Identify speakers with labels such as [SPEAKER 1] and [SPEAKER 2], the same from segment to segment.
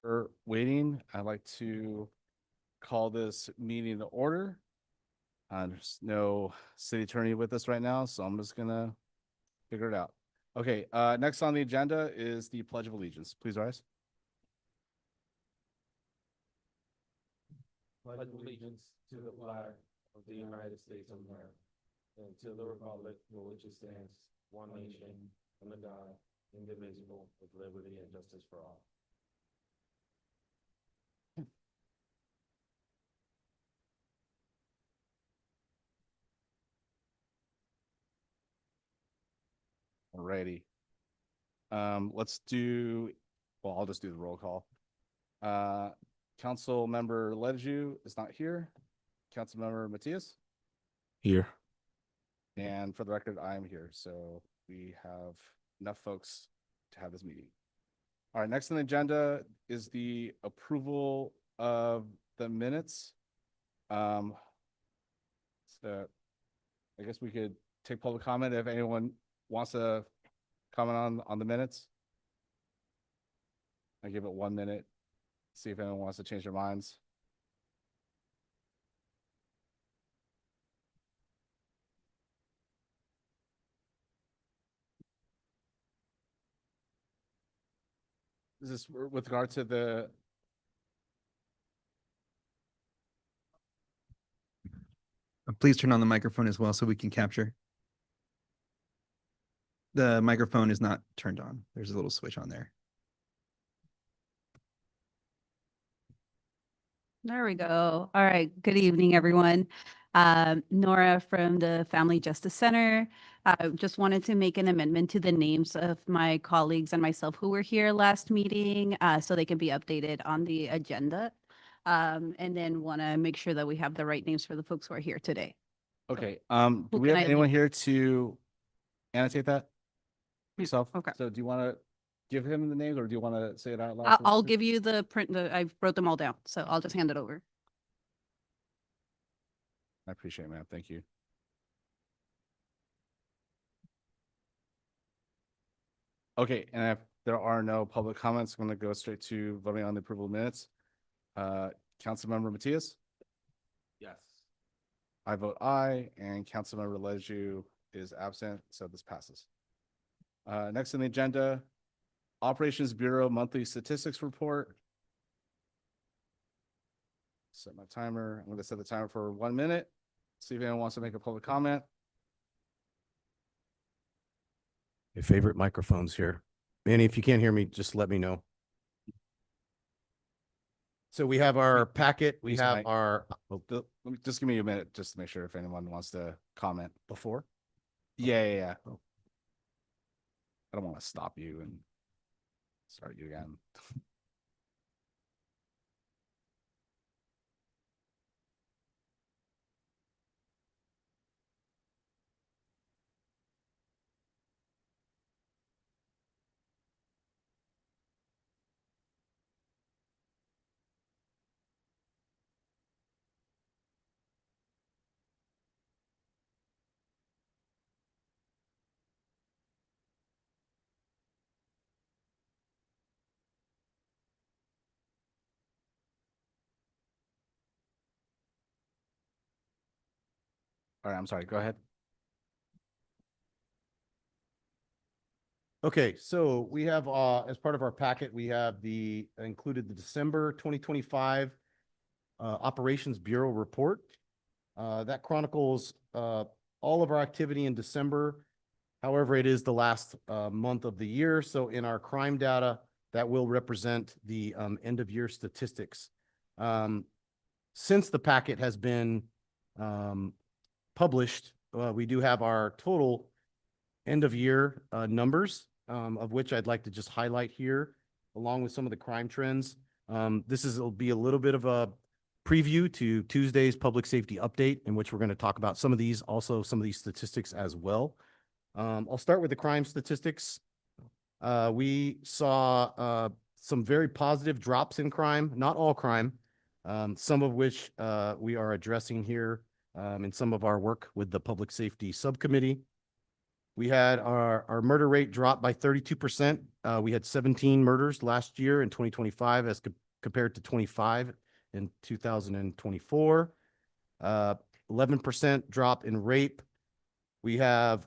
[SPEAKER 1] For waiting, I'd like to call this meeting to order. There's no city attorney with us right now, so I'm just gonna figure it out. Okay, next on the agenda is the Pledge of Allegiance. Please rise.
[SPEAKER 2] Pledge allegiance to the flag of the United States of America and to the republic for which it stands, one nation, under God, indivisible, with liberty and justice for all.
[SPEAKER 1] Alrighty. Let's do, well, I'll just do the roll call. Council member Lejeune is not here. Council member Matias.
[SPEAKER 2] Here.
[SPEAKER 1] And for the record, I am here. So we have enough folks to have this meeting. All right, next on the agenda is the approval of the minutes. So I guess we could take public comment if anyone wants to comment on the minutes. I give it 1 minute, see if anyone wants to change their minds. Is this with regard to the?
[SPEAKER 3] Please turn on the microphone as well so we can capture. The microphone is not turned on. There's a little switch on there.
[SPEAKER 4] There we go. All right. Good evening, everyone. Nora from the Family Justice Center. Just wanted to make an amendment to the names of my colleagues and myself who were here last meeting so they can be updated on the agenda. And then want to make sure that we have the right names for the folks who are here today.
[SPEAKER 1] Okay.
[SPEAKER 4] Who
[SPEAKER 1] Do we
[SPEAKER 4] can
[SPEAKER 1] have
[SPEAKER 4] I
[SPEAKER 1] anyone
[SPEAKER 4] leave?
[SPEAKER 1] here to annotate that yourself?
[SPEAKER 4] Okay.
[SPEAKER 1] So do you want to give him the names or do you want to say it out loud?
[SPEAKER 4] I'll give you the print. I wrote them all down, so I'll just hand it over.
[SPEAKER 1] I appreciate it, man. Thank you. Okay, and if there are no public comments, I'm going to go straight to voting on the approval of minutes. Councilmember Matias?
[SPEAKER 2] Yes.
[SPEAKER 1] I vote aye, and Councilmember Lejeune is absent, so this passes. Next on the agenda, Operations Bureau Monthly Statistics Report. Set my timer. I'm going to set the timer for 1 minute. See if anyone wants to make a public comment.
[SPEAKER 5] Your favorite microphones here. Manny, if you can't hear me, just let me know. So we have our packet. We have our.
[SPEAKER 1] Let me just give me a minute just to make sure if anyone wants to comment
[SPEAKER 5] Before?
[SPEAKER 1] Yeah. I don't want to stop you and start you again. All right, I'm sorry. Go ahead.
[SPEAKER 5] Okay, so we have as part of our packet, we have included the December 2025 Operations Bureau report. That chronicles all of our activity in December. However, it is the last month of the year. So in our crime data, that will represent the end of year statistics. Since the packet has been published, we do have our total end of year numbers, of which I'd like to just highlight here, along with some of the crime trends. Will be a little bit of a preview to Tuesday's public safety update, in which we're going to talk about some of these statistics as well. I'll start with the crime statistics. We saw some very positive drops in crime, not all crime, some of which we are addressing here in some of our work with the Public Safety Subcommittee. We had our murder rate drop by 32%. We had 17 murders last year in 2025 as compared to 25 in 2024. 11% drop in rape. We have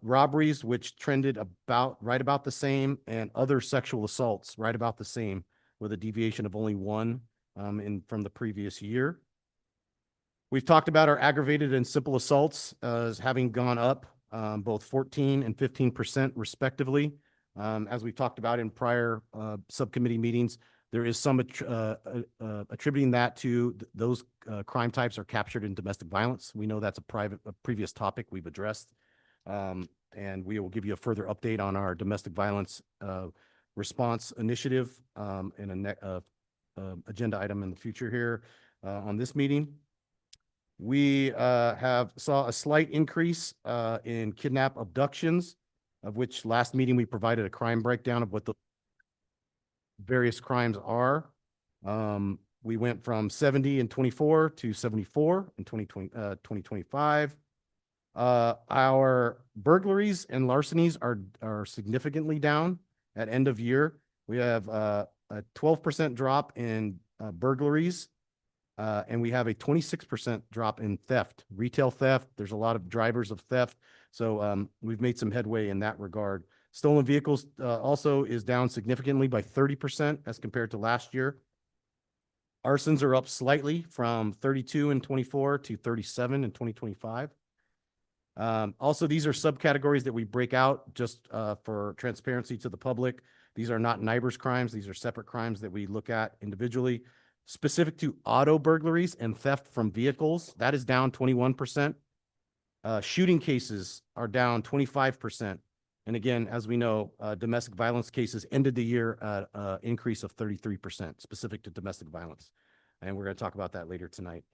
[SPEAKER 5] robberies, which trended right about the same, and other sexual assaults right about the same, with a deviation of only one from the previous year. We've talked about our aggravated and simple assaults as having gone up both 14 and 15% respectively. As we've talked about in prior subcommittee meetings, there is some attributing that to those crime types are captured in domestic violence. We know that's a previous topic we've addressed. And we will give you a further update on our domestic violence response initiative in a agenda item in the future here on this meeting. We saw a slight increase in kidnap abductions, of which last meeting we provided a crime breakdown of what the various crimes are. We went from 70 in 24 to 74 in 2025. Our burglaries and larcenies are significantly down at end of year. We have a 12% drop in burglaries, and we have a 26% drop in theft, retail theft. There's a lot of drivers of theft. So we've made some headway in that regard. Stolen vehicles also is down significantly by 30% as compared to last year. Arsons are up slightly from 32 in 24 to 37 in 2025. Also, these are subcategories that we break out just for transparency to the public. These are not NIBRS crimes. These are separate crimes that we look at individually. Specific to auto burglaries and theft from vehicles, that is down 21%. Shooting cases are down 25%. And again, as we know, domestic violence cases ended the year at an increase of 33% specific to domestic violence. And we're going to talk about that later tonight.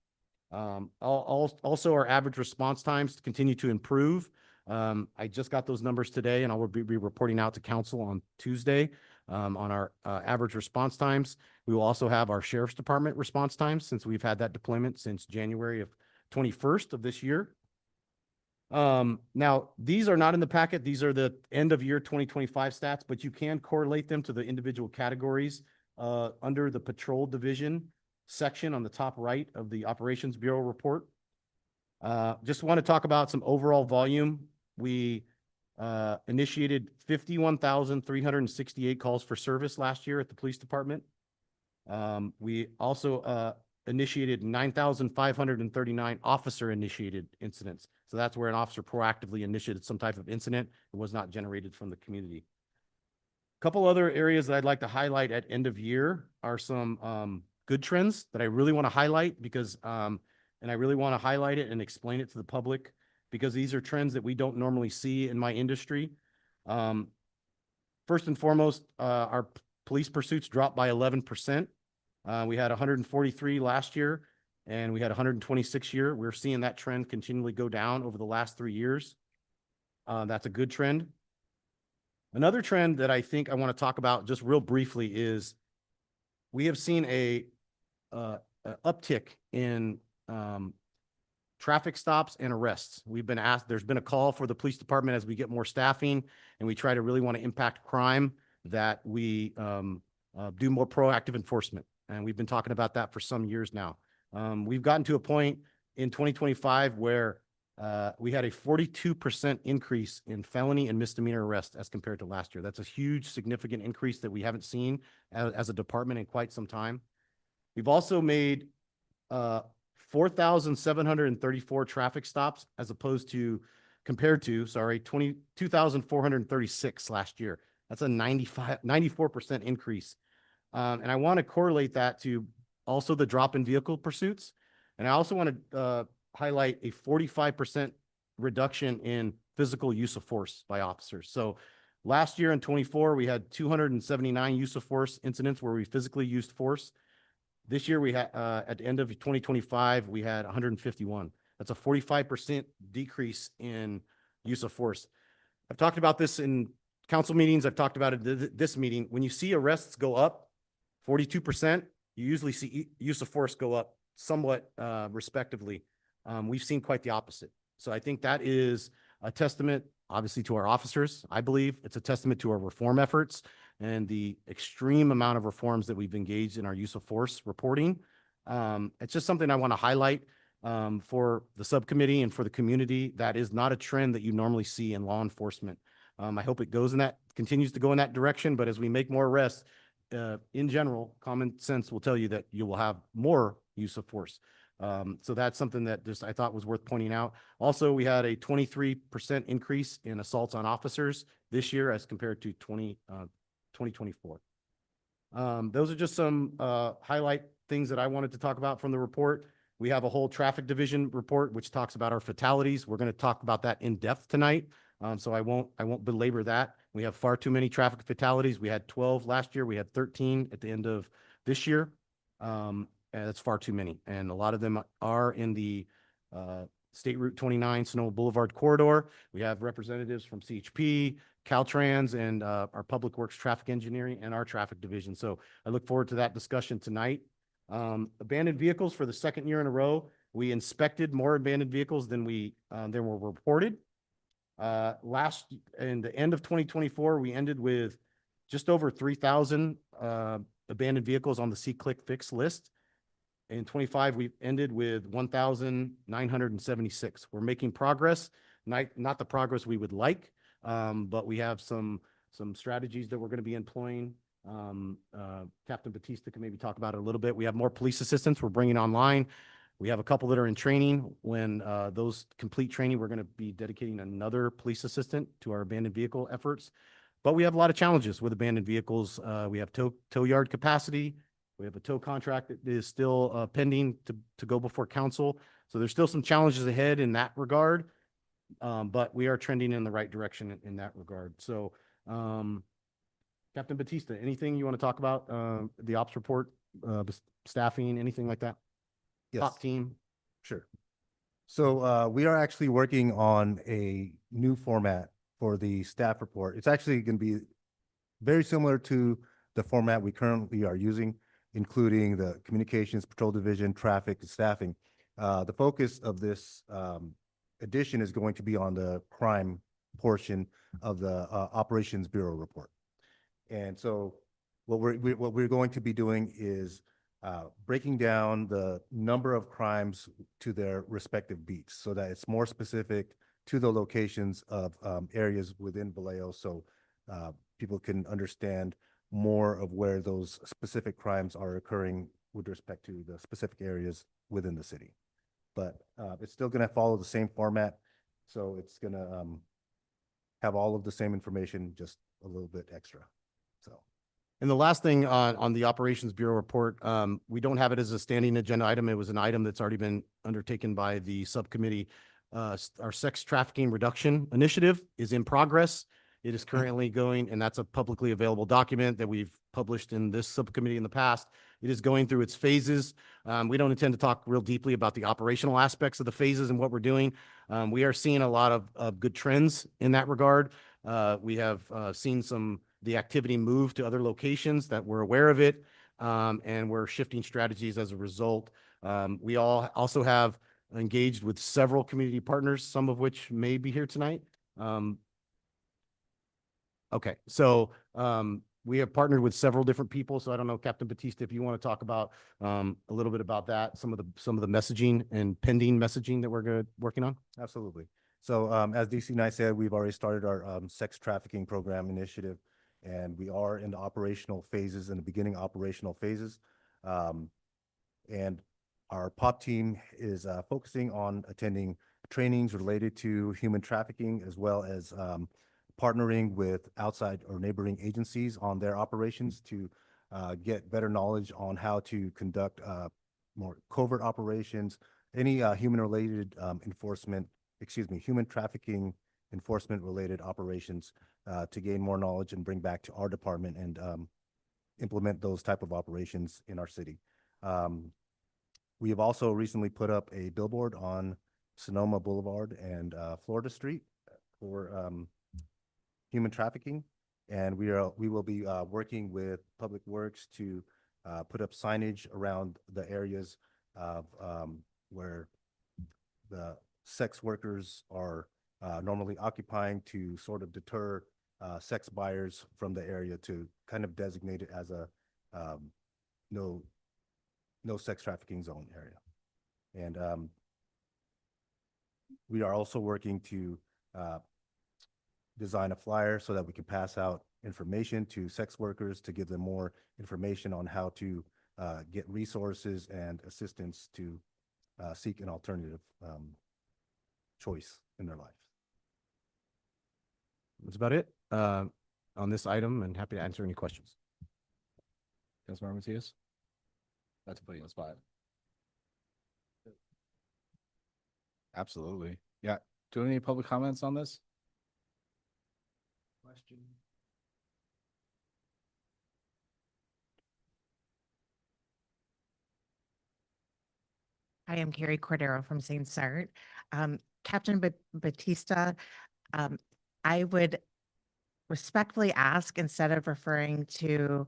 [SPEAKER 5] Also, our average response times continue to improve. I just got those numbers today, and I will be reporting out to council on Tuesday on our average response times. We will also have our sheriff's department response times, since we've had that deployment since January of 21st of this year. Now, these are not in the packet. These are the end of year 2025 stats, but you can correlate them to the individual categories under the patrol division section on the top right of the Operations Bureau report. Just want to talk about some overall volume. We initiated 51,368 calls for service last year at the police department. We also initiated 9,539 officer-initiated incidents. So that's where an officer proactively initiated some type of incident that was not generated from the community. A couple other areas that I'd like to highlight at end of year are some good trends that I really want to highlight because, and I really want to highlight it and explain it to the public because these are trends that we don't normally see in my industry. First and foremost, our police pursuits dropped by 11%. We had 143 last year, and we had 126 year. We're seeing that trend continually go down over the last 3 years. That's a good trend. Another trend that I think I want to talk about just real briefly is we have seen a uptick in traffic stops and arrests. We've been asked, there's been a call for the police department as we get more staffing and we try to really want to impact crime that we do more proactive enforcement. And we've been talking about that for some years now. We've gotten to a point in 2025 where we had a 42% increase in felony and misdemeanor arrests as compared to last year. That's a huge, significant increase that we haven't seen as a department in quite some time. We've also made 4,734 traffic stops as opposed to, compared to, 2,436 last year. That's a 94% increase. And I want to correlate that to also the drop in vehicle pursuits. And I also want to highlight a 45% reduction in physical use of force by officers. So last year in 24, we had 279 use of force incidents where we physically used force. This year, we had at the end of 2025, we had 151. That's a 45% decrease in use of force. I've talked about this in council meetings. I've talked about it this meeting. When you see arrests go up 42%, you usually see use of force go up somewhat respectively. We've seen quite the opposite. So I think that is a testament obviously to our officers. I believe it's a testament to our reform efforts and the extreme amount of reforms that we've engaged in our use of force reporting. It's just something I want to highlight for the subcommittee and for the community. That is not a trend that you normally see in law enforcement. I hope it continues to go in that direction, but as we make more arrests, in general, common sense will tell you that you will have more use of force. So that's something that just I thought was worth pointing out. Also, we had a 23% increase in assaults on officers this year as compared to 2024. Those are just some highlight things that I wanted to talk about from the report. We have a whole traffic division report, which talks about our fatalities. We're going to talk about that in depth tonight. So I won't belabor that. We have far too many traffic fatalities. We had 12 last year. We had 13 at the end of this year. And that's far too many. And a lot of them are in the State Route 29 Sonoma Boulevard corridor. We have representatives from CHP, Caltrans, and our Public Works Traffic Engineering and our traffic division. So I look forward to that discussion tonight. Abandoned vehicles for the second year in a row. We inspected more abandoned vehicles than were reported. In the end of 2024, we ended with just over 3,000 abandoned vehicles on the See-Click Fix list. In 25, we ended with 1,976. We're making progress, not the progress we would like, but we have some strategies that we're going to be employing. Captain Batista can maybe talk about it a little bit. We have more police assistants we're bringing online. We have a couple that are in training. When those complete training, we're going to be dedicating another police assistant to our abandoned vehicle efforts. But we have a lot of challenges with abandoned vehicles. We have tow yard capacity. We have a tow contract that is still pending to go before council. So there's still some challenges ahead in that regard. But we are trending in the right direction in that regard. So Captain Batista, anything you want to talk about? The ops report, staffing, anything like that?
[SPEAKER 6] Yes.
[SPEAKER 5] Top team?
[SPEAKER 6] Sure. So we are actually working on a new format for the staff report. It's actually going to be very similar to the format we currently are using, including the communications, patrol division, traffic, and staffing. The focus of this edition is going to be on the crime portion of the Operations Bureau report. And so what we're going to be doing is breaking down the number of crimes to their respective beats so that it's more specific to the locations of areas within Vallejo, so people can understand more of where those specific crimes are occurring with respect to the specific areas within the city. But it's still going to follow the same format, so it's going to have all of the same information, just a little bit extra. So.
[SPEAKER 5] And the last thing on the Operations Bureau report, we don't have it as a standing agenda item. It was an item that's already been undertaken by the subcommittee. Our sex trafficking reduction initiative is in progress. It is currently going, and that's a publicly available document that we've published in this subcommittee in the past. It is going through its phases. We don't intend to talk real deeply about the operational aspects of the phases and what we're doing. We are seeing a lot of good trends in that regard. We have seen the activity move to other locations that we're aware of it, and we're shifting strategies as a result. We also have engaged with several community partners, some of which may be here tonight. Okay, so we have partnered with several different people. So I don't know, Captain Batista, if you want to talk about a little bit about that, some of the messaging and pending messaging that we're working on.
[SPEAKER 6] Absolutely. So as DC Knight said, we've already started our sex trafficking program initiative, and we are in the operational phases, in the beginning operational phases. And our POP team is focusing on attending trainings related to human trafficking, as well as partnering with outside or neighboring agencies on their operations to get better knowledge on how to conduct more covert operations, any human trafficking enforcement related operations to gain more knowledge and bring back to our department and implement those type of operations in our city. We have also recently put up a billboard on Sonoma Boulevard and Florida Street for human trafficking, and we will be working with Public Works to put up signage around the areas of where the sex workers are normally occupying to sort of deter sex buyers from the area, to kind of designate it as a no sex trafficking zone area. And we are also working to design a flyer so that we can pass out information to sex workers to give them more information on how to get resources and assistance to seek an alternative choice in their life.
[SPEAKER 5] That's about it on this item, and happy to answer any questions.
[SPEAKER 1] Councilmember Matias? Not to put you on the spot. Absolutely. Yeah. Do we have any public comments on this?
[SPEAKER 2] Question.
[SPEAKER 7] I am Carrie Cordero from St. Cert. Captain Batista, I would respectfully ask, instead of referring to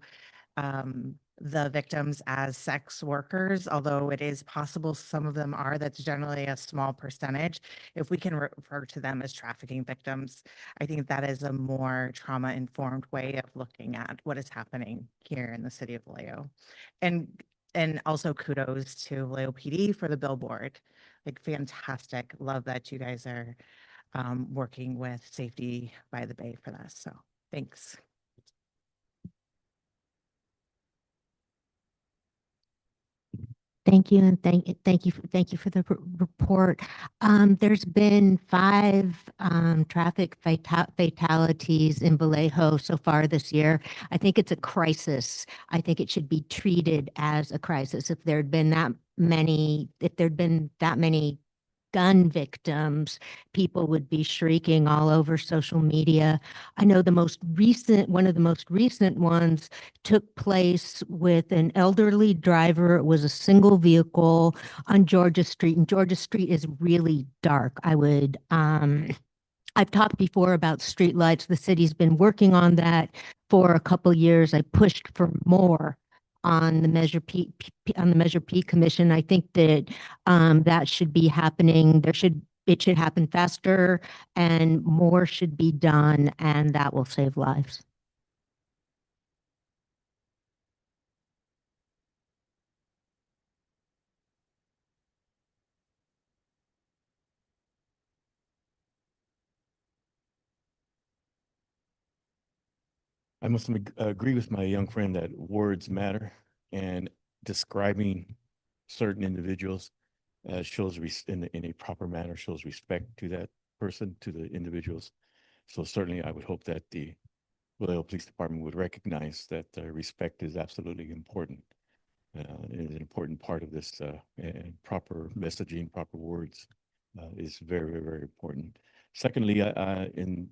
[SPEAKER 7] the victims as sex workers, although it is possible some of them are, that's generally a small percentage, if we can refer to them as trafficking victims. I think that is a more trauma-informed way of looking at what is happening here in the city of Vallejo. And also kudos to Vallejo PD for the billboard. Like, fantastic. Love that you guys are working with Safety by the Bay for this. So thanks.
[SPEAKER 8] Thank you, and thank you for the report. There's been 5 traffic fatalities in Vallejo so far this year. I think it's a crisis. I think it should be treated as a crisis. If there'd been that many gun victims, people would be shrieking all over social media. I know one of the most recent ones took place with an elderly driver. It was a single vehicle on Georgia Street, and Georgia Street is really dark. I've talked before about streetlights. The city's been working on that for a couple years. I pushed for more on the Measure P Commission. I think that that should be happening. It should happen faster, and more should be done, and that will save lives.
[SPEAKER 9] I must agree with my young friend that words matter, and describing certain individuals shows in a proper manner, shows respect to that person, to the individuals. So certainly I would hope that the Vallejo Police Department would recognize that respect is absolutely important. Is an important part of this, and proper messaging, proper words is very, very, very important. Secondly,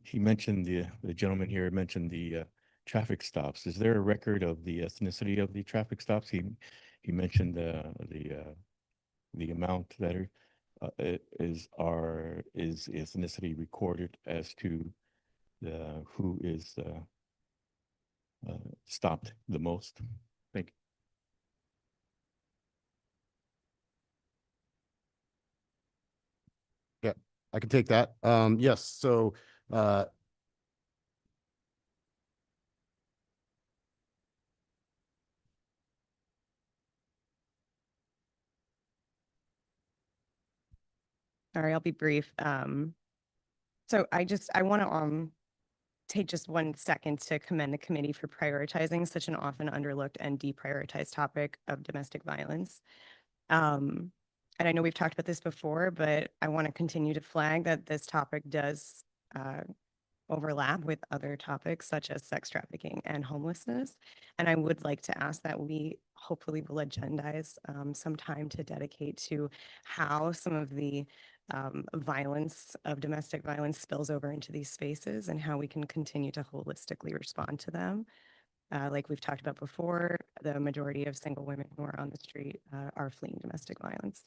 [SPEAKER 9] he mentioned, the gentleman here mentioned the traffic stops. Is there a record of the ethnicity of the traffic stops? He mentioned the amount that is ethnicity recorded as to who is stopped the most. Thank you.
[SPEAKER 5] Yeah, I can take that. Yes, so
[SPEAKER 10] Sorry, I'll be brief. So I want to take just 1 second to commend the committee for prioritizing such an often underlooked and deprioritized topic of domestic violence. And I know we've talked about this before, but I want to continue to flag that this topic does overlap with other topics such as sex trafficking and homelessness. And I would like to ask that we hopefully will agendize some time to dedicate to how some of the domestic violence spills over into these spaces, and how we can continue to holistically respond to them. Like we've talked about before, the majority of single women who are on the street are fleeing domestic violence.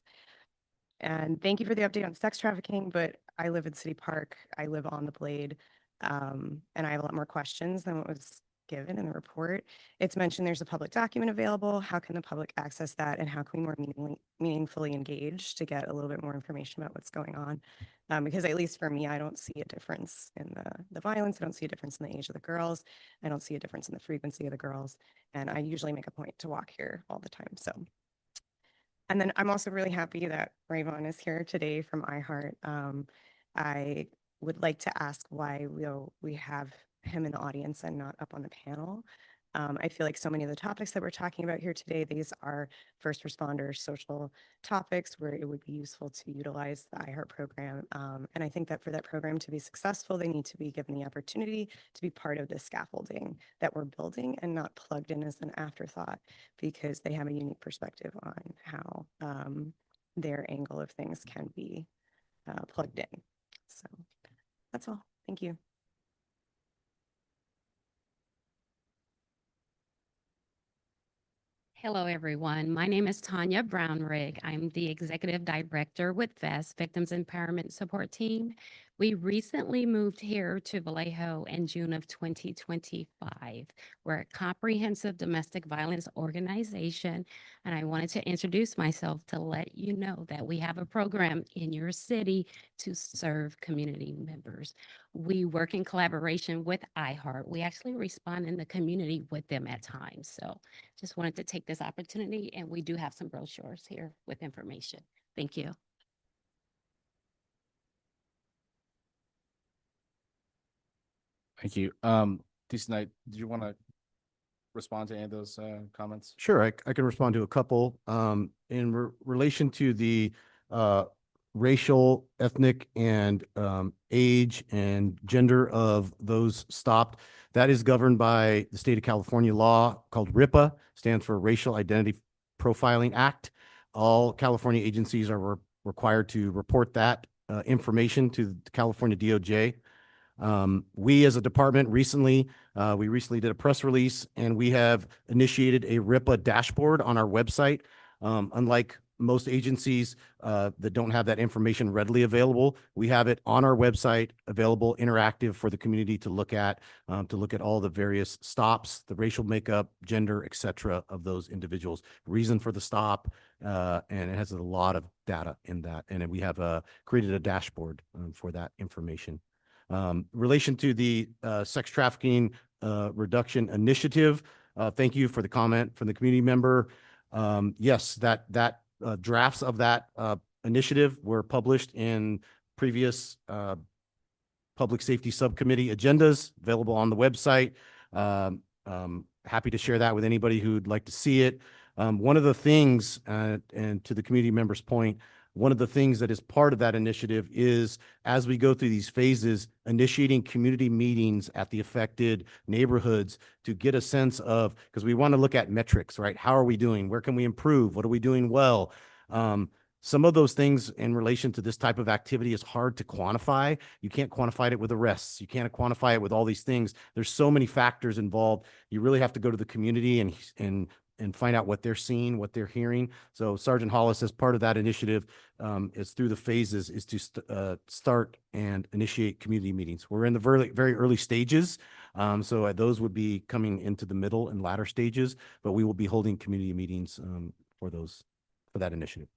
[SPEAKER 10] And thank you for the update on sex trafficking, but I live in City Park. I live on the Blade, and I have a lot more questions than what was given in the report. It's mentioned there's a public document available. How can the public access that, and how can we more meaningfully engage to get a little bit more information about what's going on? Because at least for me, I don't see a difference in the violence. I don't see a difference in the age of the girls. I don't see a difference in the frequency of the girls. And I usually make a point to walk here all the time. So, and then I'm also really happy that Rayvon is here today from iHeart. I would like to ask why we have him in the audience and not up on the panel. I feel like so many of the topics that we're talking about here today, these are first responders, social topics where it would be useful to utilize the iHeart program. And I think that for that program to be successful, they need to be given the opportunity to be part of the scaffolding that we're building and not plugged in as an afterthought, because they have a unique perspective on how their angle of things can be plugged in. So that's all. Thank you.
[SPEAKER 11] Hello, everyone. My name is Tanya Brownrigg. I'm the Executive Director with VEST, Victims Empowerment Support Team. We recently moved here to Vallejo in June of 2025. We're a comprehensive domestic violence organization, and I wanted to introduce myself to let you know that we have a program in your city to serve community members. We work in collaboration with iHeart. We actually respond in the community with them at times. So just wanted to take this opportunity, and we do have some brochures here with information. Thank you.
[SPEAKER 1] Thank you. DC Knight, do you want to respond to any of those comments?
[SPEAKER 5] Sure, I can respond to a couple. In relation to the racial, ethnic, and age and gender of those stopped, that is governed by the state of California law called RIPA, stands for Racial Identity Profiling Act. All California agencies are required to report that information to the California DOJ. We as a department recently did a press release, and we have initiated a RIPA dashboard on our website. Unlike most agencies that don't have that information readily available, we have it on our website, available, interactive for the community to look at all the various stops, the racial makeup, gender, et cetera, of those individuals, reason for the stop, and it has a lot of data in that. And then we have created a dashboard for that information. Relation to the sex trafficking reduction initiative, thank you for the comment from the community member. Yes, that drafts of that initiative were published in previous public safety subcommittee agendas available on the website. Happy to share that with anybody who'd like to see it. One of the things, and to the community member's point, one of the things that is part of that initiative is, as we go through these phases, initiating community meetings at the affected neighborhoods to get a sense of, because we want to look at metrics, right? How are we doing? Where can we improve? What are we doing well? Some of those things in relation to this type of activity is hard to quantify. You can't quantify it with arrests. You can't quantify it with all these things. There's so many factors involved. You really have to go to the community and find out what they're seeing, what they're hearing. So Sergeant Hollis, as part of that initiative, is through the phases, is to start and initiate community meetings. We're in the very early stages. So those would be coming into the middle and latter stages, but we will be holding community meetings for that initiative.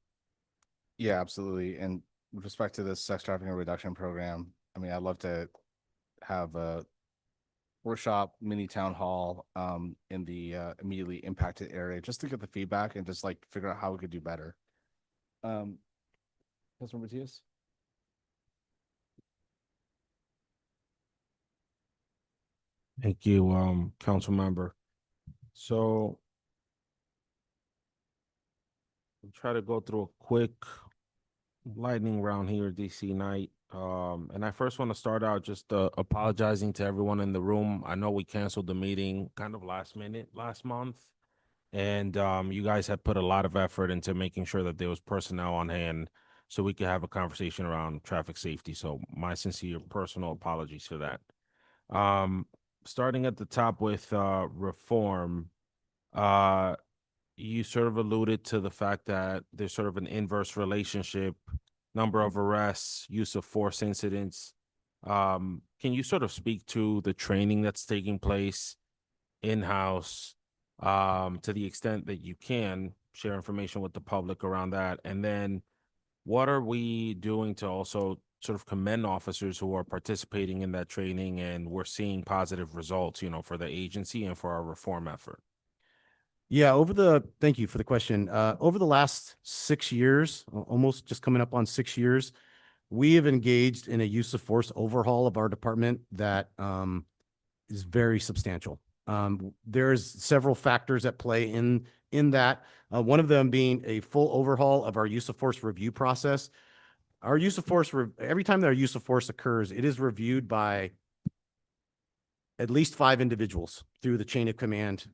[SPEAKER 1] Yeah, absolutely. And with respect to this sex trafficking reduction program, I mean, I'd love to have a workshop, mini town hall in the immediately impacted area, just to get the feedback and just like figure out how we could do better. Councilmember Matias?
[SPEAKER 2] Thank you, council member. So we'll try to go through a quick lightning round here, DC Knight. And I first want to start out just apologizing to everyone in the room. I know we canceled the meeting kind of last minute last month, and you guys had put a lot of effort into making sure that there was personnel on hand so we could have a conversation around traffic safety. So my sincere personal apologies for that. Starting at the top with reform, you sort of alluded to the fact that there's sort of an inverse relationship, number of arrests, use of force incidents. Can you sort of speak to the training that's taking place in-house, to the extent that you can share information with the public around that? And then what are we doing to also sort of commend officers who are participating in that training and we're seeing positive results, for the agency and for our reform effort?
[SPEAKER 5] Yeah, thank you for the question. Over the last 6 years, almost just coming up on 6 years, we have engaged in a use of force overhaul of our department that is very substantial. There's several factors at play in that. One of them being a full overhaul of our use of force review process. Our use of force, every time that our use of force occurs, it is reviewed by at least 5 individuals through the chain of command.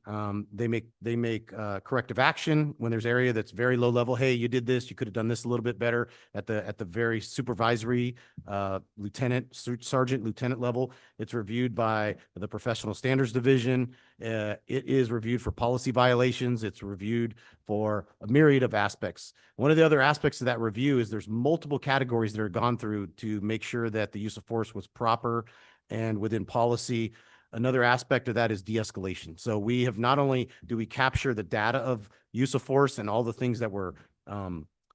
[SPEAKER 5] They make corrective action when there's area that's very low level. Hey, you did this. You could have done this a little bit better at the very supervisory lieutenant, sergeant, lieutenant level. It's reviewed by the professional standards division. It is reviewed for policy violations. It's reviewed for a myriad of aspects. One of the other aspects of that review is there's multiple categories that are gone through to make sure that the use of force was proper and within policy. Another aspect of that is de-escalation. So we have not only do we capture the data of use of force and all the things that were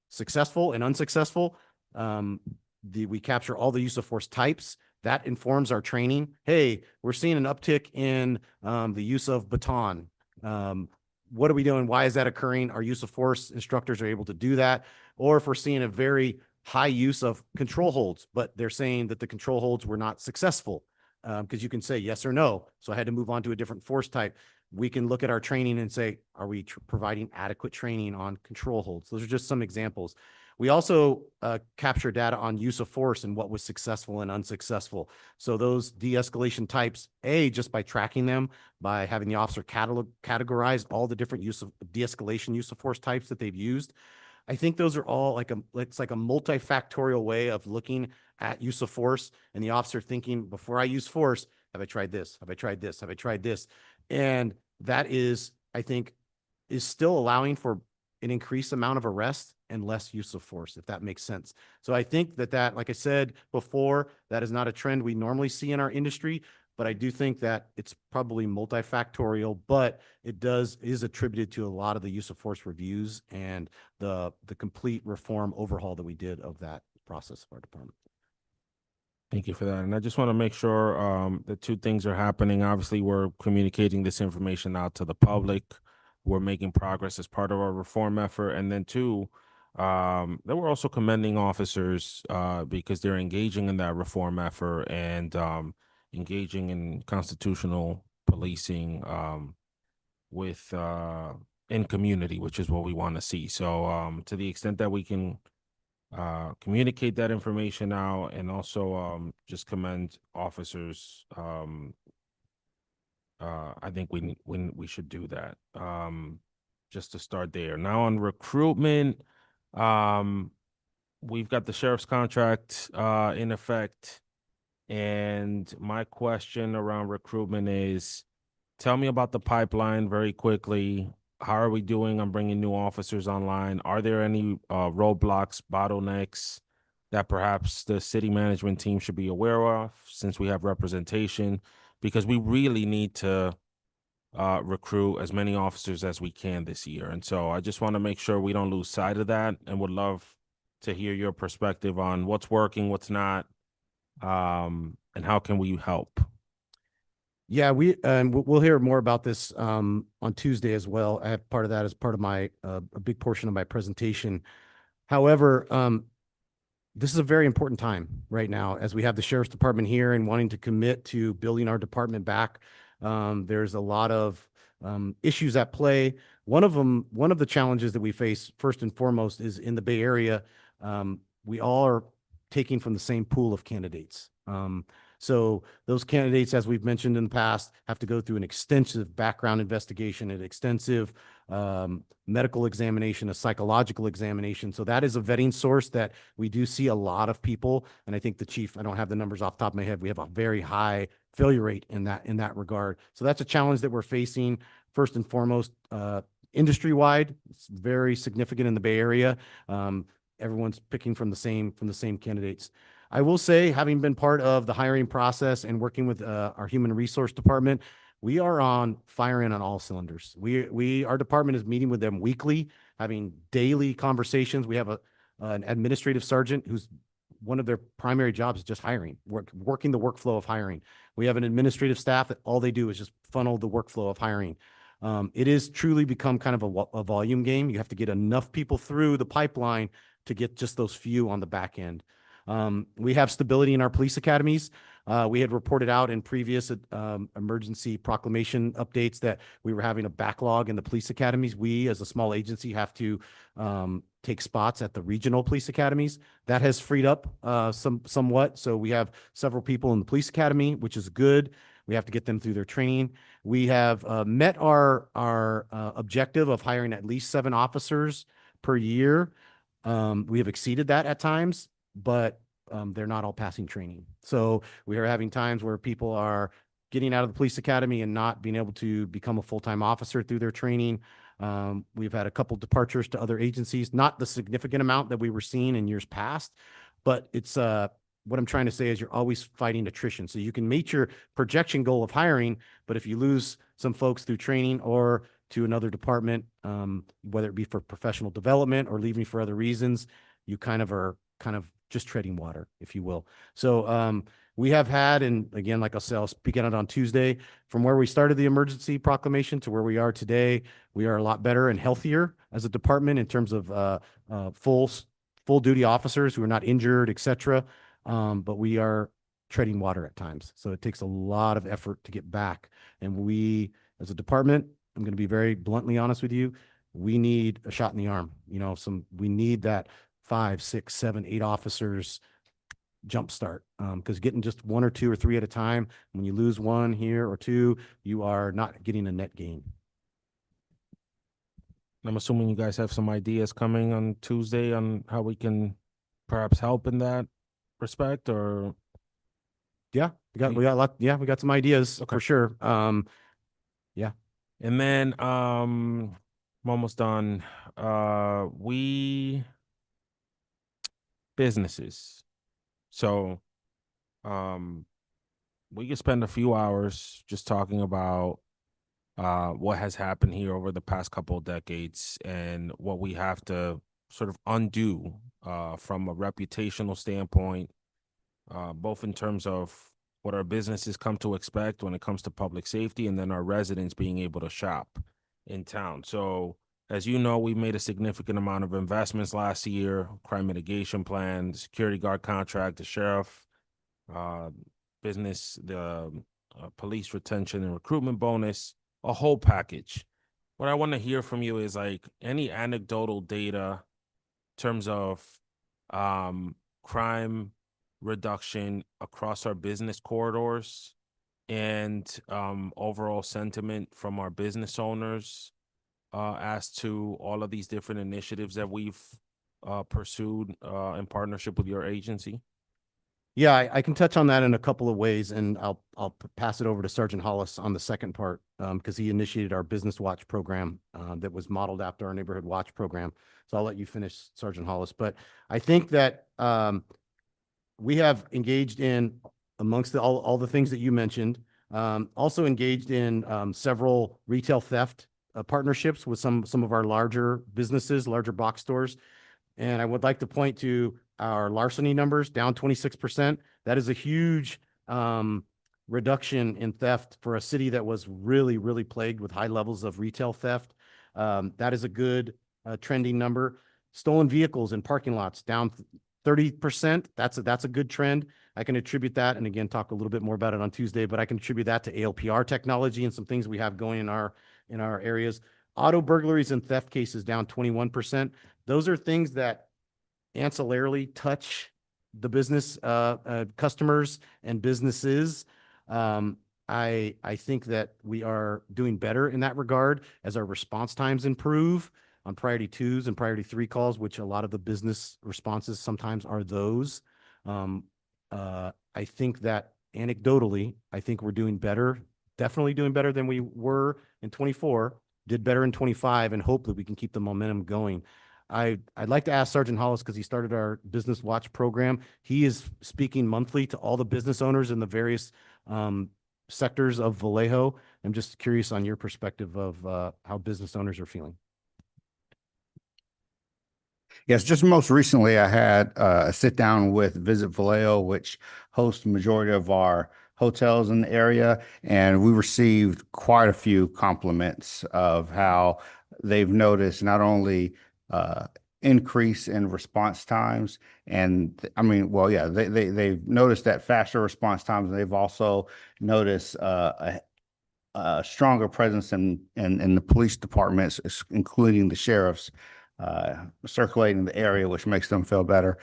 [SPEAKER 5] successful and unsuccessful, we capture all the use of force types. That informs our training. Hey, we're seeing an uptick in the use of baton. What are we doing? Why is that occurring? Our use of force instructors are able to do that. Or if we're seeing a very high use of control holds, but they're saying that the control holds were not successful, because you can say yes or no. So I had to move on to a different force type. We can look at our training and say, are we providing adequate training on control holds? Those are just some examples. We also capture data on use of force and what was successful and unsuccessful. So those de-escalation types, just by tracking them, by having the officer categorize all the different use of de-escalation use of force types that they've used. I think those are all it's like a multifactorial way of looking at use of force and the officer thinking, before I use force, have I tried this? Have I tried this? Have I tried this? And that is, I think, is still allowing for an increased amount of arrest and less use of force, if that makes sense. So I think that, like I said before, that is not a trend we normally see in our industry, but I do think that it's probably multifactorial, but it is attributed to a lot of the use of force reviews and the complete reform overhaul that we did of that process of our department.
[SPEAKER 2] Thank you for that. And I just want to make sure that 2 things are happening. Obviously, we're communicating this information out to the public. We're making progress as part of our reform effort. And then 2, that we're also commending officers because they're engaging in that reform effort and engaging in constitutional policing with in community, which is what we want to see. So to the extent that we can communicate that information out and also just commend officers, I think we should do that just to start there. Now on recruitment, we've got the sheriff's contract in effect. And my question around recruitment is, tell me about the pipeline very quickly. How are we doing on bringing new officers online? Are there any roadblocks, bottlenecks that perhaps the city management team should be aware of since we have representation? Because we really need to recruit as many officers as we can this year. And so I just want to make sure we don't lose sight of that and would love to hear your perspective on what's working, what's not, and how can we help?
[SPEAKER 5] Yeah, we'll hear more about this on Tuesday as well. I have part of that as part of my a big portion of my presentation. However, this is a very important time right now as we have the sheriff's department here and wanting to commit to building our department back. There's a lot of issues at play. One of the challenges that we face first and foremost is in the Bay Area. We all are taking from the same pool of candidates. So those candidates, as we've mentioned in the past, have to go through an extensive background investigation, an extensive medical examination, a psychological examination. So that is a vetting source that we do see a lot of people. And I think the chief, I don't have the numbers off the top of my head, we have a very high failure rate in that regard. So that's a challenge that we're facing first and foremost, industry-wide. It's very significant in the Bay Area. Everyone's picking from the same candidates. I will say, having been part of the hiring process and working with our human resource department, we are on firing on all cylinders. Our department is meeting with them weekly, having daily conversations. We have an administrative sergeant who's one of their primary jobs is just hiring, working the workflow of hiring. We have an administrative staff that all they do is just funnel the workflow of hiring. It is truly become kind of a volume game. You have to get enough people through the pipeline to get just those few on the back end. We have stability in our police academies. We had reported out in previous emergency proclamation updates that we were having a backlog in the police academies. We, as a small agency, have to take spots at the regional police academies. That has freed up somewhat. So we have several people in the police academy, which is good. We have to get them through their training. We have met our objective of hiring at least 7 officers per year. We have exceeded that at times, but they're not all passing training. So we are having times where people are getting out of the police academy and not being able to become a full-time officer through their training. We've had a couple departures to other agencies, not the significant amount that we were seeing in years past, but it's what I'm trying to say is you're always fighting attrition. So you can meet your projection goal of hiring, but if you lose some folks through training or to another department, whether it be for professional development or leaving for other reasons, you are just treading water, if you will. So we have had, and again, like I'll speak on it on Tuesday, from where we started the emergency proclamation to where we are today, we are a lot better and healthier as a department in terms of full duty officers who are not injured, et cetera. But we are treading water at times. So it takes a lot of effort to get back. And we, as a department, I'm going to be very bluntly honest with you, we need a shot in the arm. We need that 5, 6, 7, 8 officers jumpstart. Because getting just 1 or 2 or 3 at a time, when you lose 1 here or 2, you are not getting a net gain.
[SPEAKER 2] I'm assuming you guys have some ideas coming on Tuesday on how we can perhaps help in that respect, or
[SPEAKER 5] yeah, we got a lot. Yeah, we got some ideas for sure. Yeah.
[SPEAKER 2] And then I'm almost done. Businesses. So we could spend a few hours just talking about what has happened here over the past couple of decades and what we have to sort of undo from a reputational standpoint, both in terms of what our businesses come to expect when it comes to public safety, and then our residents being able to shop in town. So, as you know, we made a significant amount of investments last year: crime mitigation plan, the security guard contract, the sheriff, business, the police retention and recruitment bonus, a whole package. What I want to hear from you is any anecdotal data in terms of crime reduction across our business corridors and overall sentiment from our business owners as to all of these different initiatives that we've pursued in partnership with your agency.
[SPEAKER 5] Yeah, I can touch on that in a couple of ways, and I'll pass it over to Sergeant Hollis on the second part because he initiated our Business Watch program that was modeled after our Neighborhood Watch program. So I'll let you finish, Sergeant Hollis. But I think that we have engaged in, amongst all the things that you mentioned, also engaged in several retail theft partnerships with some of our larger businesses, larger box stores. And I would like to point to our larceny numbers down 26%. That is a huge reduction in theft for a city that was really, really plagued with high levels of retail theft. That is a good trending number. Stolen vehicles in parking lots down 30%. That's a good trend. I can attribute that, and again, talk a little bit more about it on Tuesday, but I can attribute that to ALPR technology and some things we have going in our areas. Auto burglaries and theft cases down 21%. Those are things that ancillarily touch the business customers and businesses. I think that we are doing better in that regard as our response times improve on priority 2s and priority 3 calls, which a lot of the business responses sometimes are those. I think that anecdotally, I think we're doing better, definitely doing better than we were in 24, did better in 25, and hope that we can keep the momentum going. I'd like to ask Sergeant Hollis, because he started our Business Watch program. He is speaking monthly to all the business owners in the various sectors of Vallejo I'm just curious on your perspective of how business owners are feeling.
[SPEAKER 12] Yes, just most recently, I had a sit down with Visit Vallejo, which hosts the majority of our hotels in the area, and we received quite a few compliments of how they've noticed not only increase in response times, and I mean, well, yeah, they've noticed that faster response times, and they've also noticed a stronger presence in the police departments, including the sheriffs, circulating the area, which makes them feel better.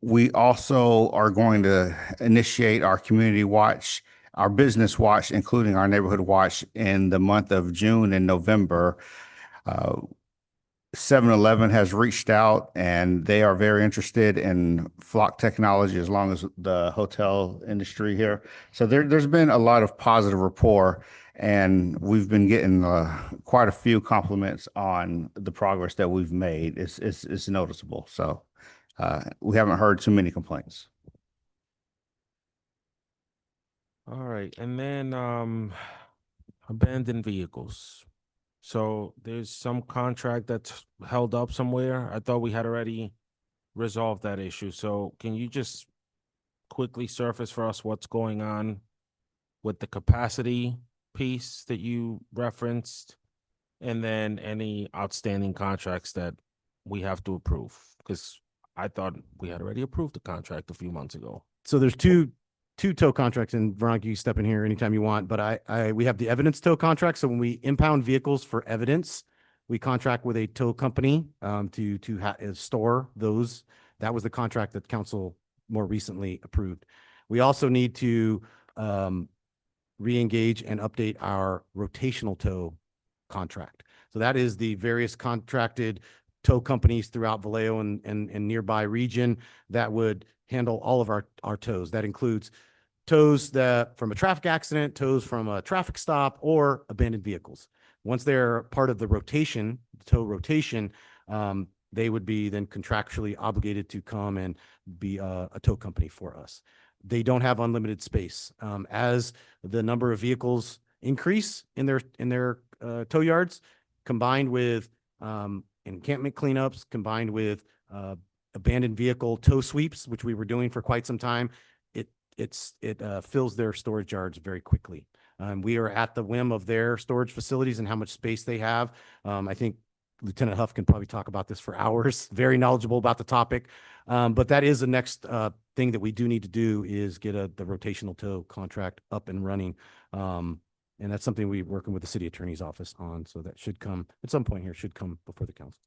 [SPEAKER 12] We also are going to initiate our community watch, our business watch, including our neighborhood watch in the month of June and November. 7-Eleven has reached out and they are very interested in flock technology as long as the hotel industry here. So there's been a lot of positive rapport, and we've been getting quite a few compliments on the progress that we've made. It's noticeable. So we haven't heard too many complaints.
[SPEAKER 2] All right, and then abandoned vehicles. So there's some contract that's held up somewhere. I thought we had already resolved that issue. So can you just quickly surface for us what's going on with the capacity piece that you referenced, and then any outstanding contracts that we have to approve? Because I thought we had already approved the contract a few months ago.
[SPEAKER 5] So there's two tow contracts, and Veronica, you step in here anytime you want, but we have the evidence tow contract. So when we impound vehicles for evidence, we contract with a tow company to store those. That was the contract that council more recently approved. We also need to re-engage and update our rotational tow contract. So that is the various contracted tow companies throughout Vallejo and nearby region that would handle all of our tows. That includes tows that from a traffic accident, tows from a traffic stop, or abandoned vehicles. Once they're part of the rotation, tow rotation, they would be then contractually obligated to come and be a tow company for us. They don't have unlimited space. As the number of vehicles increase in their tow yards, combined with encampment cleanups, combined with abandoned vehicle tow sweeps, which we were doing for quite some time, it fills their storage yards very quickly. We are at the whim of their storage facilities and how much space they have. I think Lieutenant Huff can probably talk about this for hours, very knowledgeable about the topic. But that is the next thing that we do need to do, is get the rotational tow contract up and running. And that's something we're working with the city attorney's office on. So that should come at some point here, should come before the council.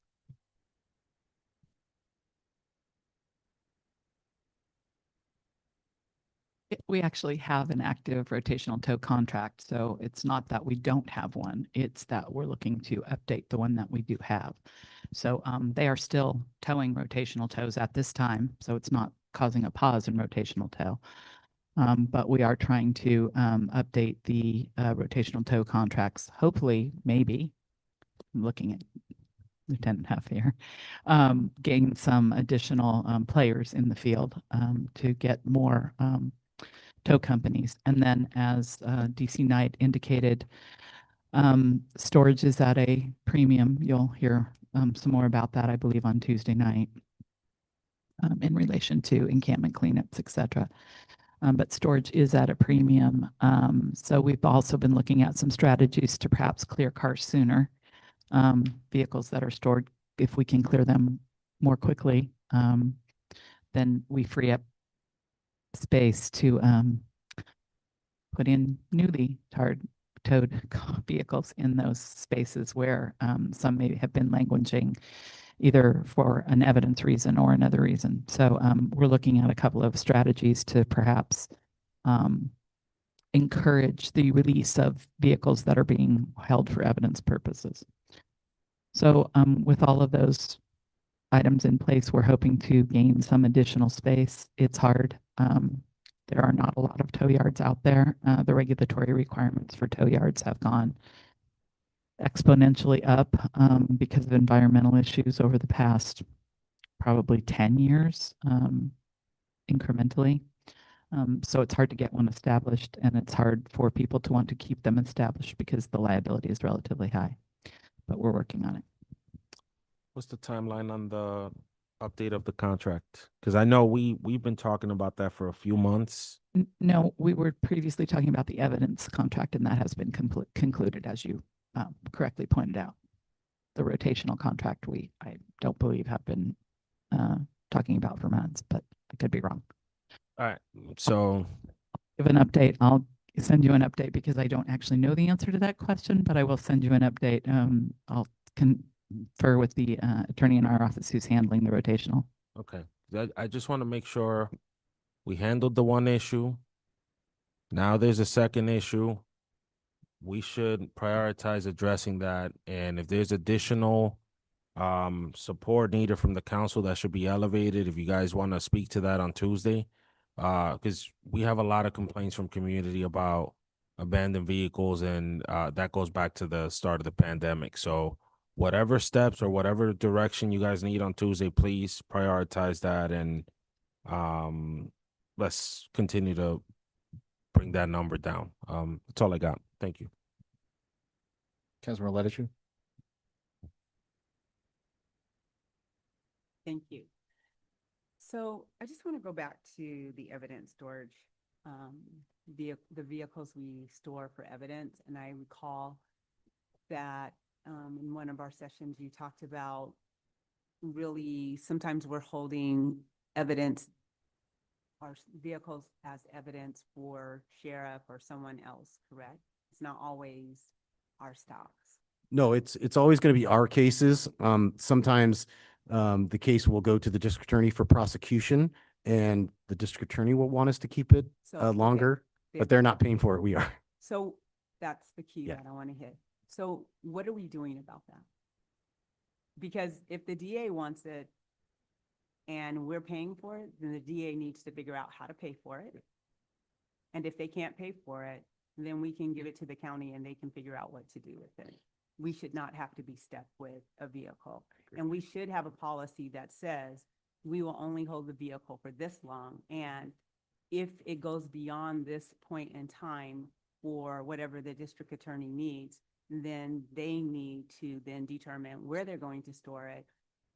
[SPEAKER 13] We actually have an active rotational tow contract, so it's not that we don't have one. It's that we're looking to update the one that we do have. So they are still towing rotational tows at this time, so it's not causing a pause in rotational tow. But we are trying to update the rotational tow contracts. Hopefully, maybe, I'm looking at Lieutenant Huff here, gain some additional players in the field to get more tow companies. And then, as DC Knight indicated, storage is at a premium. You'll hear some more about that, I believe, on Tuesday night in relation to encampment cleanups, etc. But storage is at a premium. So we've also been looking at some strategies to perhaps clear cars sooner. Vehicles that are stored, if we can clear them more quickly, then we free up space to put in newly towed vehicles in those spaces where some may have been languishing either for an evidence reason or another reason. So we're looking at a couple of strategies to perhaps encourage the release of vehicles that are being held for evidence purposes. So with all of those items in place, we're hoping to gain some additional space. It's hard. There are not a lot of tow yards out there. The regulatory requirements for tow yards have gone exponentially up because of environmental issues over the past probably 10 years, incrementally. So it's hard to get one established, and it's hard for people to want to keep them established because the liability is relatively high. But we're working on it.
[SPEAKER 2] What's the timeline on the update of the contract? Because I know we've been talking about that for a few months.
[SPEAKER 13] No, we were previously talking about the evidence contract, and that has been concluded, as you correctly pointed out. The rotational contract, I don't believe have been talking about for months, but I could be wrong.
[SPEAKER 2] All right, so
[SPEAKER 13] Give an update. I'll send you an update because I don't actually know the answer to that question, but I will send you an update. I'll confer with the attorney in our office who's handling the rotational.
[SPEAKER 2] okay, I just want to make sure we handled the one issue. Now there's a second issue. We should prioritize addressing that, and if there's additional support needed from the council, that should be elevated. If you guys want to speak to that on Tuesday, because we have a lot of complaints from community about abandoned vehicles, and that goes back to the start of the pandemic. So whatever steps or whatever direction you guys need on Tuesday, please prioritize that, and let's continue to bring that number down. That's all I got. Thank you.
[SPEAKER 1] Councilmember Letichu?
[SPEAKER 14] Thank you. So I just want to go back to the evidence storage, the vehicles we store for evidence. And I recall that in one of our sessions, you talked about really sometimes we're holding evidence, our vehicles as evidence for sheriff or someone else, correct? It's not always our stocks.
[SPEAKER 5] No, it's always going to be our cases. Sometimes the case will go to the district attorney for prosecution, and the district attorney will want us to keep it longer, but they're not paying for it. We are.
[SPEAKER 14] So that's the key
[SPEAKER 5] Yeah.
[SPEAKER 14] that I want to hit. So what are we doing about that? Because if the DA wants it and we're paying for it, then the DA needs to figure out how to pay for it. And if they can't pay for it, then we can give it to the county and they can figure out what to do with it. We should not have to be stuck with a vehicle. And we should have a policy that says we will only hold the vehicle for this long. And if it goes beyond this point in time or whatever the district attorney needs, then they need to then determine where they're going to store it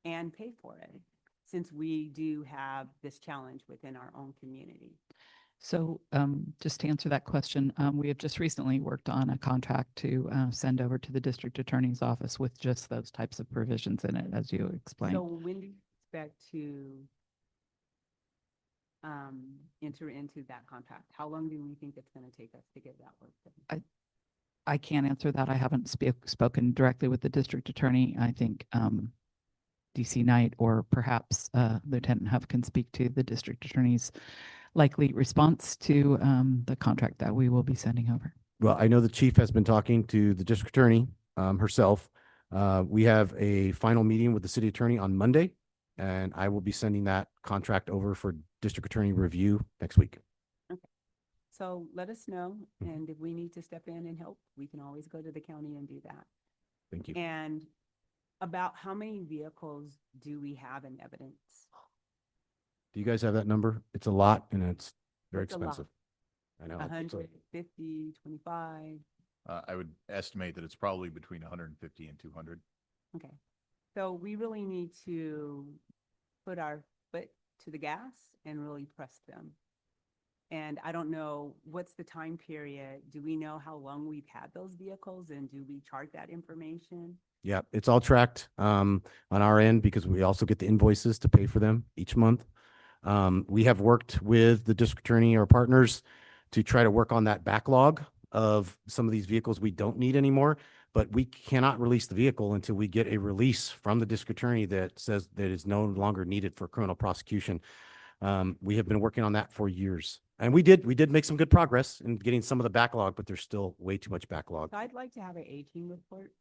[SPEAKER 14] and pay for it, since we do have this challenge within our own community.
[SPEAKER 13] So just to answer that question, we have just recently worked on a contract to send over to the district attorney's office with just those types of provisions in it, as you explained.
[SPEAKER 14] So when do you expect to enter into that contract? How long do we think it's going to take us to get that work done?
[SPEAKER 13] I can't answer that. I haven't spoken directly with the district attorney. I think DC Knight or perhaps Lieutenant Huff can speak to the district attorney's likely response to the contract that we will be sending over.
[SPEAKER 5] Well, I know the chief has been talking to the district attorney herself. We have a final meeting with the city attorney on Monday, and I will be sending that contract over for district attorney review next week.
[SPEAKER 14] Okay. So let us know, and if we need to step in and help, we can always go to the county and do that.
[SPEAKER 5] Thank you.
[SPEAKER 14] And about how many vehicles do we have in evidence?
[SPEAKER 5] Do you guys have that number? It's a lot, and it's very
[SPEAKER 14] It's a lot.
[SPEAKER 5] expensive. I know.
[SPEAKER 14] 150, 25?
[SPEAKER 15] I would estimate that it's probably between 150 and 200.
[SPEAKER 14] Okay. So we really need to put our foot to the gas and really press them. And I don't know, what's the time period? Do we know how long we've had those vehicles, and do we chart that information?
[SPEAKER 5] Yeah, it's all tracked on our end because we also get the invoices to pay for them each month. We have worked with the district attorney, our partners, to try to work on that backlog of some of these vehicles we don't need anymore, but we cannot release the vehicle until we get a release from the district attorney that says that it's no longer needed for criminal prosecution. We have been working on that for years. And we did make some good progress in getting some of the backlog, but there's still way too much backlog.
[SPEAKER 14] So I'd like to have an aging report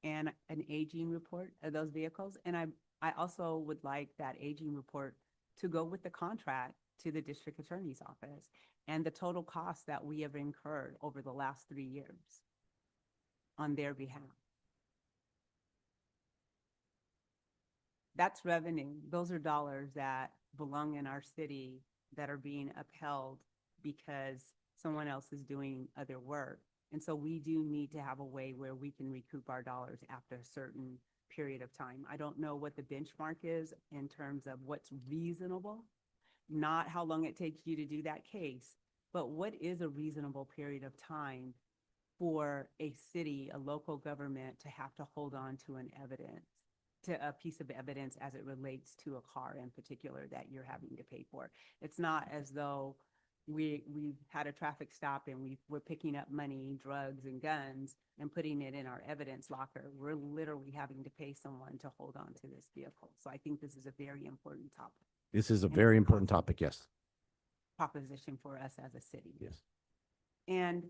[SPEAKER 14] and an aging report of those vehicles. And I also would like that aging report to go with the contract to the district attorney's office and the total cost that we have incurred over the last 3 years on their behalf. That's revenue. Those are dollars that belong in our city that are being upheld because someone else is doing other work. And so we do need to have a way where we can recoup our dollars after a certain period of time. I don't know what the benchmark is in terms of what's reasonable, not how long it takes you to do that case, but what is a reasonable period of time for a city, a local government to have to hold on to a piece of evidence as it relates to a car in particular that you're having to pay for. It's not as though we've had a traffic stop and we're picking up money, drugs, and guns and putting it in our evidence locker. We're literally having to pay someone to hold on to this vehicle. So I think this is a very important topic.
[SPEAKER 5] This is a
[SPEAKER 14] And
[SPEAKER 5] very
[SPEAKER 14] it's a
[SPEAKER 5] important
[SPEAKER 14] cost
[SPEAKER 5] topic, yes.
[SPEAKER 14] proposition for us as a city.
[SPEAKER 5] Yes.
[SPEAKER 14] And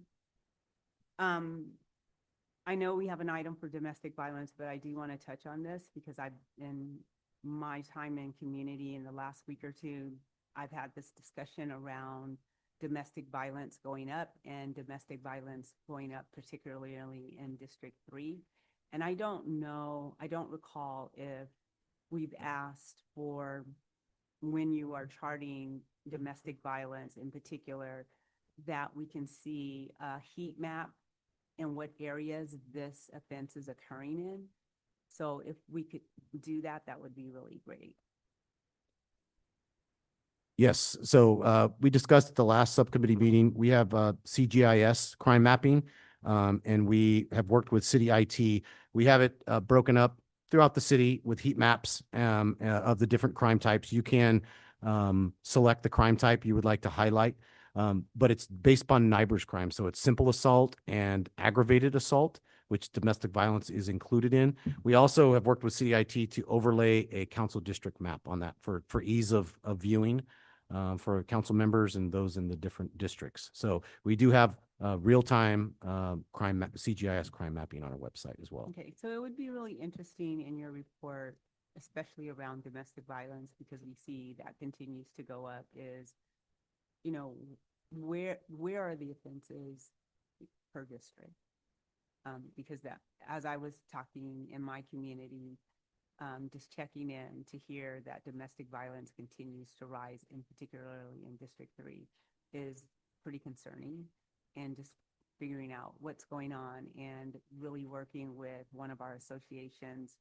[SPEAKER 14] I know we have an item for domestic violence, but I do want to touch on this because in my time in community in the last week or two, I've had this discussion around domestic violence going up and domestic violence going up, particularly in District 3. And I don't recall if we've asked for, when you are charting domestic violence in particular, that we can see a heat map in what areas this offense is occurring in. So if we could do that, that would be really great.
[SPEAKER 5] Yes, so we discussed at the last subcommittee meeting, we have CGIS crime mapping, and we have worked with city IT. We have it broken up throughout the city with heat maps of the different crime types. You can select the crime type you would like to highlight, but it's based upon NIBRS crime. So it's simple assault and aggravated assault, which domestic violence is included in. We also have worked with city IT to overlay a council district map on that for ease of viewing for council members and those in the different districts. So we do have real-time CGIS crime mapping on our website as well.
[SPEAKER 14] Okay, so it would be really interesting in your report, especially around domestic violence, because we see that continues to go up, is, you know, where are the offenses per district? Because that, as I was talking in my community, just checking in to hear that domestic violence continues to rise, and particularly in District 3, is pretty concerning. And just figuring out what's going on and really working with one of our associations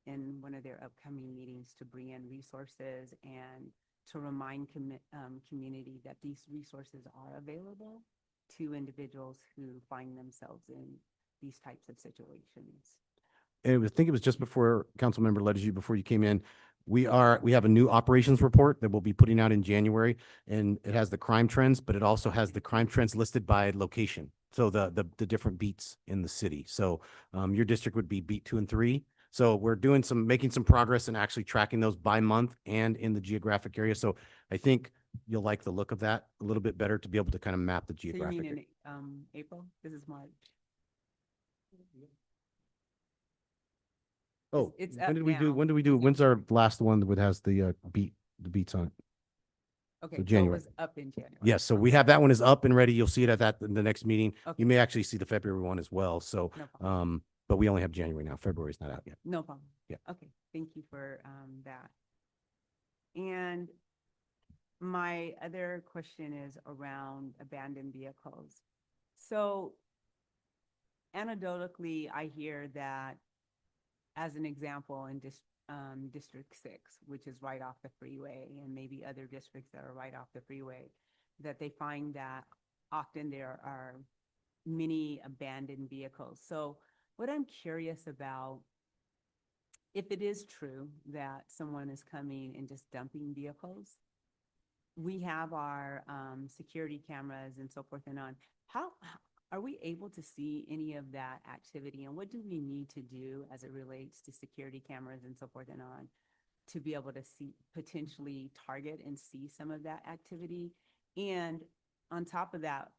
[SPEAKER 14] in one of their upcoming meetings to bring in resources and to remind community that these resources are available to individuals who find themselves in these types of situations.
[SPEAKER 5] And I think it was just before Councilmember Ledesy, before you came in, we have a new operations report that we'll be putting out in January, and it has the crime trends, but it also has the crime trends listed by location. So the different beats in the city. So your district would be beat 2 and 3. So we're making some progress and actually tracking those by month and in the geographic area. So I think you'll like the look of that a little bit better to be able to kind of map the
[SPEAKER 14] So you
[SPEAKER 5] geographic.
[SPEAKER 14] mean in April? This is March.
[SPEAKER 5] Oh,
[SPEAKER 14] It's
[SPEAKER 5] when
[SPEAKER 14] up
[SPEAKER 5] did we do,
[SPEAKER 14] now.
[SPEAKER 5] when do we do, when's our last one that has the beats on it?
[SPEAKER 14] Okay,
[SPEAKER 5] So
[SPEAKER 14] so it
[SPEAKER 5] January.
[SPEAKER 14] was up in January.
[SPEAKER 5] Yes, so we have that one is up and ready. You'll see it at in the next meeting.
[SPEAKER 14] Okay.
[SPEAKER 5] You may actually see the February one as well. So,
[SPEAKER 14] No problem.
[SPEAKER 5] but we only have January now. February's not out yet.
[SPEAKER 14] No problem.
[SPEAKER 5] Yeah.
[SPEAKER 14] Okay, thank you for that. And my other question is around abandoned vehicles. So anecdotally, I hear that, as an example, in District 6, which is right off the freeway, and maybe other districts that are right off the freeway, that they find that often there are many abandoned vehicles. So what I'm curious about, if it is true that someone is coming and just dumping vehicles, we have our security cameras and so forth and on. How are we able to see any of that activity, and what do we need to do as it relates to security cameras and so forth and on to be able to see, potentially target and see some of that activity? And on top of that,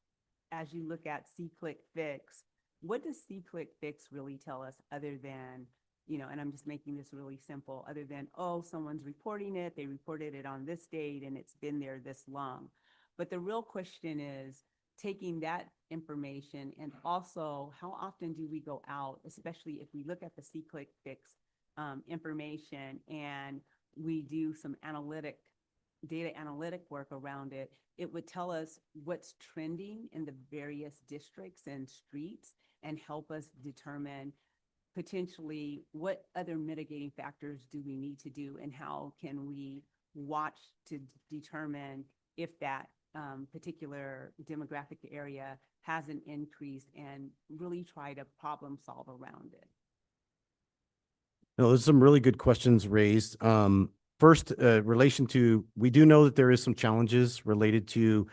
[SPEAKER 14] as you look at See-Click Fix, what does See-Click Fix really tell us, other than, you know, and I'm just making this really simple, other than, oh, someone's reporting it, they reported it on this date and it's been there this long. But the real question is taking that information, and also how often do we go out, especially if we look at the See-Click Fix information and we do some analytic data analytic work around it, it would tell us what's trending in the various districts and streets and help us determine potentially what other mitigating factors do we need to do and how can we watch to determine if that particular demographic area has an increase and really try to problem solve around it.
[SPEAKER 5] No, there's some really good questions raised. First, relation to, we do know that there is some challenges related to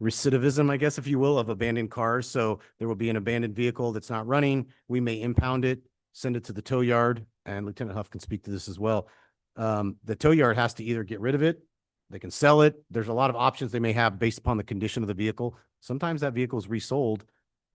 [SPEAKER 5] recidivism, I guess, if you will, of abandoned cars. So there will be an abandoned vehicle that's not running. We may impound it, send it to the tow yard, and Lieutenant Huff can speak to this as well. The tow yard has to either get rid of it, they can sell it. There's a lot of options they may have based upon the condition of the vehicle. Sometimes that vehicle is resold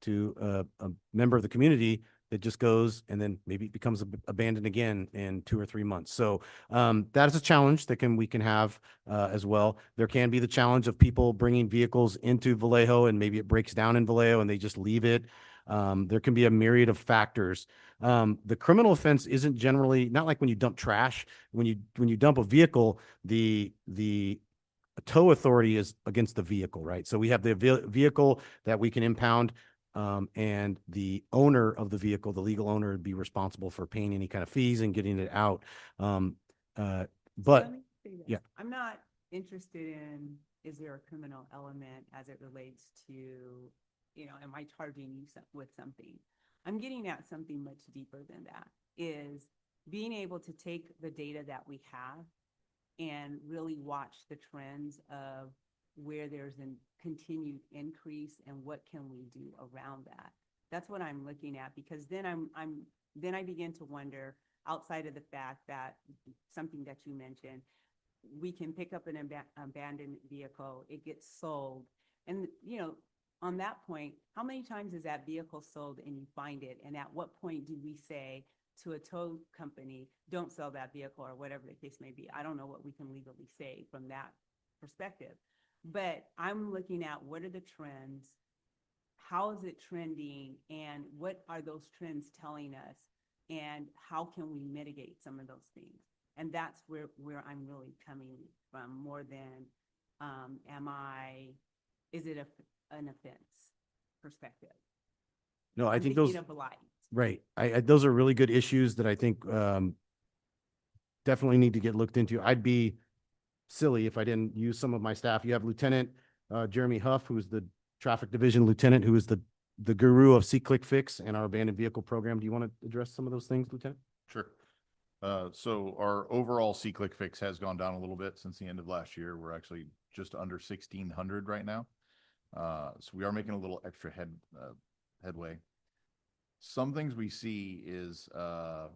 [SPEAKER 5] to a member of the community that just goes and then maybe it becomes abandoned again in 2 or 3 months. So that is a challenge that we can have as well. There can be the challenge of people bringing vehicles into Vallejo and maybe it breaks down in Vallejo and they just leave it. There can be a myriad of factors. The criminal offense isn't generally, not like when you dump trash. When you dump a vehicle, the tow authority is against the vehicle, right? So we have the vehicle that we can impound. And the owner of the vehicle, the legal owner, would be responsible for paying any kind of fees and getting it out. But
[SPEAKER 14] Let me say this.
[SPEAKER 5] yeah.
[SPEAKER 14] I'm not interested in, is there a criminal element as it relates to, you know, am I charging you with something? I'm getting at something much deeper than that, is being able to take the data that we have and really watch the trends of where there's a continued increase and what can we do around that. That's what I'm looking at, because then then I begin to wonder, outside of the fact that something that you mentioned, we can pick up an abandoned vehicle, it gets sold. And, you know, on that point, how many times is that vehicle sold and you find it? And at what point do we say to a tow company, don't sell that vehicle, or whatever the case may be? I don't know what we can legally say from that perspective. But I'm looking at, what are the trends? How is it trending? And what are those trends telling us? And how can we mitigate some of those things? And that's where I'm really coming from, more than, is it an offense perspective?
[SPEAKER 5] No, I
[SPEAKER 14] I'm
[SPEAKER 5] think
[SPEAKER 14] thinking
[SPEAKER 5] those,
[SPEAKER 14] of blight.
[SPEAKER 5] right. Those are really good issues that I think definitely need to get looked into. I'd be silly if I didn't use some of my staff. You have Lieutenant Jeremy Huff, who's the traffic division lieutenant, who is the guru of See-Click Fix and our abandoned vehicle program. Do you want to address some of those things, Lieutenant?
[SPEAKER 15] Sure. So our overall C-Click Fix has gone down a little bit since the end of last year. We're actually just under 1,600 right now. So we are making a little extra headway. Some things we see is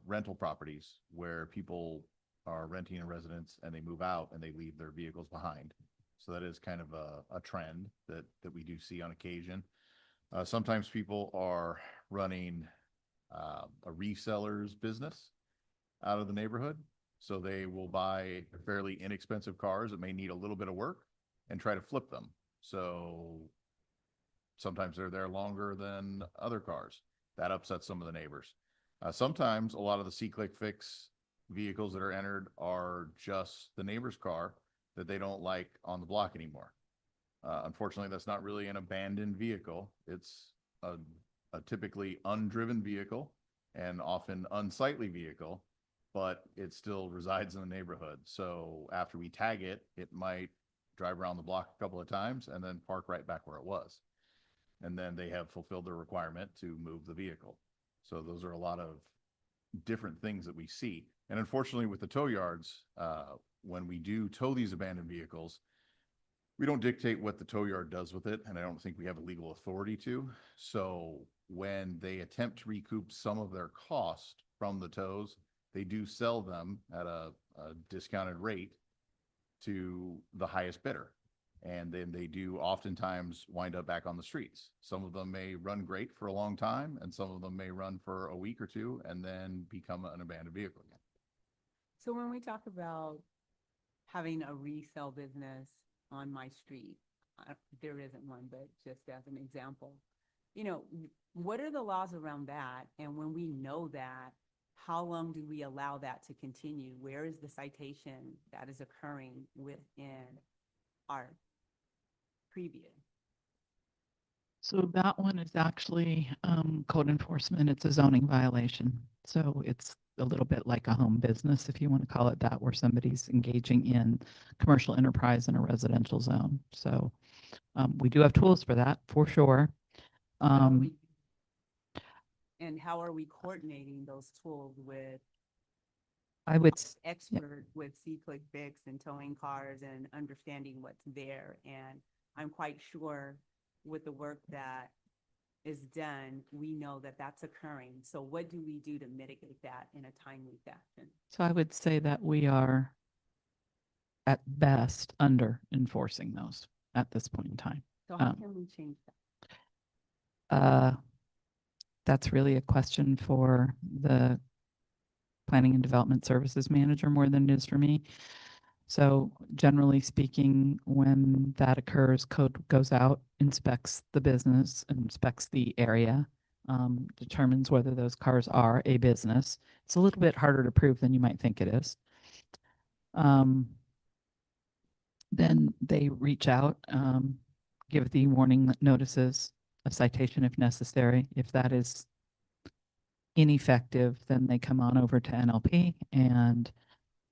[SPEAKER 15] rental properties where people are renting a residence and they move out and they leave their vehicles behind. So that is kind of a trend that we do see on occasion. Sometimes people are running a reseller's business out of the neighborhood. So they will buy fairly inexpensive cars that may need a little bit of work and try to flip them. So sometimes they're there longer than other cars. That upsets some of the neighbors. Sometimes a lot of the See-Click Fix vehicles that are entered are just the neighbor's car that they don't like on the block anymore. Unfortunately, that's not really an abandoned vehicle. It's a typically undriven vehicle and often unsightly vehicle, but it still resides in the neighborhood. So after we tag it, it might drive around the block a couple of times and then park right back where it was. And then they have fulfilled their requirement to move the vehicle. So those are a lot of different things that we see. And unfortunately, with the tow yards, when we do tow these abandoned vehicles, we don't dictate what the tow yard does with it, and I don't think we have a legal authority to. So when they attempt to recoup some of their cost from the tows, they do sell them at a discounted rate to the highest bidder. And then they do oftentimes wind up back on the streets. Some of them may run great for a long time, and some of them may run for a week or two and then become an abandoned vehicle again.
[SPEAKER 14] So when we talk about having a resale business on my street, there isn't one, but just as an example, you know, what are the laws around that? And when we know that, how long do we allow that to continue? Where is the citation that is occurring within our previous?
[SPEAKER 13] So that one is actually code enforcement. It's a zoning violation. So it's a little bit like a home business, if you want to call it that, where somebody's engaging in commercial enterprise in a residential zone. So we do have tools for that, for sure.
[SPEAKER 14] And how are we coordinating those tools with
[SPEAKER 13] I would, yeah.
[SPEAKER 14] expert with C-Click Fix and towing cars and understanding what's there? And I'm quite sure with the work that is done, we know that that's occurring. So what do we do to mitigate that in a timely fashion?
[SPEAKER 13] So I would say that we are at best under enforcing those at this point in time.
[SPEAKER 14] So how can we change that?
[SPEAKER 13] That's really a question for the Planning and Development Services Manager more than it is for me. So generally speaking, when that occurs, code goes out, inspects the business, inspects the area, determines whether those cars are a business. It's a little bit harder to prove than you might think it is. Then they reach out, give the warning notices, a citation if necessary. If that is ineffective, then they come on over to NLP, and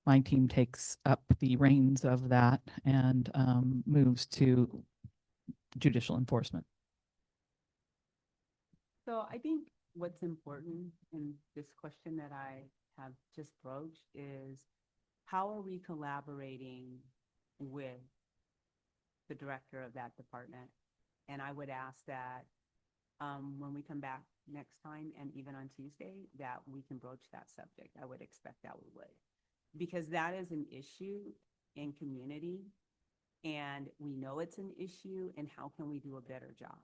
[SPEAKER 13] my team takes up the reins of that and moves to judicial enforcement.
[SPEAKER 14] So I think what's important in this question that I have just broached is, how are we collaborating with the director of that department? And I would ask that when we come back next time and even on Tuesday, that we can broach that subject. I would expect that we would, because that is an issue in community, and we know it's an issue, and how can we do a better job?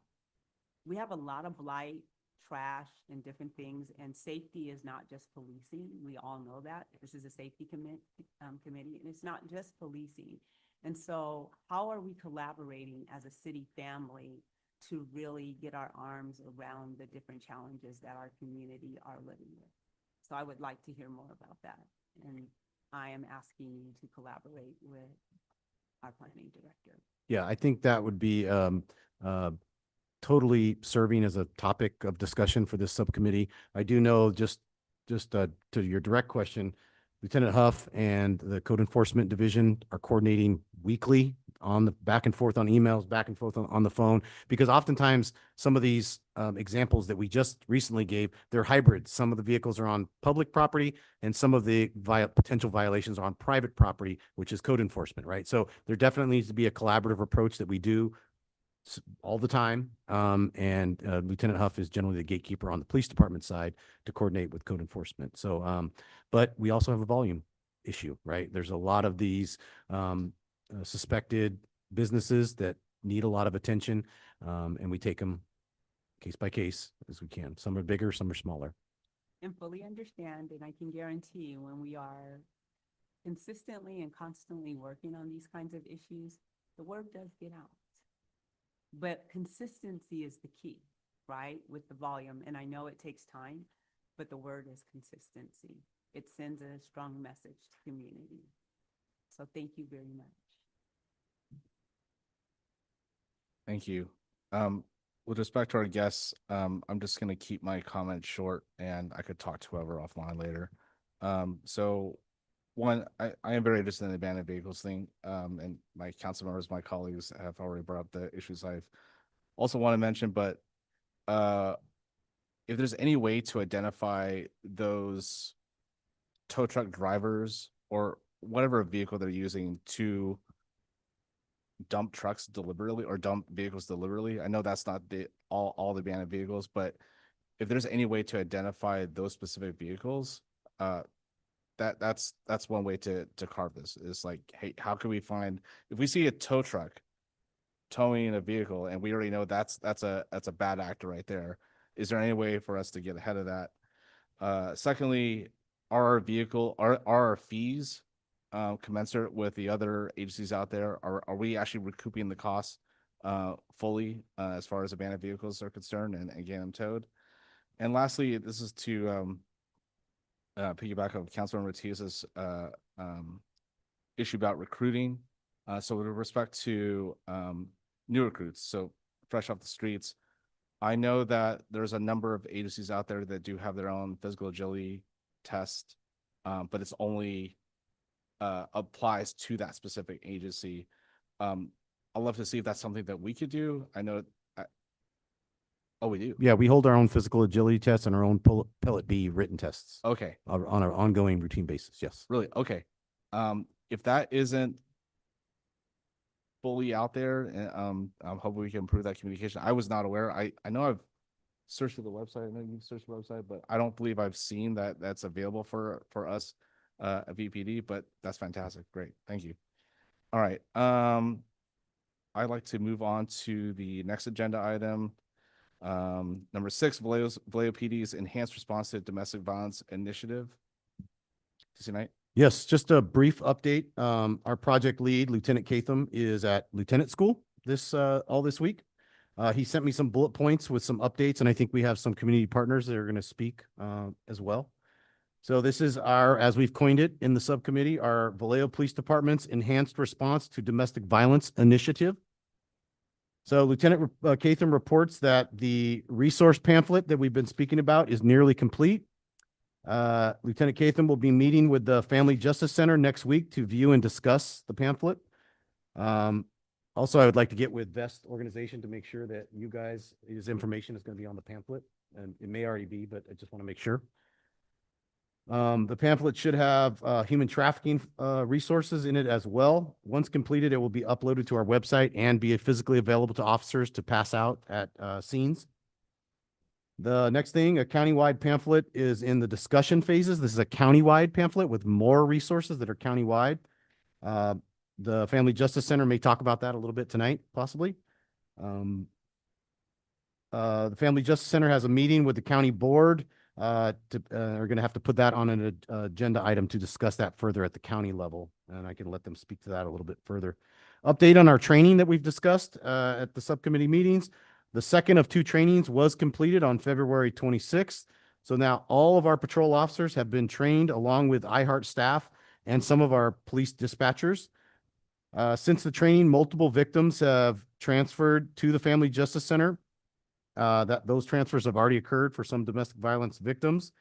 [SPEAKER 14] We have a lot of blight, trash, and different things, and safety is not just policing. We all know that. This is a safety committee, and it's not just policing. And so how are we collaborating as a city family to really get our arms around the different challenges that our community are living with? So I would like to hear more about that. And I am asking you to collaborate with our planning director.
[SPEAKER 5] Yeah, I think that would be totally serving as a topic of discussion for this subcommittee. I do know, just to your direct question, Lieutenant Huff and the Code Enforcement Division are coordinating weekly on the back and forth on emails, back and forth on the phone, because oftentimes some of these examples that we just recently gave, they're hybrids. Some of the vehicles are on public property and some of the potential violations are on private property, which is code enforcement, right? So there definitely needs to be a collaborative approach that we do all the time. And Lieutenant Huff is generally the gatekeeper on the police department side to coordinate with code enforcement. So, but we also have a volume issue, right? There's a lot of these suspected businesses that need a lot of attention, and we take them case by case as we can. Some are bigger, some are smaller.
[SPEAKER 14] And fully understand, and I can guarantee you, when we are consistently and constantly working on these kinds of issues, the word does get out. But consistency is the key, right, with the volume. And I know it takes time, but the word is consistency. It sends a strong message to community. So thank you very much.
[SPEAKER 1] Thank you. With respect to our guests, I'm just going to keep my comments short, and I could talk to whoever offline later. So one, I am very interested in the abandoned vehicles thing, and my council members, my colleagues have already brought up the issues I've also want to mention, but if there's any way to identify those tow truck drivers or whatever vehicle they're using to dump trucks deliberately or dump vehicles deliberately. I know that's not all the abandoned vehicles, but if there's any way to identify those specific vehicles, that's one way to carve this. Is like, hey, how can we find, if we see a tow truck towing a vehicle and we already know that's a bad actor right there, is there any way for us to get ahead of that? Secondly, are our fees commensurate with the other agencies out there? Are we actually recouping the costs fully as far as abandoned vehicles are concerned and getting them towed? And lastly, this is to piggyback of Councilmember Ortiz's issue about recruiting. So with respect to new recruits, so fresh off the streets, I know that there's a number of agencies out there that do have their own physical agility test, but it's only applies to that specific agency. I'd love to see if that's something that we could do. I know. Oh, we do.
[SPEAKER 5] Yeah, we hold our own physical agility tests and our own pellet B written tests
[SPEAKER 1] Okay.
[SPEAKER 5] on an ongoing routine basis. Yes.
[SPEAKER 1] Really? Okay. If that isn't fully out there, and I'm hoping we can improve that communication. I was not aware. I know I've searched for the website. I know you searched the website, but I don't believe I've seen that that's available for us at VPD. But that's fantastic. Great. Thank you. All right. I'd like to move on to the next agenda item. Number 6, Vallejo PD's enhanced response to domestic violence initiative. Tonight.
[SPEAKER 5] Yes, just a brief update. Our project lead, Lieutenant Catham, is at lieutenant school all this week. He sent me some bullet points with some updates, and I think we have some community partners that are going to speak as well. So this is our, as we've coined it in the subcommittee, our Vallejo Police Department's enhanced response to domestic violence initiative. So Lieutenant Catham reports that the resource pamphlet that we've been speaking about is nearly complete. Lieutenant Catham will be meeting with the Family Justice Center next week to view and discuss the pamphlet. Also, I would like to get with Vest organization to make sure that you guys, his information is going to be on the pamphlet, and it may already be, but I just want to make sure. The pamphlet should have human trafficking resources in it as well. Once completed, it will be uploaded to our website and be physically available to officers to pass out at scenes. The next thing, a countywide pamphlet is in the discussion phases. This is a countywide pamphlet with more resources that are countywide. The Family Justice Center may talk about that a little bit tonight, possibly. The Family Justice Center has a meeting with the county board. We're going to have to put that on an agenda item to discuss that further at the county level, and I can let them speak to that a little bit further. Update on our training that we've discussed at the subcommittee meetings. The second of 2 trainings was completed on February 26th. So now all of our patrol officers have been trained along with iHeart staff and some of our police dispatchers. Since the training, multiple victims have transferred to the Family Justice Center. Those transfers have already occurred for some domestic violence victims.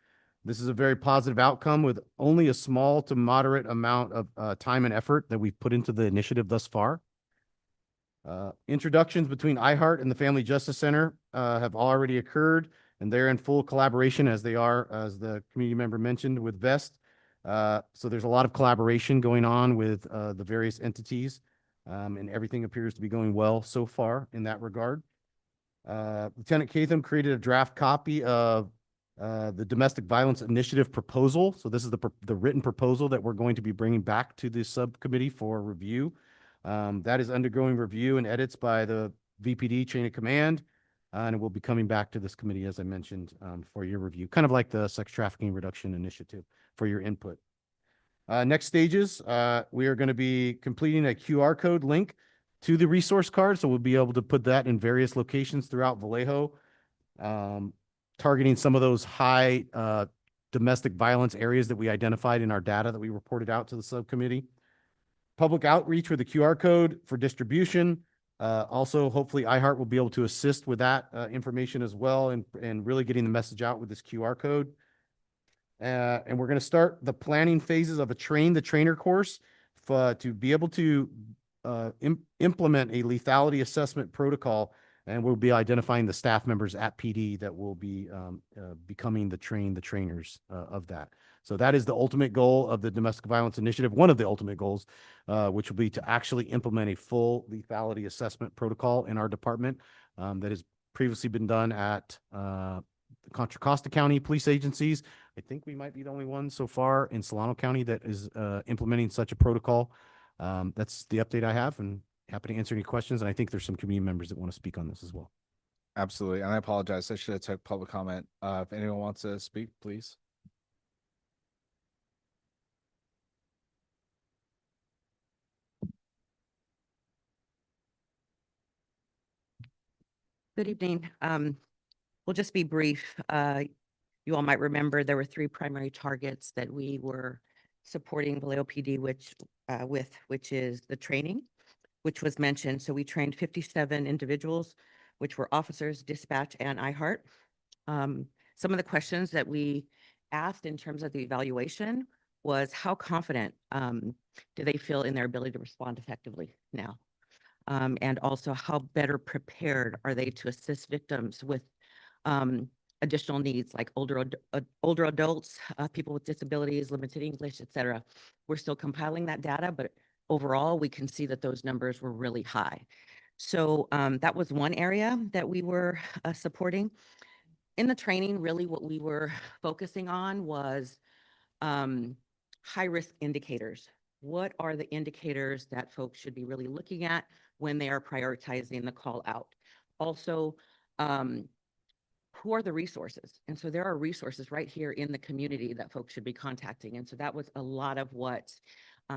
[SPEAKER 5] This is a very positive outcome with only a small to moderate amount of time and effort that we've put into the initiative thus far. Introductions between iHeart and the Family Justice Center have already occurred, and they're in full collaboration as they are, as the community member mentioned, with Vest. So there's a lot of collaboration going on with the various entities, and everything appears to be going well so far in that regard. Lieutenant Catham created a draft copy of the Domestic Violence Initiative proposal. So this is the written proposal that we're going to be bringing back to the subcommittee for review. That is undergoing review and edits by the VPD chain of command, and it will be coming back to this committee, as I mentioned, for your review, kind of like the sex trafficking reduction initiative for your input. Next stages, we are going to be completing a QR code link to the resource card. So we'll be able to put that in various locations throughout Vallejo, targeting some of those high domestic violence areas that we identified in our data that we reported out to the subcommittee. Public outreach with the QR code for distribution. Also, hopefully iHeart will be able to assist with that information as well, and really getting the message out with this QR code. And we're going to start the planning phases of a train the trainer course to be able to implement a lethality assessment protocol, and we'll be identifying the staff members at PD that will be becoming the trainers of that. So that is the ultimate goal of the Domestic Violence Initiative, one of the ultimate goals, which will be to actually implement a full lethality assessment protocol in our department that has previously been done at Contra Costa County police agencies. I think we might be the only one so far in Solano County that is implementing such a protocol. That's the update I have, and happy to answer any questions. And I think there's some community members that want to speak on this as well.
[SPEAKER 1] Absolutely. And I apologize. I should have took public comment. If anyone wants to speak, please.
[SPEAKER 16] Good evening. We'll just be brief. you all might remember there were three primary targets that we were supporting Vallejo PD, which is the training, which was mentioned. So we trained 57 individuals, which were officers, dispatch, and iHeart. Some of the questions that we asked in terms of the evaluation was how confident do they feel in their ability to respond effectively now? And also how better prepared are they to assist victims with additional needs like older adults, people with disabilities, limited English, et cetera. We're still compiling that data, but overall, we can see that those numbers were really high. So that was one area that we were supporting. In the training, really what we were focusing on was high-risk indicators. What are the indicators that folks should be really looking at when they are prioritizing the call out? Also, who are the resources? And so there are resources right here in the community that folks should be contacting. And so that was a lot of what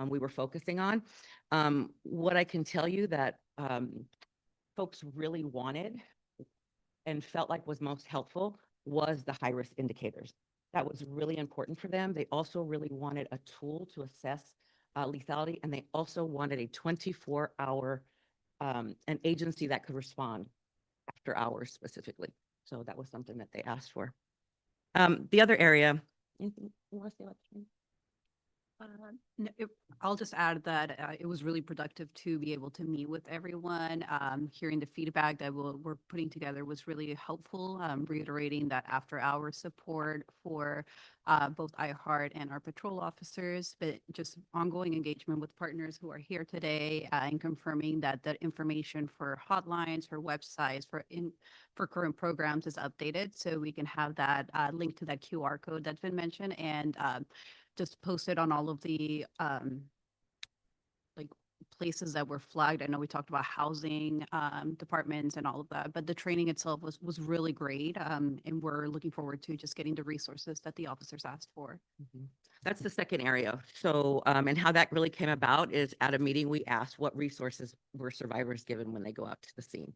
[SPEAKER 16] we were focusing on. What I can tell you that folks really wanted and felt like was most helpful was the high-risk indicators. That was really important for them. They also really wanted a tool to assess lethality, and they also wanted a 24-hour, an agency that could respond after hours specifically. So that was something that they asked for. The other area, anything you want to say about the training?
[SPEAKER 4] I'll just add that it was really productive to be able to meet with everyone. Hearing the feedback that we're putting together was really helpful, reiterating that after-hours support for both iHeart and our patrol officers, but just ongoing engagement with partners who are here today and confirming that the information for hotlines, for websites, for current programs is updated so we can have that link to that QR code that's been mentioned and just posted on all of the like places that were flagged. I know we talked about housing departments and all of that, but the training itself was really great. And we're looking forward to just getting the resources that the officers asked for.
[SPEAKER 16] Mm-hmm. That's the second area. So, and how that really came about is at a meeting, we asked what resources were survivors given when they go out to the scene.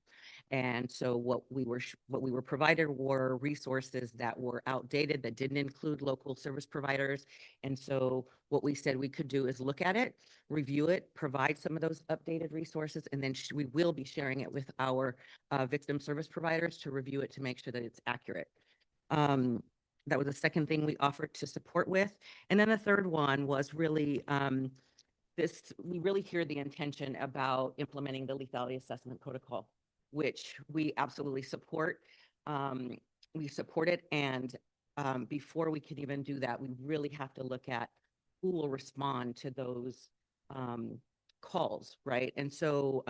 [SPEAKER 16] And so what we were provided were resources that were outdated, that didn't include local service providers. And so what we said we could do is look at it, review it, provide some of those updated resources, and then we will be sharing it with our victim service providers to review it to make sure that it's accurate. That was the second thing we offered to support with. And then the third one was really we really hear the intention about implementing the lethality assessment protocol, which we absolutely support. We support it. And before we can even do that, we really have to look at who will respond to those calls, right? And so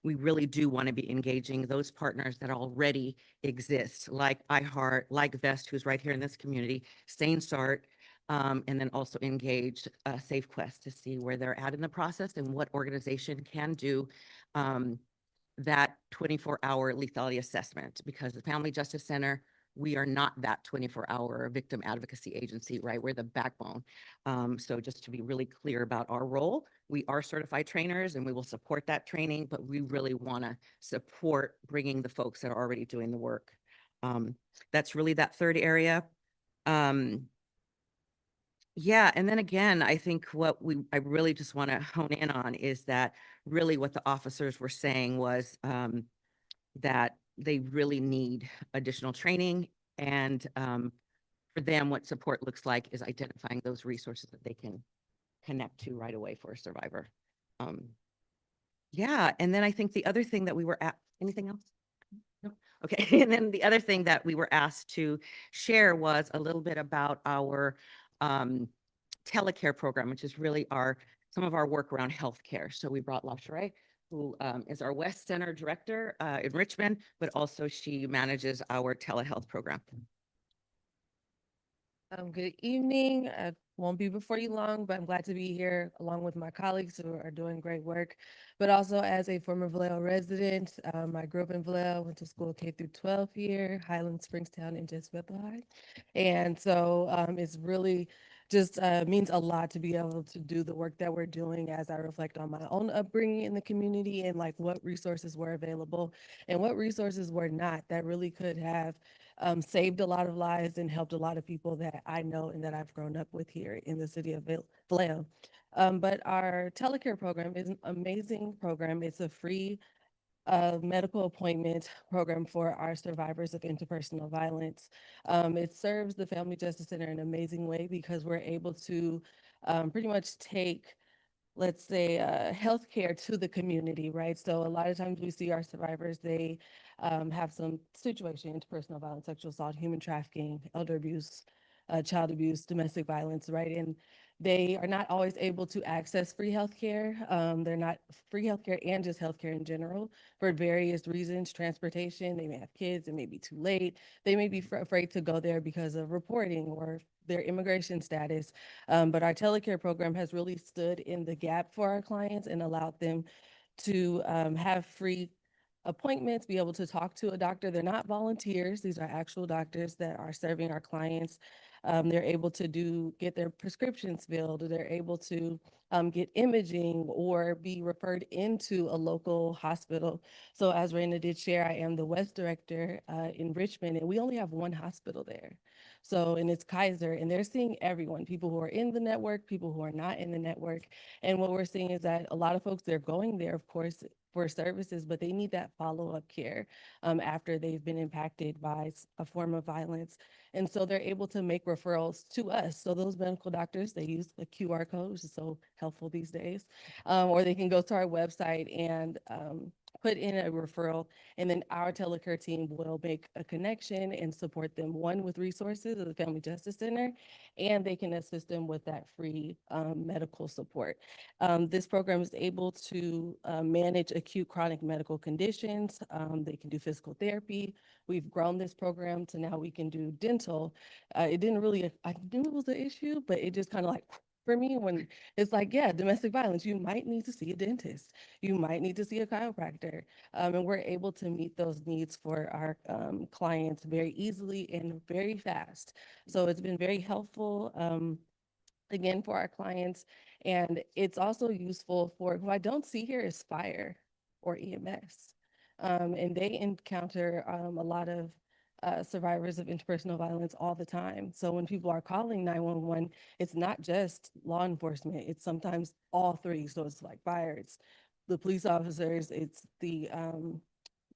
[SPEAKER 16] we really do want to be engaging those partners that already exist, like iHeart, like VEST, who's right here in this community, Sane SART, and then also engage SafeQuest to see where they're at in the process and what organization can do that 24-hour lethality assessment, because the Family Justice Center, we are not that 24-hour victim advocacy agency, right? We're the backbone. So just to be really clear about our role, we are certified trainers and we will support that training, but we really want to support bringing the folks that are already doing the work. That's really that third area. Yeah, and then again, I think I really just want to hone in on is that really what the officers were saying was that they really need additional training, and for them, what support looks like is identifying those resources that they can connect to right away for a survivor. Yeah, and then I think the other thing that we were at, anything else? No? Okay, and then the other thing that we were asked to share was a little bit about our telecare program, which is really some of our work around healthcare. So we brought LaSharai, who is our West Center director in Richmond, but also she manages our telehealth program.
[SPEAKER 17] Good evening. I won't be before you long, but I'm glad to be here along with my colleagues who are doing great work. But also as a former Vallejo resident, I grew up in Vallejo, went to school K through 12 here, Highland, Springstown, and just Bethlehem. And so it's really just means a lot to be able to do the work that we're doing as I reflect on my own upbringing in the community and like what resources were available and what resources were not that really could have saved a lot of lives and helped a lot of people that I know and that I've grown up with here in the city of Vallejo. But our telecare program is an amazing program. It's a free medical appointment program for our survivors of interpersonal violence. It serves the Family Justice Center in an amazing way because we're able to pretty much take, let's say, healthcare to the community, right? So a lot of times we see our survivors, they have some situation, interpersonal violence, sexual assault, human trafficking, elder abuse, child abuse, domestic violence, right? And they are not always able to access free healthcare. They're not free healthcare and just healthcare in general for various reasons, transportation, they may have kids, it may be too late. They may be afraid to go there because of reporting or their immigration status. But our telecare program has really stood in the gap for our clients and allowed them to have free appointments, be able to talk to a doctor. They're not volunteers. These are actual doctors that are serving our clients. They're able to get their prescriptions filled. They're able to get imaging or be referred into a local hospital. So as Raina did share, I am the West Director in Richmond, and we only have one hospital there. So, and it's Kaiser, and they're seeing everyone, people who are in the network, people who are not in the network. And what we're seeing is that a lot of folks, they're going there, of course, for services, but they need that follow-up care after they've been impacted by a form of violence. And so they're able to make referrals to us. So those medical doctors, they use a QR code, which is so helpful these days, or they can go to our website and put in a referral, and then our telecare team will make a connection and support them, one, with resources of the Family Justice Center, and they can assist them with that free medical support. This program is able to manage acute chronic medical conditions. They can do physical therapy. We've grown this program to now we can do dental. It didn't really, I knew it was an issue, but it just kind of like, for me, when it's like, yeah, domestic violence, you might need to see a dentist. You might need to see a chiropractor. And we're able to meet those needs for our clients very easily and very fast. So it's been very helpful. Again, for our clients. And it's also useful for who I don't see here is fire or EMS. And they encounter a lot of survivors of interpersonal violence all the time. So when people are calling 911, it's not just law enforcement, it's sometimes all three. So it's like fire, it's the police officers, it's the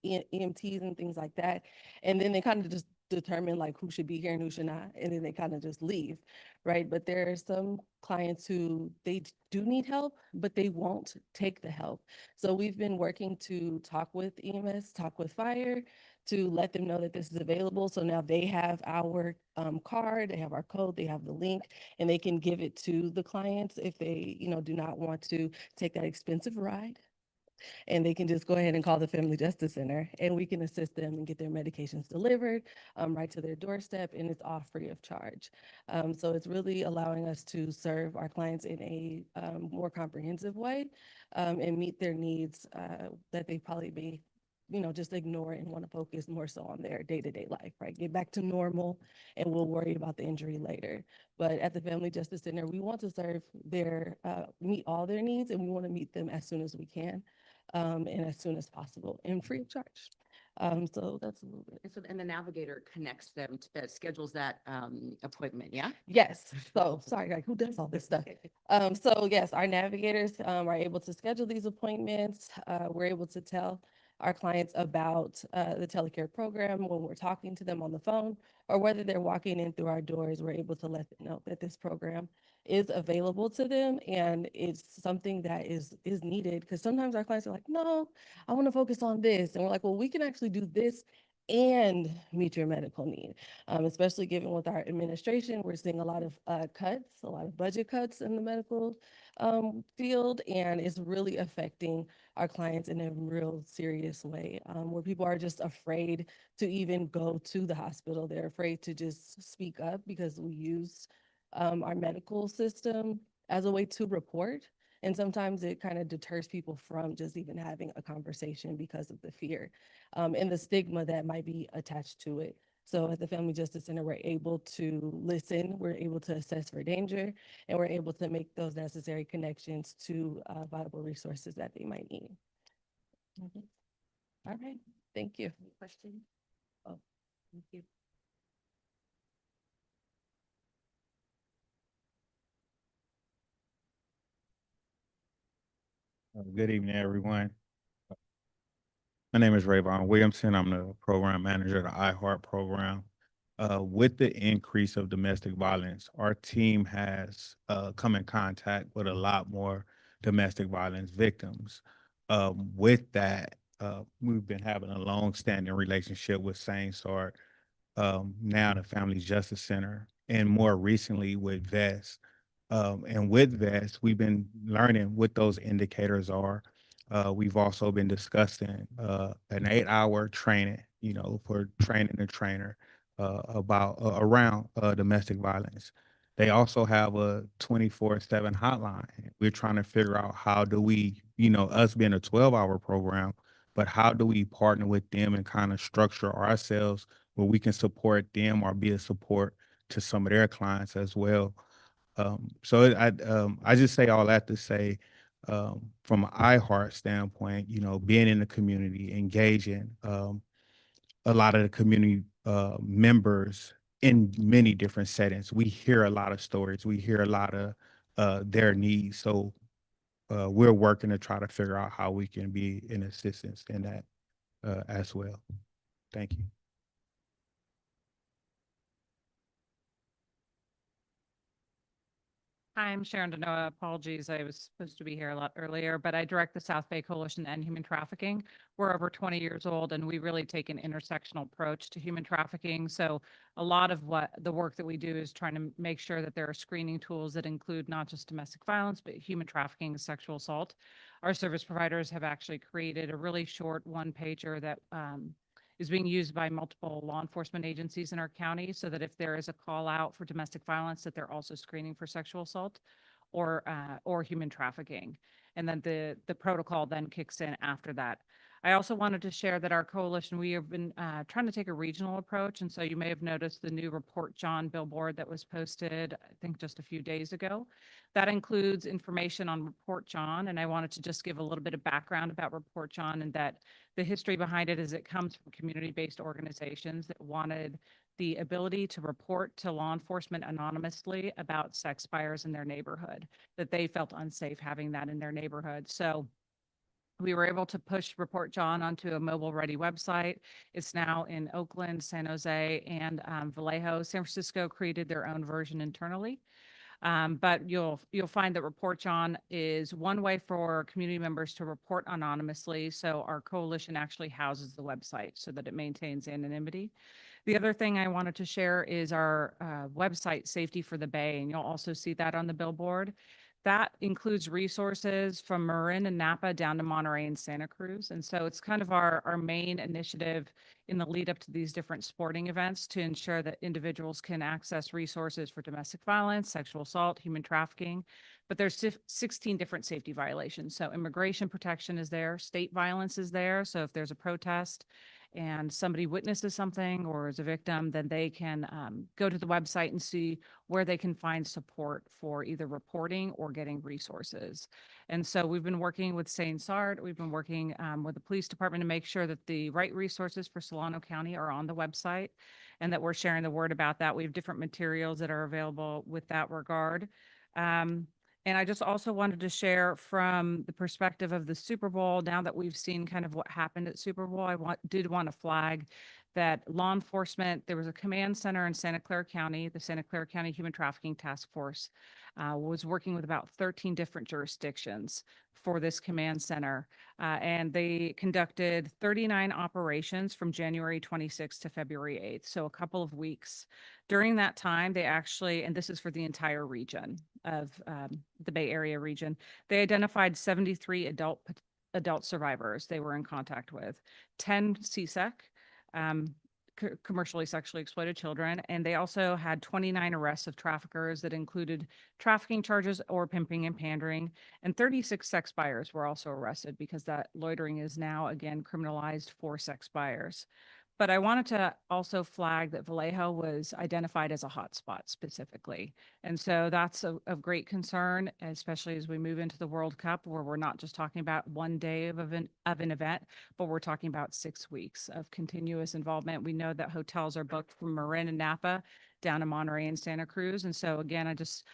[SPEAKER 17] EMTs and things like that. And then they kind of just determine like who should be here and who should not. And then they kind of just leave, right? But there are some clients who they do need help, but they won't take the help. So we've been working to talk with EMS, talk with fire, to let them know that this is available. So now they have our card, they have our code, they have the link, and they can give it to the clients if they, do not want to take that expensive ride. And they can just go ahead and call the Family Justice Center, and we can assist them and get their medications delivered right to their doorstep, and it's all free of charge. So it's really allowing us to serve our clients in a more comprehensive way and meet their needs that they probably may just ignore and want to focus more so on their day-to-day life, right? Get back to normal, and we'll worry about the injury later. But at the Family Justice Center, we want to serve meet all their needs, and we want to meet them as soon as we can. And as soon as possible and free of charge. So that's a little bit.
[SPEAKER 16] And the navigator connects them, schedules that appointment, yeah?
[SPEAKER 17] Yes. So sorry, like who does all this stuff? So yes, our navigators are able to schedule these appointments. We're able to tell our clients about the telecare program when we're talking to them on the phone, or whether they're walking in through our doors, we're able to let them know that this program is available to them and it's something that is needed, because sometimes our clients are like, no, I want to focus on this. And we're like, well, we can actually do this and meet your medical need, especially given with our administration, we're seeing a lot of cuts, a lot of budget cuts in the medical field, and it's really affecting our clients in a real serious way, where people are just afraid to even go to the hospital. They're afraid to just speak up because we use our medical system as a way to report. And sometimes it kind of deters people from just even having a conversation because of the fear and the stigma that might be attached to it. So at the Family Justice Center, we're able to listen, we're able to assess for danger, and we're able to make those necessary connections to viable resources that they might need. All right, thank you.
[SPEAKER 16] Question?
[SPEAKER 17] Oh.
[SPEAKER 16] Thank you.
[SPEAKER 18] Good evening, everyone. My name is Rayvon Williamson. I'm the program manager of the iHeart program. With the increase of domestic violence, our team has come in contact with a lot more domestic violence victims. With that, we've been having a long-standing relationship with St. Sart, now the Family Justice Center, and more recently with VEST. And with VEST, we've been learning what those indicators are. We've also been discussing an 8-hour training, for training the trainer about around domestic violence. They also have a 24/7 hotline. We're trying to figure out how do we, us being a 12-hour program, but how do we partner with them and kind of structure ourselves where we can support them or be a support to some of their clients as well. I just say all that to say, from an iHeart standpoint, being in the community, engaging a lot of the community members in many different settings. We hear a lot of stories. We hear a lot of their needs. So we're working to try to figure out how we can be in assistance in that as well. Thank you.
[SPEAKER 19] Hi, I'm Sharon Denoa. Apologies, I was supposed to be here a lot earlier, but I direct the South Bay Coalition to End Human Trafficking. We're over 20 years old, and we really take an intersectional approach to human trafficking. So a lot of what the work that we do is trying to make sure that there are screening tools that include not just domestic violence, but human trafficking and sexual assault. Our service providers have actually created a really short one-pager that is being used by multiple law enforcement agencies in our county, so that if there is a call out for domestic violence, that they're also screening for sexual assault or human trafficking. And then the protocol then kicks in after that. I also wanted to share that our coalition, we have been trying to take a regional approach. And so you may have noticed the new Report John billboard that was posted, I think just a few days ago. That includes information on Report John. And I wanted to just give a little bit of background about Report John, and that the history behind it is it comes from community-based organizations that wanted the ability to report to law enforcement anonymously about sex buyers in their neighborhood, that they felt unsafe having that in their neighborhood. So we were able to push Report John onto a mobile-ready website. It's now in Oakland, San Jose, and Vallejo. San Francisco created their own version internally. But you'll find that Report John is one way for community members to report anonymously. So our coalition actually houses the website so that it maintains anonymity. The other thing I wanted to share is our website, Safety for the Bay, and you'll also see that on the billboard. That includes resources from Marin and Napa down to Monterey and Santa Cruz. And so it's kind of our main initiative in the lead up to these different sporting events to ensure that individuals can access resources for domestic violence, sexual assault, human trafficking. But there's 16 different safety violations. So immigration protection is there, state violence is there. So if there's a protest and somebody witnesses something or is a victim, then they can go to the website and see where they can find support for either reporting or getting resources. And so we've been working with St. Sart, we've been working with the police department to make sure that the right resources for Solano County are on the website and that we're sharing the word about that. We have different materials that are available with that regard. And I just also wanted to share from the perspective of the Super Bowl, now that we've seen kind of what happened at Super Bowl, I did want to flag that law enforcement, there was a command center in Santa Clara County, the Santa Clara County Human Trafficking Task Force was working with about 13 different jurisdictions for this command center. And they conducted 39 operations from January 26th to February 8th, so a couple of weeks. During that time, they actually, and this is for the entire region of the Bay Area region, they identified 73 adult survivors they were in contact with, 10 CSEC, commercially sexually exploited children, and they also had 29 arrests of traffickers that included trafficking charges or pimping and pandering, and 36 sex buyers were also arrested because that loitering is now again criminalized for sex buyers. But I wanted to also flag that Vallejo was identified as a hotspot specifically. And so that's of great concern, especially as we move into the World Cup, where we're not just talking about one day of an event, but we're talking about 6 weeks of continuous involvement. We know that hotels are booked from Marin and Napa down to Monterey and Santa Cruz. And so again, I just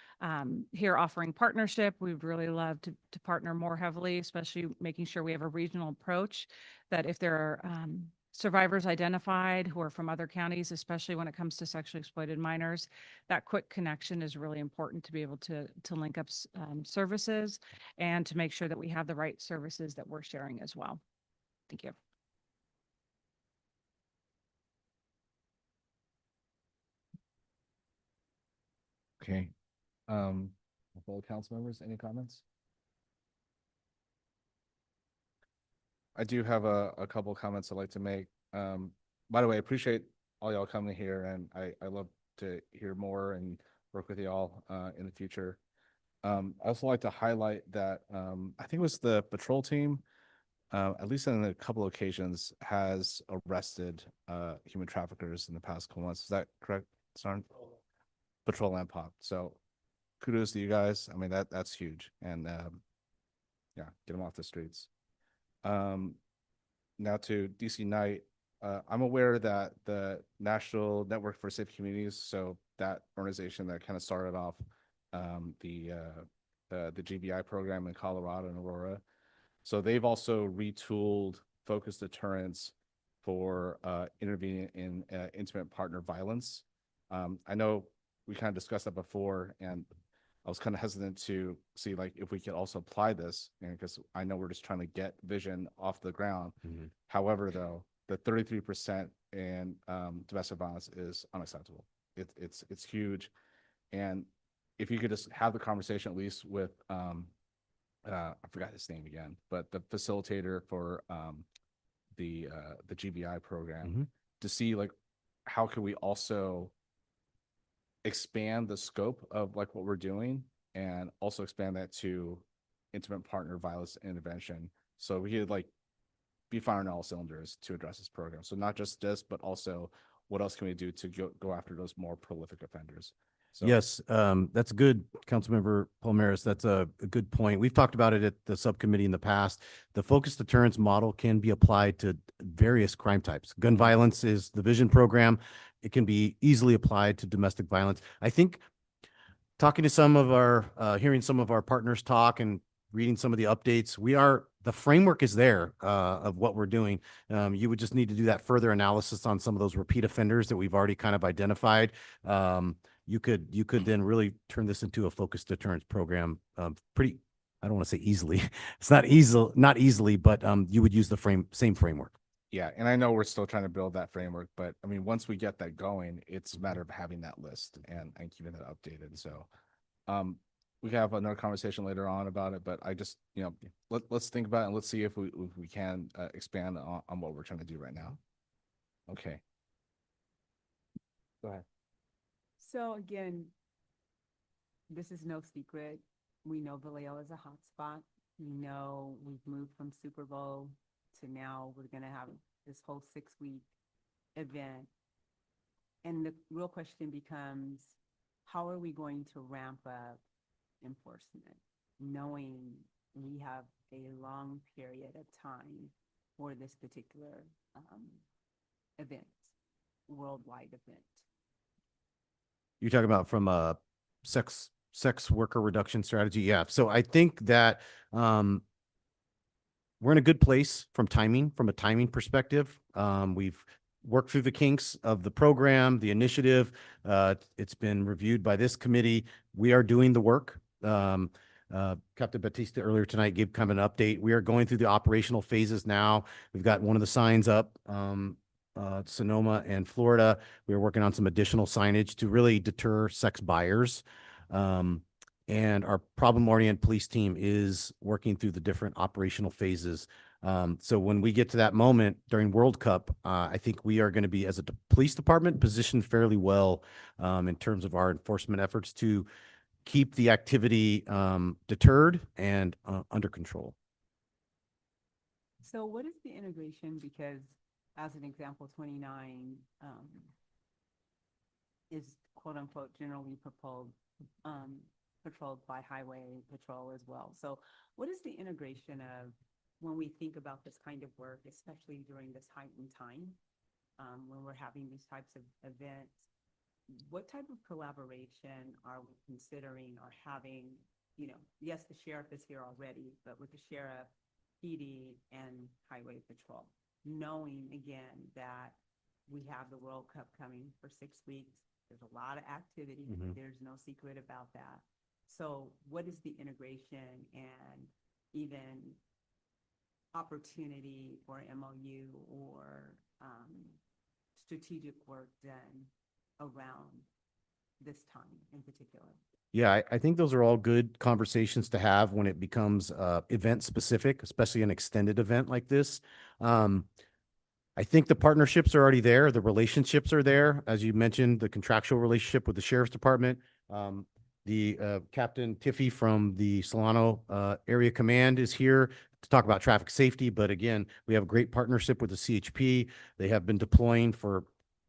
[SPEAKER 19] here offering partnership. We'd really love to partner more heavily, especially making sure we have a regional approach, that if there are survivors identified who are from other counties, especially when it comes to sexually exploited minors, that quick connection is really important to be able to link up services and to make sure that we have the right services that we're sharing as well. Thank you.
[SPEAKER 1] Okay. Fellow council members, any comments? I do have a couple comments I'd like to make. By the way, I appreciate all y'all coming here, and I love to hear more and work with y'all in the future. I also like to highlight that I think it was the patrol team, at least on a couple of occasions, has arrested human traffickers in the past couple months. Is that correct, Sarn? Patrol and POP. So kudos to you guys. I mean, that's huge. And yeah, get them off the streets. Now to DC Knight, I'm aware that the National Network for Safe Communities, so that organization that kind of started off the GBI program in Colorado and Aurora, so they've also retooled focused deterrence for intervening in intimate partner violence. I know we kind of discussed that before, and I was kind of hesitant to see like if we could also apply this, because I know we're just trying to get vision off the ground. However, though, the 33% in domestic violence is unacceptable. It's huge, and if you could just have the conversation at least with I forgot his name again, but the facilitator for the GBI program, to see like how can we also expand the scope of like what we're doing, and also expand that to intimate partner violence intervention, so we could like be firing all cylinders to address this program. So not just this, but also what else can we do to go after those more prolific offenders? So,
[SPEAKER 5] Yes, that's good, Councilmember Palmares. That's a good point. We've talked about it at the subcommittee in the past. The focused deterrence model can be applied to various crime types. Gun violence is the Vision program. It can be easily applied to domestic violence. I think talking to some of our, hearing some of our partners talk and reading some of the updates, the framework is there of what we're doing. You would just need to do that further analysis on some of those repeat offenders that we've already kind of identified. You could then really turn this into a focused deterrence program pretty, I don't want to say easily. It's not easily, but you would use the same framework.
[SPEAKER 1] yeah, and I know we're still trying to build that framework, but I mean, once we get that going, it's a matter of having that list and keeping that updated. So we can have another conversation later on about it, but I just, let's think about it and let's see if we can expand on what we're trying to do right now. Okay. Go ahead.
[SPEAKER 14] So again, this is no secret. We know Vallejo is a hotspot. We know we've moved from Super Bowl to now we're going to have this whole 6-week event. And the real question becomes, how are we going to ramp up enforcement, knowing we have a long period of time for this particular event, worldwide event?
[SPEAKER 5] You're talking about from a sex worker reduction strategy? Yeah. So I think that we're in a good place from a timing perspective. We've worked through the kinks of the program, the initiative. It's been reviewed by this committee. We are doing the work. Captain Batista earlier tonight gave kind of an update. We are going through the operational phases now. We've got one of the signs up, Sonoma and Florida. We're working on some additional signage to really deter sex buyers. And our problem-oriented police team is working through the different operational phases. So when we get to that moment during World Cup, I think we are going to be, as a police department, positioned fairly well in terms of our enforcement efforts to keep the activity deterred and under control.
[SPEAKER 14] So what is the integration? Because as an example, 29 is quote unquote generally patrolled by highway patrol as well. So what is the integration of when we think about this kind of work, especially during this heightened time, when we're having these types of events? What type of collaboration are we considering or having? You know, yes, the sheriff is here already, but with the sheriff, PD, and highway patrol, knowing again that we have the World Cup coming for 6 weeks. There's a lot of activity.
[SPEAKER 5] Mhm.
[SPEAKER 14] There's no secret about that. So what is the integration and even opportunity or MOU or strategic work done around this time in particular?
[SPEAKER 5] Yeah, I think those are all good conversations to have when it becomes event specific, especially an extended event like this. I think the partnerships are already there. The relationships are there. As you mentioned, the contractual relationship with the sheriff's department. Captain Tiffy from the Solano Area Command is here to talk about traffic safety. But again, we have a great partnership with the CHP. They have been deploying for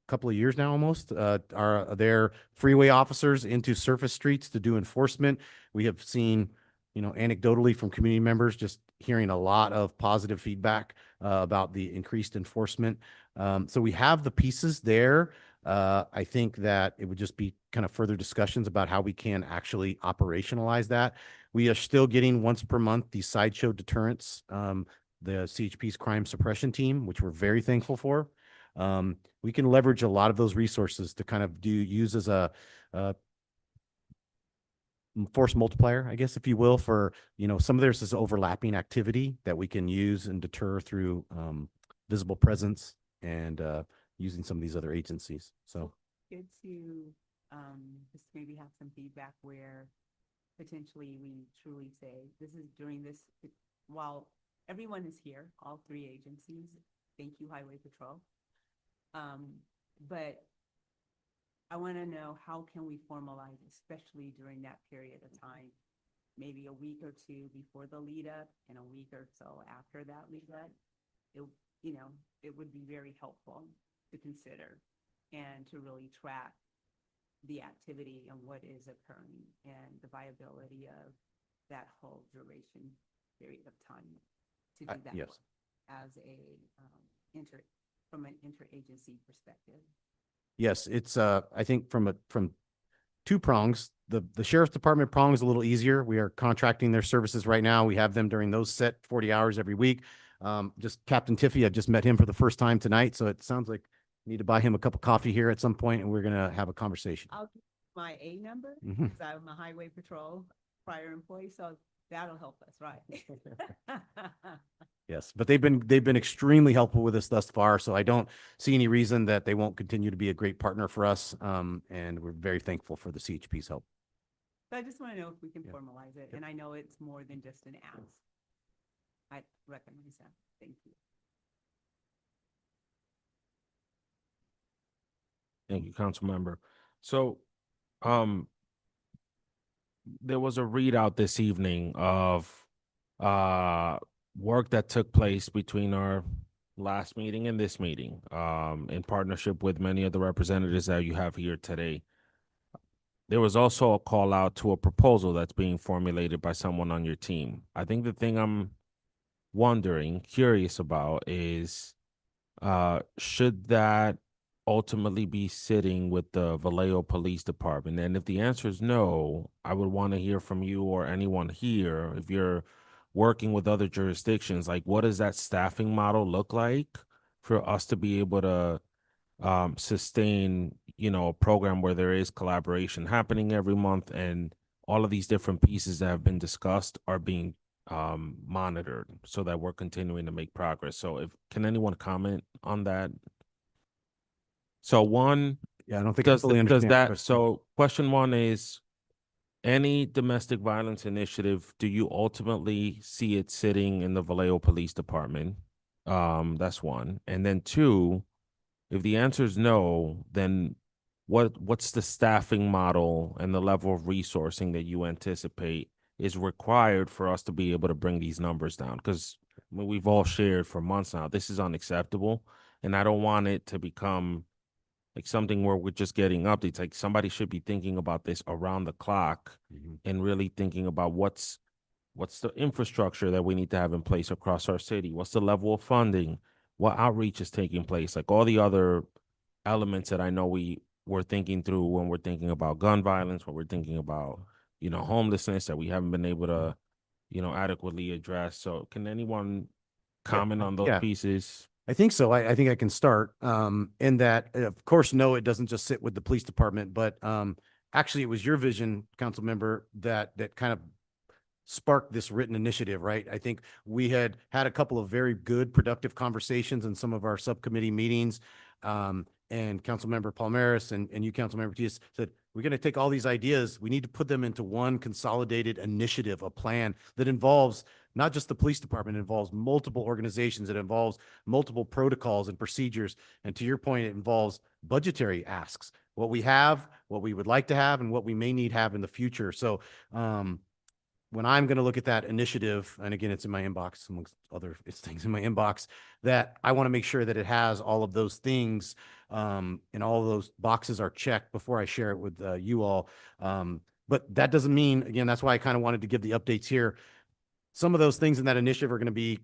[SPEAKER 5] couple of years now almost, are their freeway officers into surface streets to do enforcement. We have seen, you know, anecdotally from community members, just hearing a lot of positive feedback about the increased enforcement. So we have the pieces there. I think that it would just be kind of further discussions about how we can actually operationalize that. We are still getting once per month these sideshow deterrents, the CHP's crime suppression team, which we're very thankful for. We can leverage a lot of those resources to kind of use as a force multiplier, I guess, if you will, for, you know, some of there's this overlapping activity that we can use and deter through visible presence and using some of these other agencies. So
[SPEAKER 14] good to just maybe have some feedback where potentially we truly say this is during this, while everyone is here, all three agencies, thank you, Highway Patrol. But I want to know, how can we formalize, especially during that period of time, maybe a week or two before the lead up and a week or so after that lead up? It, you know, it would be very helpful to consider and to really track the activity and what is occurring and the viability of that whole duration period of time to do that
[SPEAKER 5] yes.
[SPEAKER 14] work as a from an interagency perspective.
[SPEAKER 5] Yes, it's I think from two prongs. The sheriff's department prong is a little easier. We are contracting their services right now. We have them during those set 40 hours every week. Just Captain Tiffy, I just met him for the first time tonight, so it sounds like I need to buy him a cup of coffee here at some point, and we're gonna have a conversation.
[SPEAKER 14] I'll give my A number
[SPEAKER 5] Mhm.
[SPEAKER 14] because I'm a highway patrol prior employee, so that'll help us, right?
[SPEAKER 5] Yes, but they've been extremely helpful with us thus far, so I don't see any reason that they won't continue to be a great partner for us. And we're very thankful for the CHP's help.
[SPEAKER 14] So I just want to know if we can
[SPEAKER 5] Yeah.
[SPEAKER 14] formalize it, and I know it's more than just an ask. I recognize that. Thank you.
[SPEAKER 2] Thank you, council member. So, there was a readout this evening of work that took place between our last meeting and this meeting, in partnership with many of the representatives that you have here today. There was also a call out to a proposal that's being formulated by someone on your team. I think the thing I'm curious about is, should that ultimately be sitting with the Vallejo Police Department? And if the answer is no, I would want to hear from you or anyone here, if you're working with other jurisdictions, like what does that staffing model look like for us to be able to sustain, you know, a program where there is collaboration happening every month and all of these different pieces that have been discussed are being monitored so that we're continuing to make progress. So can anyone comment on that? So one,
[SPEAKER 5] Yeah, I don't think I fully understand the question.
[SPEAKER 2] So question one is, any domestic violence initiative, do you ultimately see it sitting in the Vallejo Police Department? That's one. And then two, if the answer is no, then what's the staffing model and the level of resourcing that you anticipate is required for us to be able to bring these numbers down? Because we've all shared for months now, this is unacceptable. And I don't want it to become like something where we're just getting updates. Like somebody should be thinking about this around the clock and really thinking about what's the infrastructure that we need to have in place across our city? What's the level of funding? What outreach is taking place? Like all the other elements that I know we're thinking through when we're thinking about gun violence, when we're thinking about, homelessness that we haven't been able to, adequately address. So can anyone comment on those
[SPEAKER 5] Yeah.
[SPEAKER 2] pieces?
[SPEAKER 5] I think so. I think I can start, in that, of course, no, it doesn't just sit with the police department, but, actually it was your vision, council member, that kind of sparked this written initiative, right? I think we had a couple of very good, productive conversations in some of our subcommittee meetings. And Councilmember Palmeris and you, Councilmember Tias, said, we're going to take all these ideas. We need to put them into one consolidated initiative, a plan that involves not just the police department, it involves multiple organizations, it involves multiple protocols and procedures. And to your point, it involves budgetary asks, what we have, what we would like to have, and what we may need have in the future. So, when I'm going to look at that initiative, and again, it's in my inbox, amongst other things in my inbox, that I want to make sure that it has all of those things, and all of those boxes are checked before I share it with you all. But that doesn't mean, again, that's why I kind of wanted to give the updates here. Some of those things in that initiative are going to be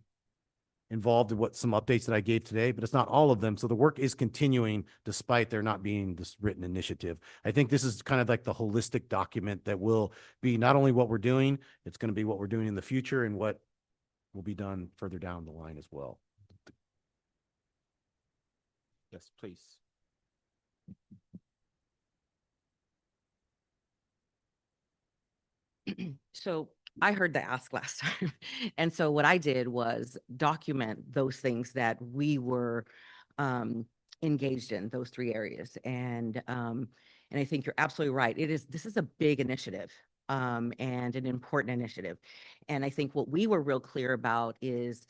[SPEAKER 5] involved in some updates that I gave today, but it's not all of them. So the work is continuing despite there not being this written initiative. I think this is kind of like the holistic document that will be not only what we're doing, it's going to be what we're doing in the future and what will be done further down the line as well.
[SPEAKER 2] Yes, please.
[SPEAKER 16] So I heard the ask last time. And so what I did was document those things that we were engaged in, those three areas. And I think you're absolutely right. This is a big initiative and an important initiative. And I think what we were real clear about is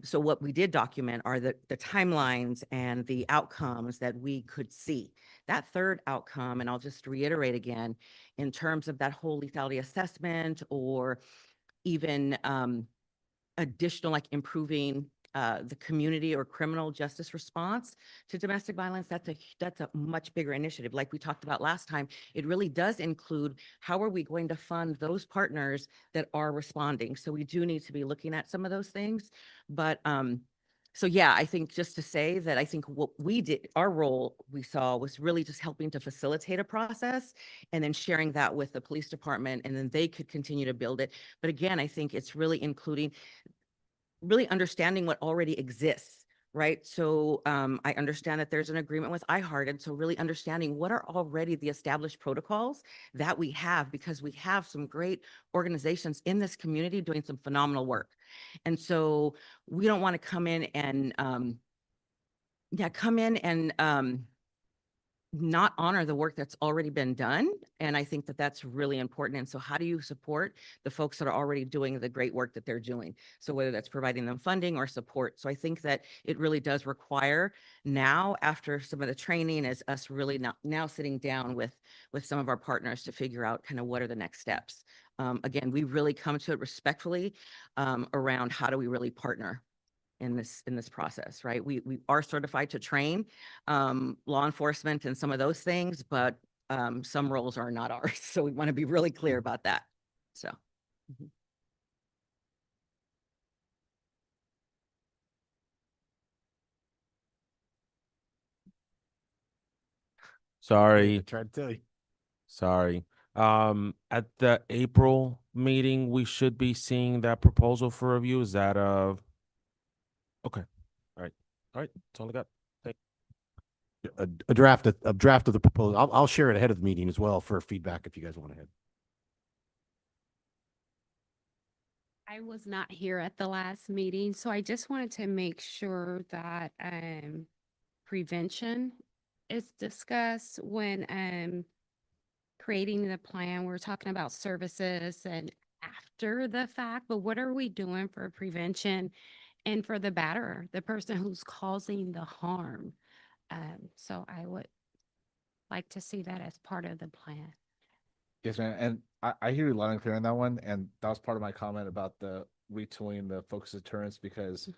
[SPEAKER 16] so what we did document are the timelines and the outcomes that we could see. That third outcome, and I'll just reiterate again, in terms of that whole lethality assessment or even additional, like improving the community or criminal justice response to domestic violence, that's a much bigger initiative. Like we talked about last time, it really does include how are we going to fund those partners that are responding. So we do need to be looking at some of those things. But so yeah, I think just to say that I think what we did, our role we saw was really just helping to facilitate a process and then sharing that with the police department, and then they could continue to build it. But again, I think it's really including really understanding what already exists, right? So I understand that there's an agreement with iHeart, and so really understanding what are already the established protocols that we have, because we have some great organizations in this community doing some phenomenal work. And so we don't want to come in and not honor the work that's already been done. And I think that that's really important. And so how do you support the folks that are already doing the great work that they're doing? So whether that's providing them funding or support. So I think that it really does require now, after some of the training, is us really now sitting down with some of our partners to figure out kind of what are the next steps. Again, we really come to it respectfully around how do we really partner in this process, right? We are certified to train law enforcement and some of those things, but some roles are not ours. So we want to be really clear about that. So. Mhm.
[SPEAKER 2] Sorry.
[SPEAKER 5] I tried to tell you.
[SPEAKER 2] Sorry. At the April meeting, we should be seeing that proposal for review. Is that okay? All right. All right. That's all I got. Thank
[SPEAKER 5] A draft of the proposal. I'll share it ahead of the meeting as well for feedback if you guys want to head.
[SPEAKER 11] I was not here at the last meeting, so I just wanted to make sure that prevention is discussed when creating the plan. We're talking about services and after the fact, but what are we doing for prevention and for the batterer, the person who's causing the harm? So I would like to see that as part of the plan.
[SPEAKER 1] Yes, man. And I hear you loud and clear on that one. And that was part of my comment about the retooling the focus deterrence, because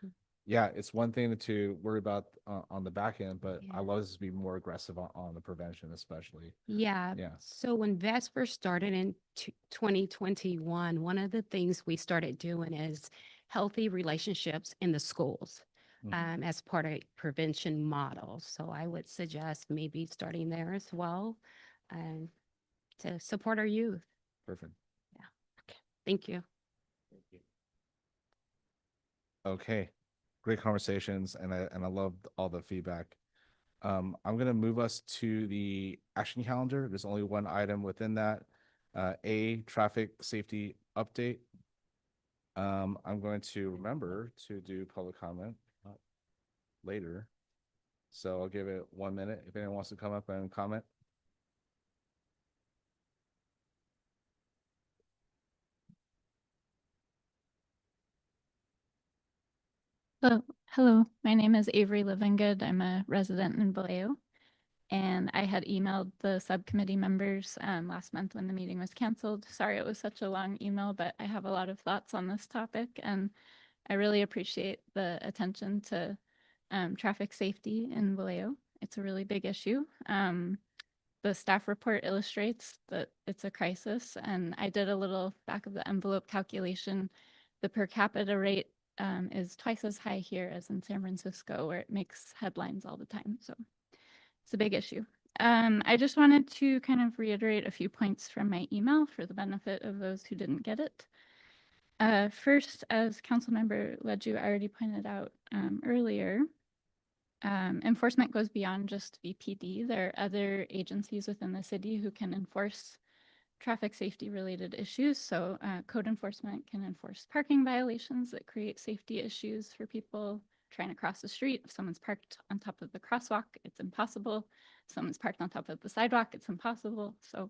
[SPEAKER 1] yeah, it's one thing to worry about on the back end, but I
[SPEAKER 11] Yeah.
[SPEAKER 1] love us to be more aggressive on the prevention, especially.
[SPEAKER 11] Yeah.
[SPEAKER 1] Yeah.
[SPEAKER 11] So when Vesper started in 2021, one of the things we started doing is healthy relationships in the schools as part of prevention model. So I would suggest maybe starting there as well to support our youth.
[SPEAKER 1] Perfect.
[SPEAKER 11] Yeah. Okay. Thank you.
[SPEAKER 1] Okay, great conversations, and I love all the feedback. I'm gonna move us to the action calendar. There's only one item within that. A traffic safety update. I'm going to remember to do public comment later. So I'll give it 1 minute if anyone wants to come up and comment.
[SPEAKER 20] Hello, my name is Avery Livingood. I'm a resident in Vallejo. And I had emailed the subcommittee members last month when the meeting was canceled. Sorry it was such a long email, but I have a lot of thoughts on this topic, and I really appreciate the attention to traffic safety in Vallejo. It's a really big issue. The staff report illustrates that it's a crisis, and I did a little back of the envelope calculation. The per capita rate is twice as high here as in San Francisco, where it makes headlines all the time. So it's a big issue. I just wanted to kind of reiterate a few points from my email for the benefit of those who didn't get it. First, as Councilmember Leju already pointed out earlier, enforcement goes beyond just VPD. There are other agencies within the city who can enforce traffic safety related issues. So code enforcement can enforce parking violations that create safety issues for people trying to cross the street. If someone's parked on top of the crosswalk, it's impossible. If someone's parked on top of the sidewalk, it's impossible. So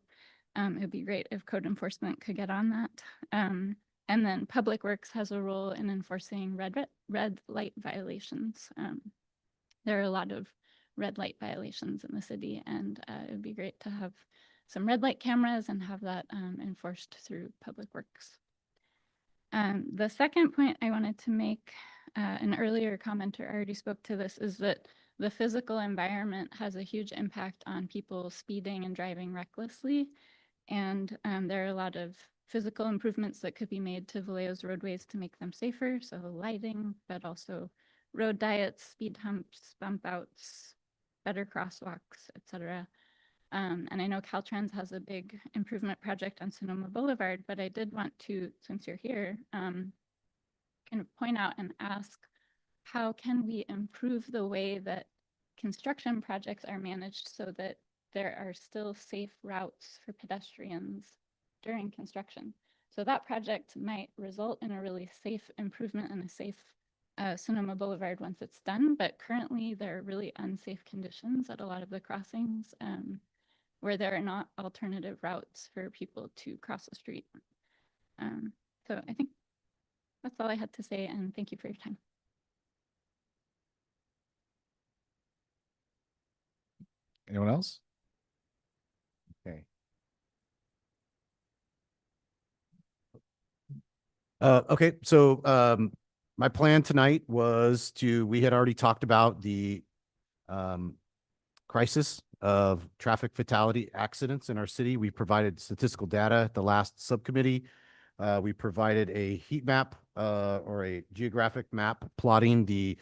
[SPEAKER 20] it would be great if code enforcement could get on that. And then Public Works has a role in enforcing red light violations. There are a lot of red light violations in the city, and it would be great to have some red light cameras and have that enforced through Public Works. The second point I wanted to make, an earlier commenter already spoke to this, is that the physical environment has a huge impact on people speeding and driving recklessly. And there are a lot of physical improvements that could be made to Vallejo's roadways to make them safer. So lighting, but also road diets, speed humps, bump outs, better crosswalks, etc. And I know Caltrans has a big improvement project on Sonoma Boulevard, but I did want to, since you're here, kind of point out and ask, how can we improve the way that construction projects are managed so that there are still safe routes for pedestrians during construction? So that project might result in a really safe improvement and a safe Sonoma Boulevard once it's done, but currently there are really unsafe conditions at a lot of the crossings where there are not alternative routes for people to cross the street. So I think that's all I had to say, and thank you for your time.
[SPEAKER 1] Anyone else? Okay.
[SPEAKER 5] Okay, so my plan tonight was we had already talked about the crisis of traffic fatality accidents in our city. We provided statistical data at the last subcommittee. We provided a heat map or a geographic map plotting the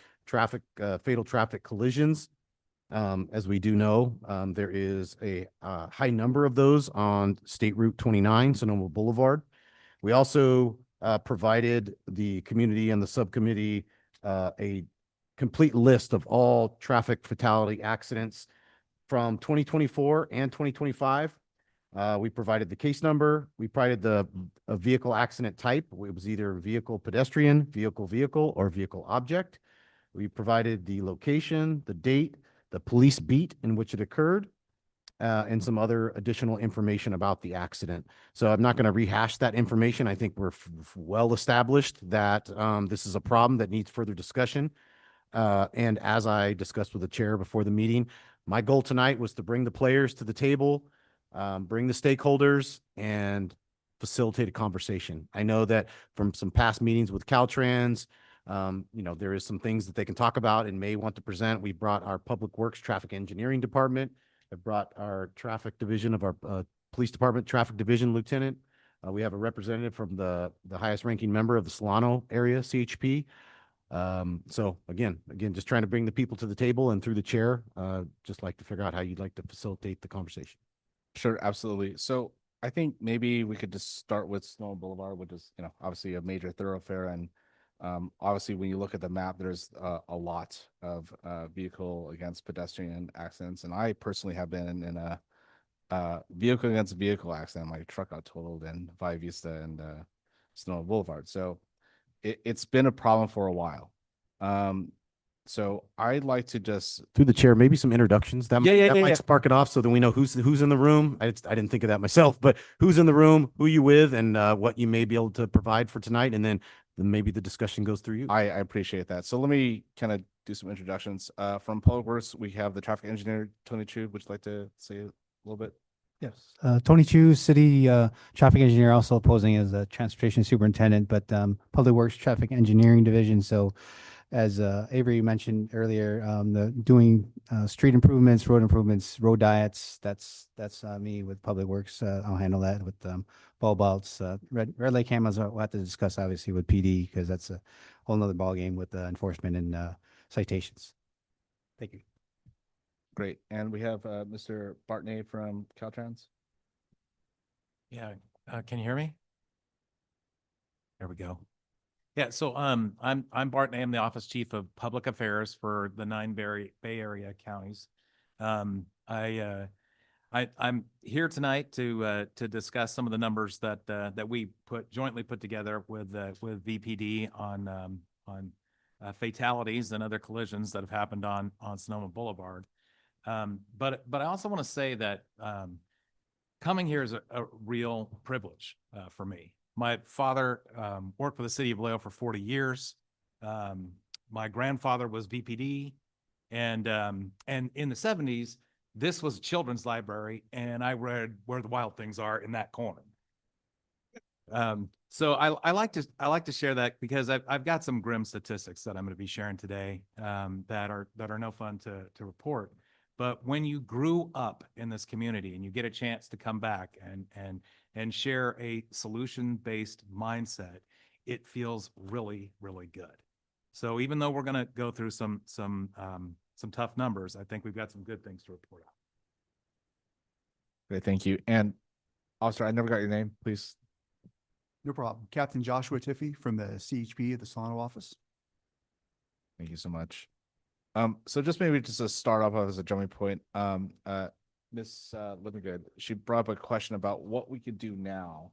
[SPEAKER 5] fatal traffic collisions. As we do know, there is a high number of those on State Route 29, Sonoma Boulevard. We also provided the community and the subcommittee a complete list of all traffic fatality accidents from 2024 and 2025. We provided the case number. We provided the vehicle accident type. It was either vehicle pedestrian, vehicle, or vehicle object. We provided the location, the date, the police beat in which it occurred, and some other additional information about the accident. So I'm not going to rehash that information. I think we're well established that this is a problem that needs further discussion. And as I discussed with the chair before the meeting, my goal tonight was to bring the players to the table, bring the stakeholders, and facilitate a conversation. I know that from some past meetings with Caltrans, There is some things that they can talk about and may want to present. We brought our Public Works Traffic Engineering Department. I brought our traffic division of our Police Department Traffic Division Lieutenant. We have a representative from the highest ranking member of the Solano area, CHP. So again, just trying to bring the people to the table, and through the chair, just like to figure out how you'd like to facilitate the conversation.
[SPEAKER 1] Sure, absolutely. So I think maybe we could just start with Snow Boulevard, which is, obviously a major thoroughfare. And obviously, when you look at the map, there's a lot of vehicle against pedestrian accidents. And I personally have been in a vehicle against vehicle accident. My truck got totaled in Valle Vista and Snow Boulevard. So it's been a problem for a while. So I'd like to just
[SPEAKER 5] Through the chair, maybe some introductions. That
[SPEAKER 1] Yeah,
[SPEAKER 5] might
[SPEAKER 1] yeah.
[SPEAKER 5] spark it off, so then we know who's in the room. I didn't think of that myself, but who's in the room, who you with, and what you may be able to provide for tonight, and then maybe the discussion goes through you.
[SPEAKER 1] I appreciate that. So let me kind of do some introductions. From Public Works, we have the traffic engineer, Tony Chu. Would you like to say a little bit?
[SPEAKER 21] Yes, Tony Chu, city traffic engineer, also posing as a transportation superintendent, but Public Works Traffic Engineering Division. So as Avery mentioned earlier, the doing street improvements, road diets, that's me with Public Works. I'll handle that with bulb outs. Red light cameras, we'll have to discuss obviously with PD, because that's a whole nother ballgame with enforcement and citations. Thank you.
[SPEAKER 1] Great. And we have Mr. Bartney from Caltrans.
[SPEAKER 22] Yeah, can you hear me? There we go. Yeah, so I'm Bartney. I'm the Office Chief of Public Affairs for the 9 Bay Area counties. I'm here tonight to discuss some of the numbers that we jointly put together with VPD on fatalities and other collisions that have happened on Sonoma Boulevard. But I also want to say that coming here is a real privilege for me. My father worked for the city of Vallejo for 40 years. My grandfather was VPD, and in the 70s, this was a children's library, and I read Where the Wild Things Are in that corner. So I like to share that because I've got some grim statistics that I'm going to be sharing today that are no fun to report. But when you grew up in this community and you get a chance to come back and share a solution-based mindset, it feels really, really good. So even though we're going to go through some tough numbers, I think we've got some good things to report on.
[SPEAKER 1] Great, thank you. And officer, I never got your name, please.
[SPEAKER 23] No problem. Captain Joshua Tiffey from the CHP at the Solano office.
[SPEAKER 1] Thank you so much. So just maybe just to start off as a jumping point, Miss Livingood, she brought up a question about what we could do now.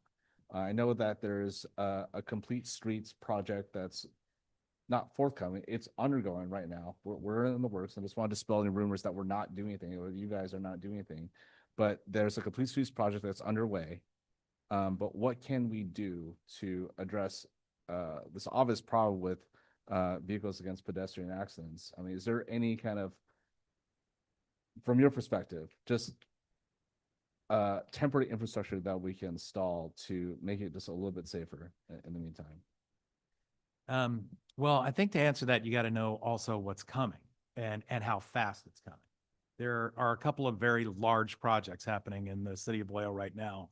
[SPEAKER 1] I know that there's a complete streets project that's not forthcoming. It's undergoing right now. We're in the works. I just want to dispel any rumors that we're not doing anything or you guys are not doing anything. But there's a complete streets project that's underway. But what can we do to address this obvious problem with vehicles against pedestrian accidents? I mean, is there any kind of, from your perspective, just temporary infrastructure that we can install to make it just a little bit safer in the meantime?
[SPEAKER 22] Well, I think to answer that, you got to know also what's coming and how fast it's coming. There are a couple of very large projects happening in the city of Vallejo right now.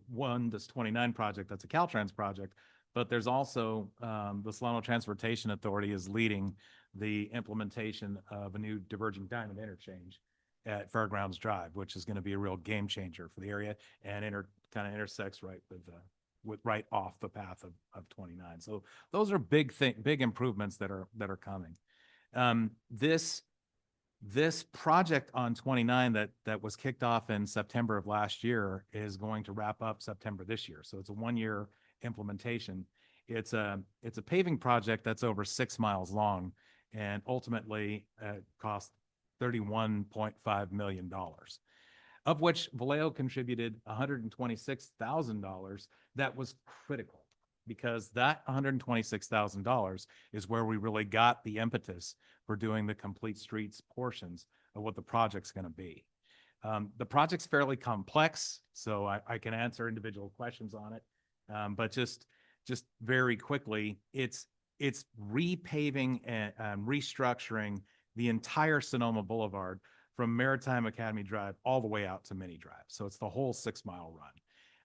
[SPEAKER 22] One, this 29 project, that's a Caltrans project, but there's also the Solano Transportation Authority is leading the implementation of a new diverging diamond interchange at Fairgrounds Drive, which is going to be a real game changer for the area and kind of intersects right with right off the path of 29. So those are big improvements that are coming. This project on 29 that was kicked off in September of last year is going to wrap up September this year. So it's a 1-year implementation. It's a paving project that's over 6 miles long and ultimately cost $31.5 million, of which Vallejo contributed $126,000. That was critical because that $126,000 is where we really got the impetus for doing the complete streets portions of what the project's going to be. The project's fairly complex, so I can answer individual questions on it. But just very quickly, it's it's repaving and restructuring the entire Sonoma Boulevard from Maritime Academy Drive all the way out to Mini Drive. So it's the whole 6-mile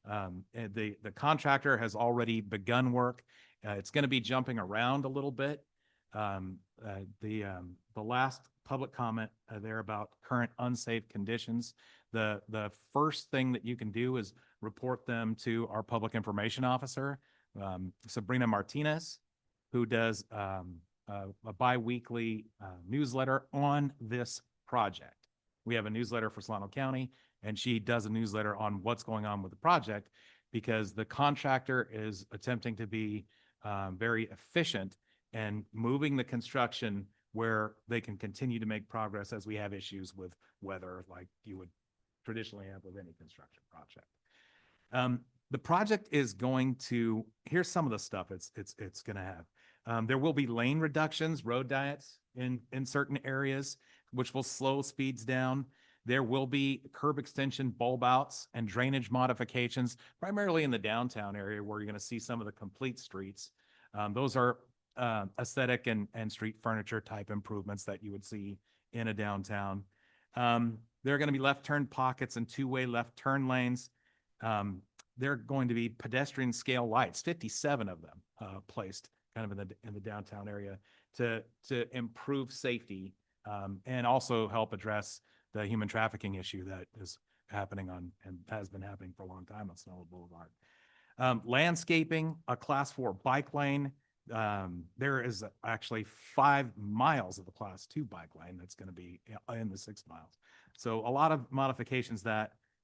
[SPEAKER 22] run. And the contractor has already begun work. It's going to be jumping around a little bit. The last public comment there about current unsafe conditions, the first thing that you can do is report them to our public information officer, Sabrina Martinez, who does a bi-weekly newsletter on this project. We have a newsletter for Solano County, and she does a newsletter on what's going on with the project, because the contractor is attempting to be very efficient and moving the construction where they can continue to make progress as we have issues with weather like you would traditionally have with any construction project. The project is going to, here's some of the stuff it's going to have. There will be lane reductions, road diets in certain areas, which will slow speeds down. There will be curb extension bulb outs and drainage modifications, primarily in the downtown area where you're going to see some of the complete streets. Those are aesthetic and street furniture type improvements that you would see in a downtown. There are going to be left turn pockets and two-way left turn lanes. There are going to be pedestrian scale lights, 57 of them placed kind of in the downtown area to improve safety and also help address the human trafficking issue that is happening on and has been happening for a long time on Sonoma Boulevard. Landscaping, a class 4 bike lane. There is actually 5 miles of the class 2 bike lane that's going to be in the 6 miles. So a lot of modifications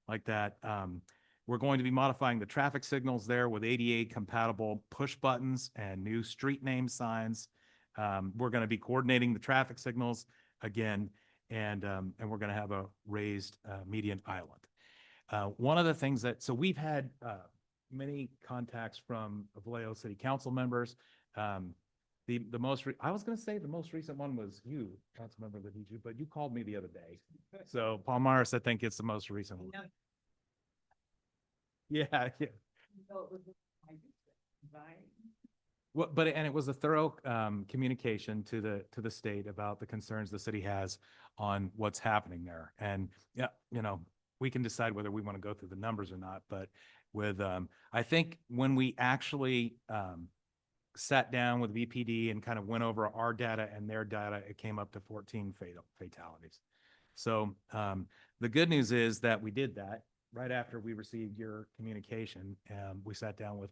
[SPEAKER 22] like that. We're going to be modifying the traffic signals there with ADA compatible push buttons and new street name signs. We're going to be coordinating the traffic signals again, and we're going to have a raised median island. One of the things so we've had many contacts from Vallejo City Council members. The most I was going to say the most recent one was you, Councilmember Ladiju, but you called me the other day. So Paul Morris, I think it's the most recent one. Yeah. Well, and it was a thorough communication to the state about the concerns the city has on what's happening there. And yeah, we can decide whether we want to go through the numbers or not. But with I think when we actually sat down with VPD and kind of went over our data and their data, it came up to 14 fatalities. So the good news is that we did that right after we received your communication. We sat down with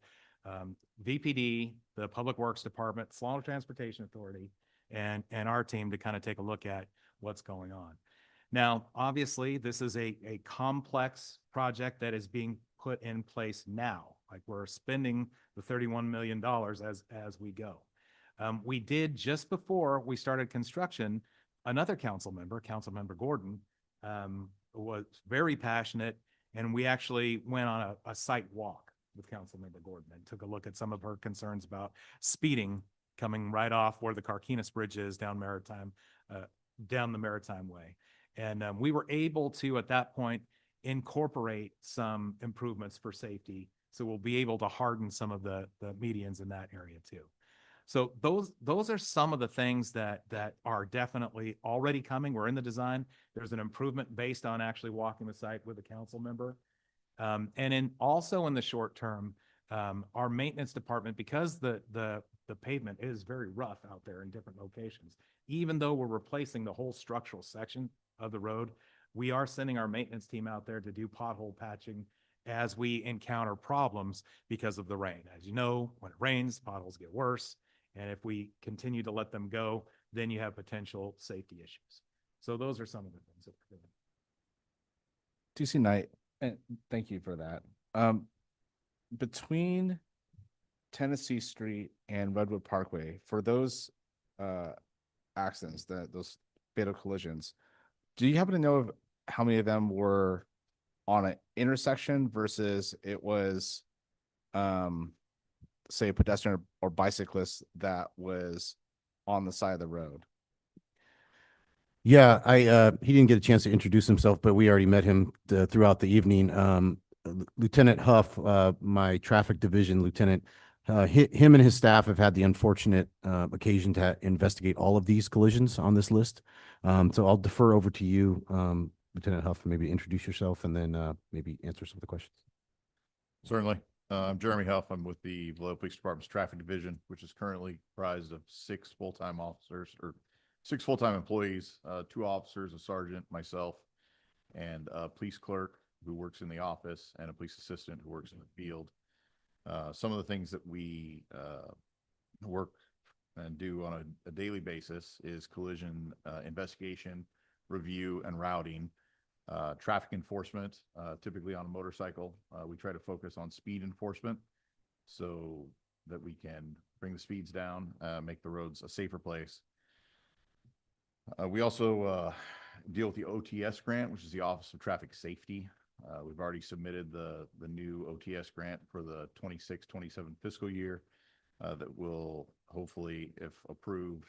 [SPEAKER 22] VPD, the Public Works Department, Solano Transportation Authority, and our team to kind of take a look at what's going on. Now, obviously, this is a complex project that is being put in place now. Like, we're spending the $31 million as we go. We did, just before we started construction, another Councilmember Gordon, was very passionate, and we actually went on a site walk with Councilmember Gordon and took a look at some of her concerns about speeding coming right off where the Carquinez Bridge is down the Maritime Way. And we were able to, at that point, incorporate some improvements for safety. So we'll be able to harden some of the medians in that area too. So those are some of the things that are definitely already coming. We're in the design. There's an improvement based on actually walking the site with a council member. And also in the short term, our maintenance department, because the pavement is very rough out there in different locations, even though we're replacing the whole structural section of the road, we are sending our maintenance team out there to do pothole patching as we encounter problems because of the rain. As you know, when it rains, potholes get worse. And if we continue to let them go, then you have potential safety issues. So those are some of the things that we're doing.
[SPEAKER 1] TC Knight, and thank you for that. Between Tennessee Street and Redwood Parkway, for those accidents, those fatal collisions, do you happen to know of how many of them were on an intersection versus it was, say, a pedestrian or bicyclist that was on the side of the road?
[SPEAKER 5] Yeah, he didn't get a chance to introduce himself, but we already met him throughout the evening. Lieutenant Huff, my traffic division lieutenant, Him and his staff have had the unfortunate occasion to investigate all of these collisions on this list. So I'll defer over to you, Lieutenant Huff, and maybe introduce yourself and then maybe answer some of the questions.
[SPEAKER 15] Certainly. I'm Jeremy Huff. I'm with the Vallejo Police Department's Traffic Division, which is currently comprised of 6 full-time officers or 6 full-time employees, 2 officers, a sergeant, myself, and a police clerk who works in the office and a police assistant who works in the field. Some of the things that we work and do on a daily basis is collision investigation, review, and routing. Traffic enforcement, typically on a motorcycle. We try to focus on speed enforcement so that we can bring the speeds down, make the roads a safer place. We also deal with the OTS grant, which is the Office of Traffic Safety. We've already submitted the new OTS grant for the 26-27 fiscal year that will hopefully, if approved,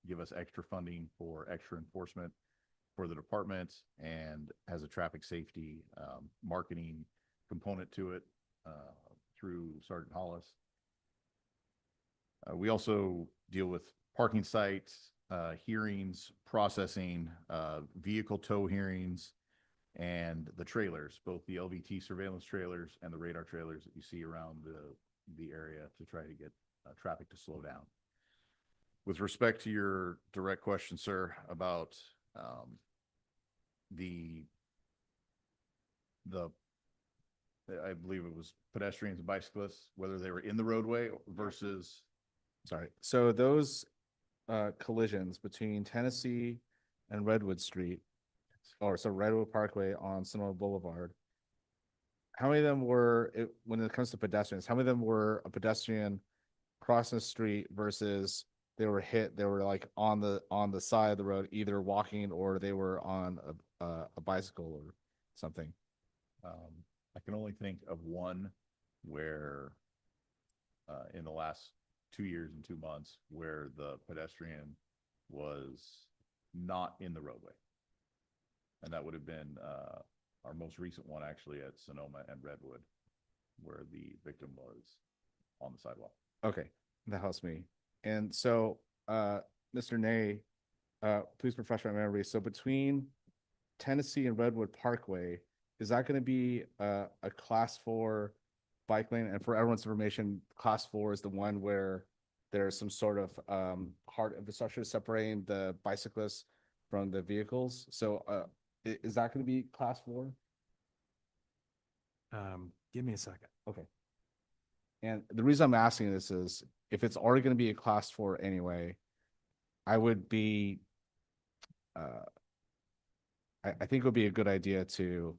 [SPEAKER 15] give us extra funding for extra enforcement for the department and has a traffic safety marketing component to it through Sergeant Hollis. We also deal with parking sites, hearings, processing, vehicle tow hearings, and the trailers, both the LVT surveillance trailers and the radar trailers that you see around the area to try to get traffic to slow down. With respect to your direct question, sir, about I believe it was pedestrians and bicyclists, whether they were in the roadway versus.
[SPEAKER 1] Sorry. So those collisions between Tennessee and Redwood Street, or so Redwood Parkway on Sonoma Boulevard, how many of them were, when it comes to pedestrians, how many of them were a pedestrian crossing the street versus they were hit, they were like on the side of the road, either walking or they were on a bicycle or something?
[SPEAKER 15] I can only think of one where in the last 2 years and 2 months where the pedestrian was not in the roadway. And that would have been our most recent one actually at Sonoma and Redwood, where the victim was on the sidewalk.
[SPEAKER 1] Okay, that helps me. And so, Mr. Ney, please refresh my memory. So between Tennessee and Redwood Parkway, is that going to be a class 4 bike lane? And for everyone's information, class 4 is the one where there's some sort of hard infrastructure separating the bicyclists from the vehicles. So is that going to be class 4?
[SPEAKER 22] Give me a second.
[SPEAKER 1] Okay. And the reason I'm asking this is if it's already going to be a class 4 anyway, I would be, I think it would be a good idea to,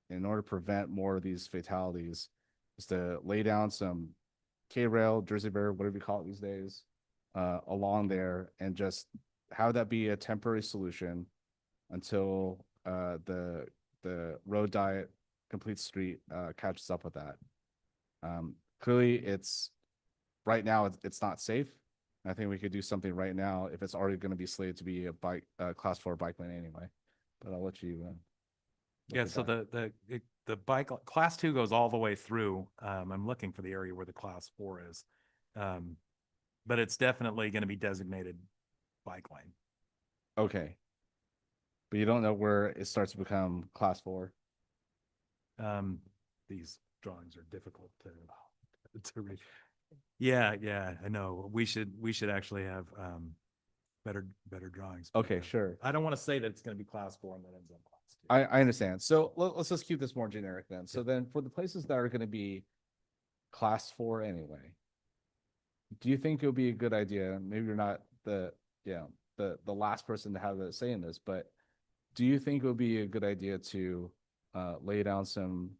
[SPEAKER 1] in order to prevent more of these fatalities, is to lay down some K-rail, Jersey barrier, whatever you call it these days, along there, and just have that be a temporary solution until the road diet complete street catches up with that. Clearly, it's right now it's not safe. I think we could do something right now if it's already going to be slated to be a class 4 bike lane anyway. But I'll let you.
[SPEAKER 22] Yeah, so the bike class 2 goes all the way through. I'm looking for the area where the class 4 is, but it's definitely going to be designated bike lane.
[SPEAKER 1] Okay, but you don't know where it starts to become class 4.
[SPEAKER 22] These drawings are difficult to read. Yeah, I know. We should actually have better drawings.
[SPEAKER 1] Okay, sure.
[SPEAKER 22] I don't want to say that it's going to be class 4 and then ends up class 2.
[SPEAKER 1] I understand. So let's just keep this more generic then. So then for the places that are going to be class 4 anyway, do you think it would be a good idea? Maybe you're not the last person to have a say in this, but do you think it would be a good idea to lay down some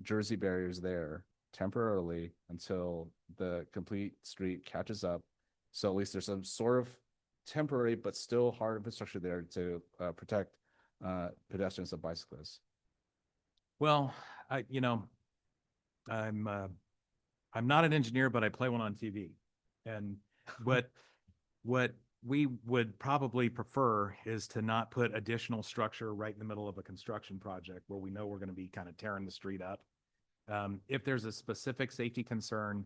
[SPEAKER 1] Jersey barriers there temporarily until the complete street catches up? So at least there's some sort of temporary but still hard infrastructure there to protect pedestrians and bicyclists.
[SPEAKER 22] Well, I'm not an engineer, but I play one on TV. And what we would probably prefer is to not put additional structure right in the middle of a construction project where we know we're going to be kind of tearing the street up. If there's a specific safety concern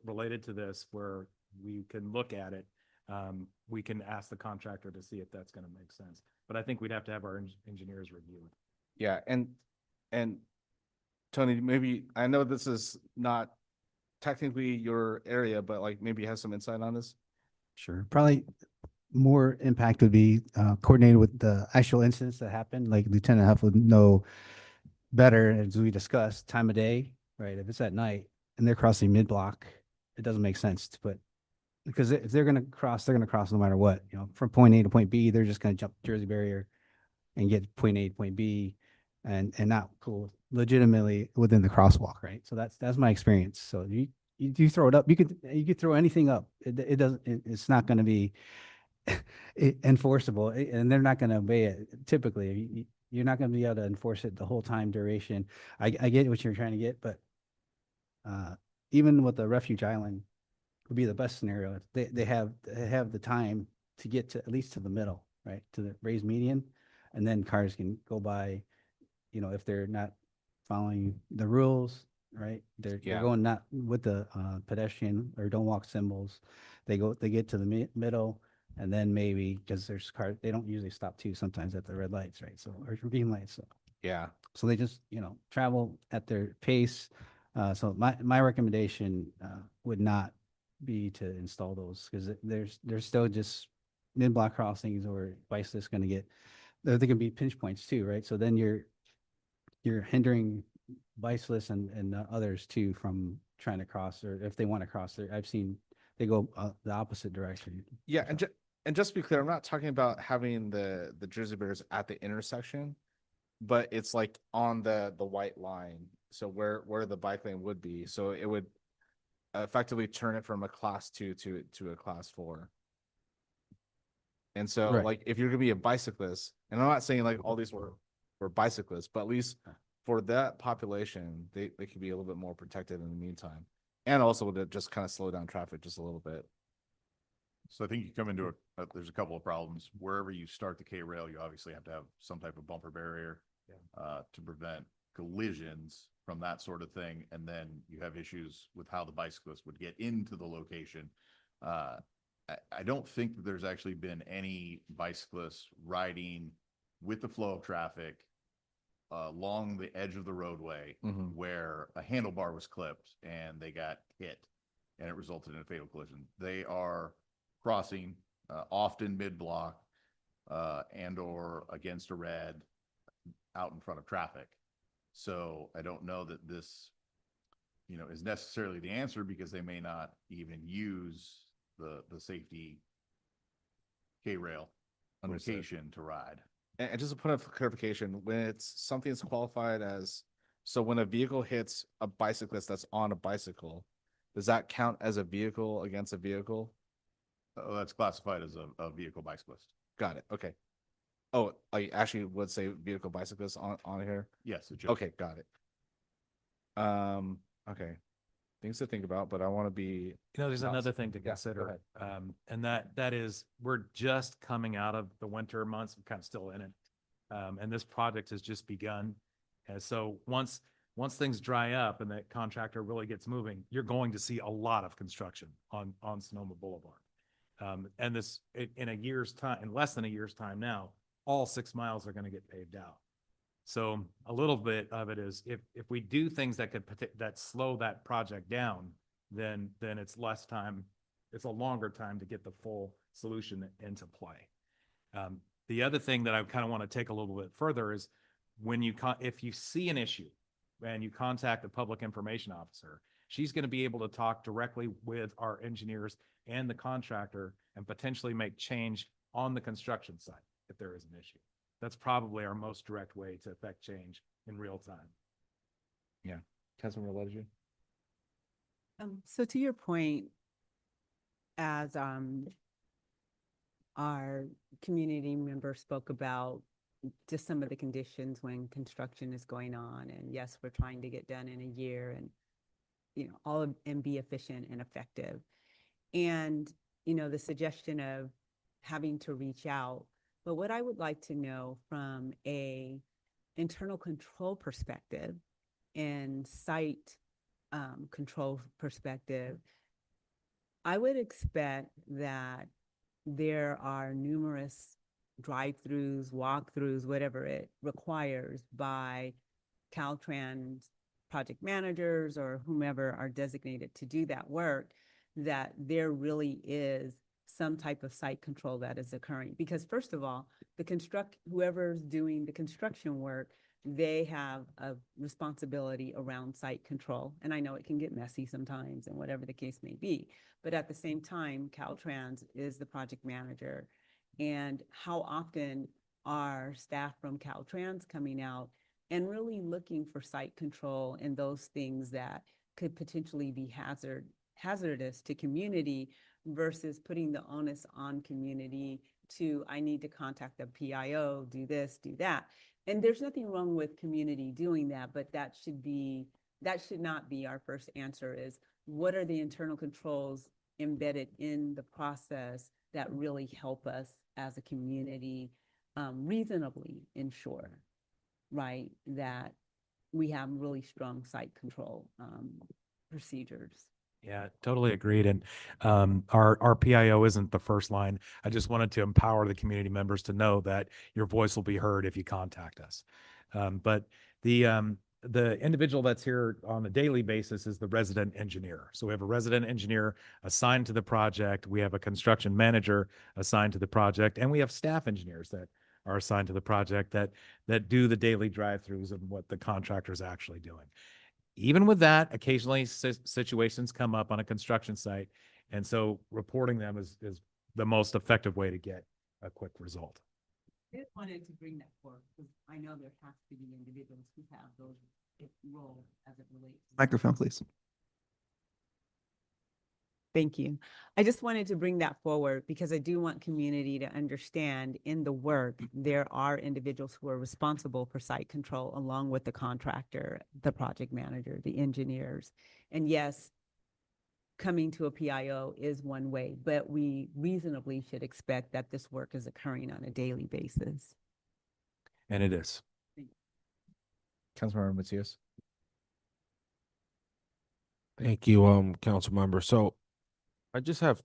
[SPEAKER 22] related to this where we can look at it, we can ask the contractor to see if that's going to make sense. But I think we'd have to have our engineers review it.
[SPEAKER 1] Yeah, and Tony, maybe, I know this is not technically your area, but like maybe you have some insight on this?
[SPEAKER 21] Sure. Probably more impact would be coordinated with the actual incidents that happened. Like Lieutenant Huff would know better, as we discussed, time of day, right? If it's at night and they're crossing mid-block, it doesn't make sense to put, because if they're going to cross, they're going to cross no matter what. You know, from point A to point B, they're just going to jump the Jersey barrier and get point A to point B, and not cool legitimately within the crosswalk, right? So that's my experience. So you throw it up, you could throw anything up. It doesn't. It's not going to be enforceable, and they're not going to obey it. Typically, you're not going to be able to enforce it the whole time duration. I get what you're trying to get, but even with the refuge island would be the best scenario. They have the time to get to at least to the middle, right, to the raised median, and then cars can go by. You know, if they're not following the rules, right? They're going not with the pedestrian or don't walk symbols. They get to the middle, and then maybe, because there's cars, they don't usually stop too sometimes at the red lights, right? So, or green lights. So
[SPEAKER 1] Yeah.
[SPEAKER 21] so they just, travel at their pace. So my recommendation would not be to install those, because there's still just mid-block crossings or bicyclists going to get, they can be pinch points too, right? So then you're hindering bicyclists and others too from trying to cross, or if they want to cross there. I've seen they go the opposite direction.
[SPEAKER 1] Yeah, and just to be clear, I'm not talking about having the Jersey barriers at the intersection, but it's like on the white line. So where the bike lane would be. So it would effectively turn it from a class 2 to a class 4. And so
[SPEAKER 21] Right.
[SPEAKER 1] like if you're gonna be a bicyclist, and I'm not saying like all these were bicyclists, but at least for that population, they could be a little bit more protected in the meantime. And also to just kind of slow down traffic just a little bit.
[SPEAKER 15] So I think you come into there's a couple of problems. Wherever you start the K rail, you obviously have to have some type of bumper barrier to prevent collisions from that sort of thing. And then you have issues with how the bicyclists would get into the location. I don't think that there's actually been any bicyclists riding with the flow of traffic along the edge of the roadway where a handlebar was clipped and they got hit and it resulted in a fatal collision. They are crossing often mid-block and or against a red out in front of traffic. So I don't know that this, is necessarily the answer, because they may not even use the safety K-rail location to ride.
[SPEAKER 1] And just a point of clarification, when it's something that's qualified as, so when a vehicle hits a bicyclist that's on a bicycle, does that count as a vehicle against a vehicle?
[SPEAKER 15] Oh, that's classified as a vehicle bicyclist.
[SPEAKER 1] Got it. Okay. Oh, I actually would say vehicle bicyclist on here.
[SPEAKER 15] Yes. It should.
[SPEAKER 1] Okay, got it. Okay. Things to think about, but I want to be.
[SPEAKER 22] There's another thing to consider, and that is we're just coming out of the winter months. We're kind of still in it, and this project has just begun. And so once things dry up and that contractor really gets moving, you're going to see a lot of construction on Sonoma Boulevard. And this in less than a year's time now, all 6 miles are going to get paved out. So a little bit of it is if we do things that slow that project down, then it's less time. It's a longer time to get the full solution into play. The other thing that I kind of want to take a little bit further is if you see an issue and you contact the public information officer, she's going to be able to talk directly with our engineers and the contractor and potentially make change on the construction site if there is an issue. That's probably our most direct way to affect change in real time.
[SPEAKER 1] Yeah. Councilmember Ledger?
[SPEAKER 14] So to your point, as our community member spoke about just some of the conditions when construction is going on, and yes, we're trying to get done in a year, and and be efficient and effective. And the suggestion of having to reach out. But what I would like to know from a internal control perspective and site control perspective, I would expect that there are numerous drive-throughs, walk-throughs, whatever it requires by Caltrans project managers or whomever are designated to do that work, that there really is some type of site control that is occurring. Because first of all, whoever's doing the construction work, they have a responsibility around site control. And I know it can get messy sometimes and whatever the case may be. But at the same time, Caltrans is the project manager. And how often are staff from Caltrans coming out and really looking for site control and those things that could potentially be hazardous to community versus putting the onus on community to, I need to contact the PIO, do this, do that. And there's nothing wrong with community doing that, but that should not be our first answer is, what are the internal controls embedded in the process that really help us as a community reasonably ensure, right, that we have really strong site control procedures.
[SPEAKER 22] Yeah, totally agreed. And our PIO isn't the first line. I just wanted to empower the community members to know that your voice will be heard if you contact us. But the individual that's here on a daily basis is the resident engineer. So we have a resident engineer assigned to the project. We have a construction manager assigned to the project, and we have staff engineers that are assigned to the project that do the daily drive-throughs and what the contractor is actually doing. Even with that, occasionally situations come up on a construction site. And so reporting them is the most effective way to get a quick result.
[SPEAKER 14] I just wanted to bring that forward because I know there has to be individuals who have those roles as it relates.
[SPEAKER 23] Microphone, please.
[SPEAKER 14] Thank you. I just wanted to bring that forward because I do want community to understand in the work, there are individuals who are responsible for site control along with the contractor, the project manager, the engineers. And yes, coming to a PIO is one way, but we reasonably should expect that this work is occurring on a daily basis.
[SPEAKER 22] And it is.
[SPEAKER 1] Councilmember Matias.
[SPEAKER 3] Thank you, council member. So I just have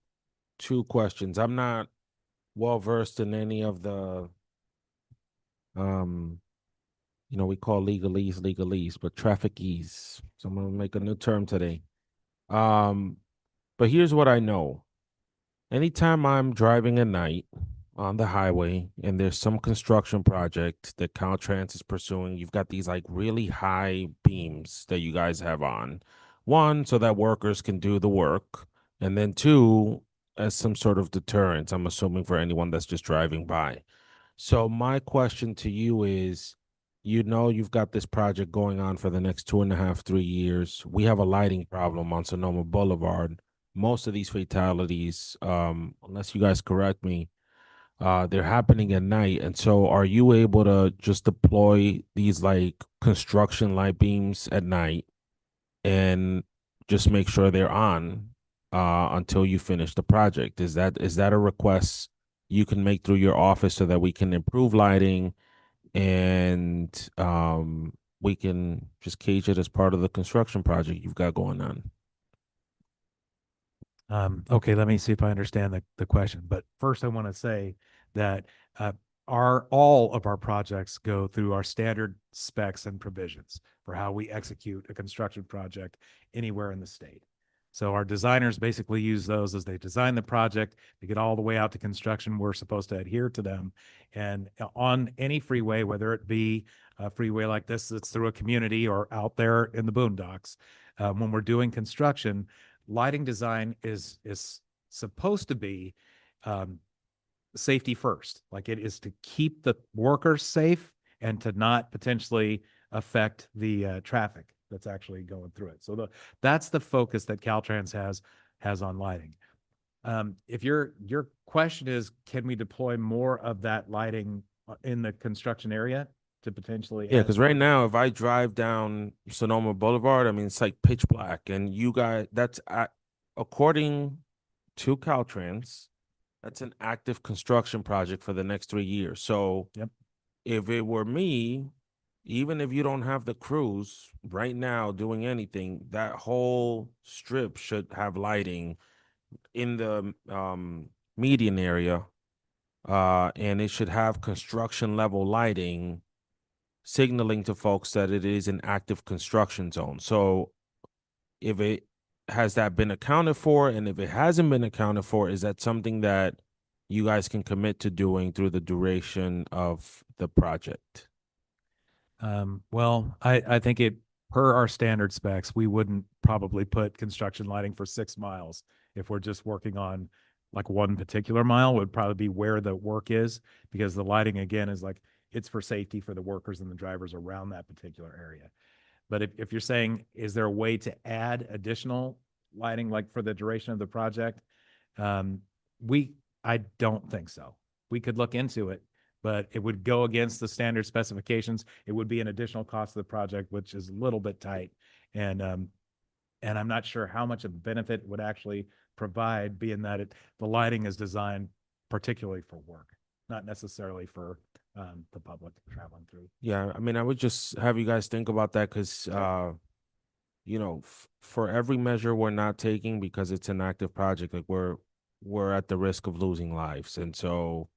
[SPEAKER 3] two questions. I'm not well versed in any of the we call legalese, but trafficese. So I'm gonna make a new term today. But here's what I know. Anytime I'm driving at night on the highway and there's some construction project that Caltrans is pursuing, you've got these like really high beams that you guys have on. One, so that workers can do the work. And then two, as some sort of deterrent, I'm assuming for anyone that's just driving by. So my question to you is, you've got this project going on for the next 2.5, 3 years. We have a lighting problem on Sonoma Boulevard. Most of these fatalities, unless you guys correct me, they're happening at night. And so are you able to just deploy these like construction light beams at night and just make sure they're on until you finish the project? Is that a request you can make through your office so that we can improve lighting and we can just cage it as part of the construction project you've got going on?
[SPEAKER 22] Okay, let me see if I understand the question. But first, I want to say that all of our projects go through our standard specs and provisions for how we execute a construction project anywhere in the state. So our designers basically use those as they design the project to get all the way out to construction. We're supposed to adhere to them. And on any freeway, whether it be a freeway like this that's through a community or out there in the boondocks, when we're doing construction, lighting design is supposed to be safety first. Like it is to keep the workers safe and to not potentially affect the traffic that's actually going through it. So that's the focus that Caltrans has on lighting. If your question is, can we deploy more of that lighting in the construction area to potentially?
[SPEAKER 3] Yeah, because right now, if I drive down Sonoma Boulevard, I mean, it's like pitch black. And you guys, according to Caltrans, that's an active construction project for the next 3 years. So if it were me, even if you don't have the crews right now doing anything, that whole strip should have lighting in the median area. And it should have construction level lighting signaling to folks that it is an active construction zone. So if it has that been accounted for, and if it hasn't been accounted for, is that something that you guys can commit to doing through the duration of the project?
[SPEAKER 22] Well, I think it, per our standard specs, we wouldn't probably put construction lighting for 6 miles. If we're just working on like one particular mile, would probably be where the work is, because the lighting again is like, it's for safety for the workers and the drivers around that particular area. But if you're saying, is there a way to add additional lighting, like for the duration of the project? Um, I don't think so. We could look into it, but it would go against the standard specifications. It would be an additional cost of the project, which is a little bit tight. And I'm not sure how much of a benefit it would actually provide, being that the lighting is designed particularly for work, not necessarily for the public traveling through.
[SPEAKER 3] Yeah, I mean, I would just have you guys think about that because, for every measure we're not taking because it's an active project, like we're at the risk of losing lives. And so,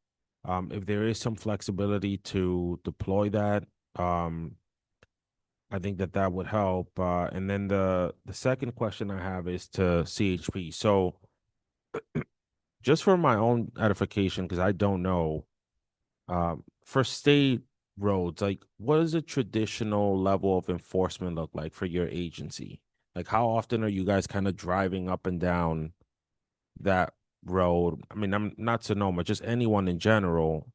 [SPEAKER 3] if there is some flexibility to deploy that, I think that would help. And then the second question I have is to CHP. So, just for my own edification, because I don't know, for state roads, like what does a traditional level of enforcement look like for your agency? Like how often are you guys kind of driving up and down that road? I mean, I'm not Sonoma, just anyone in general.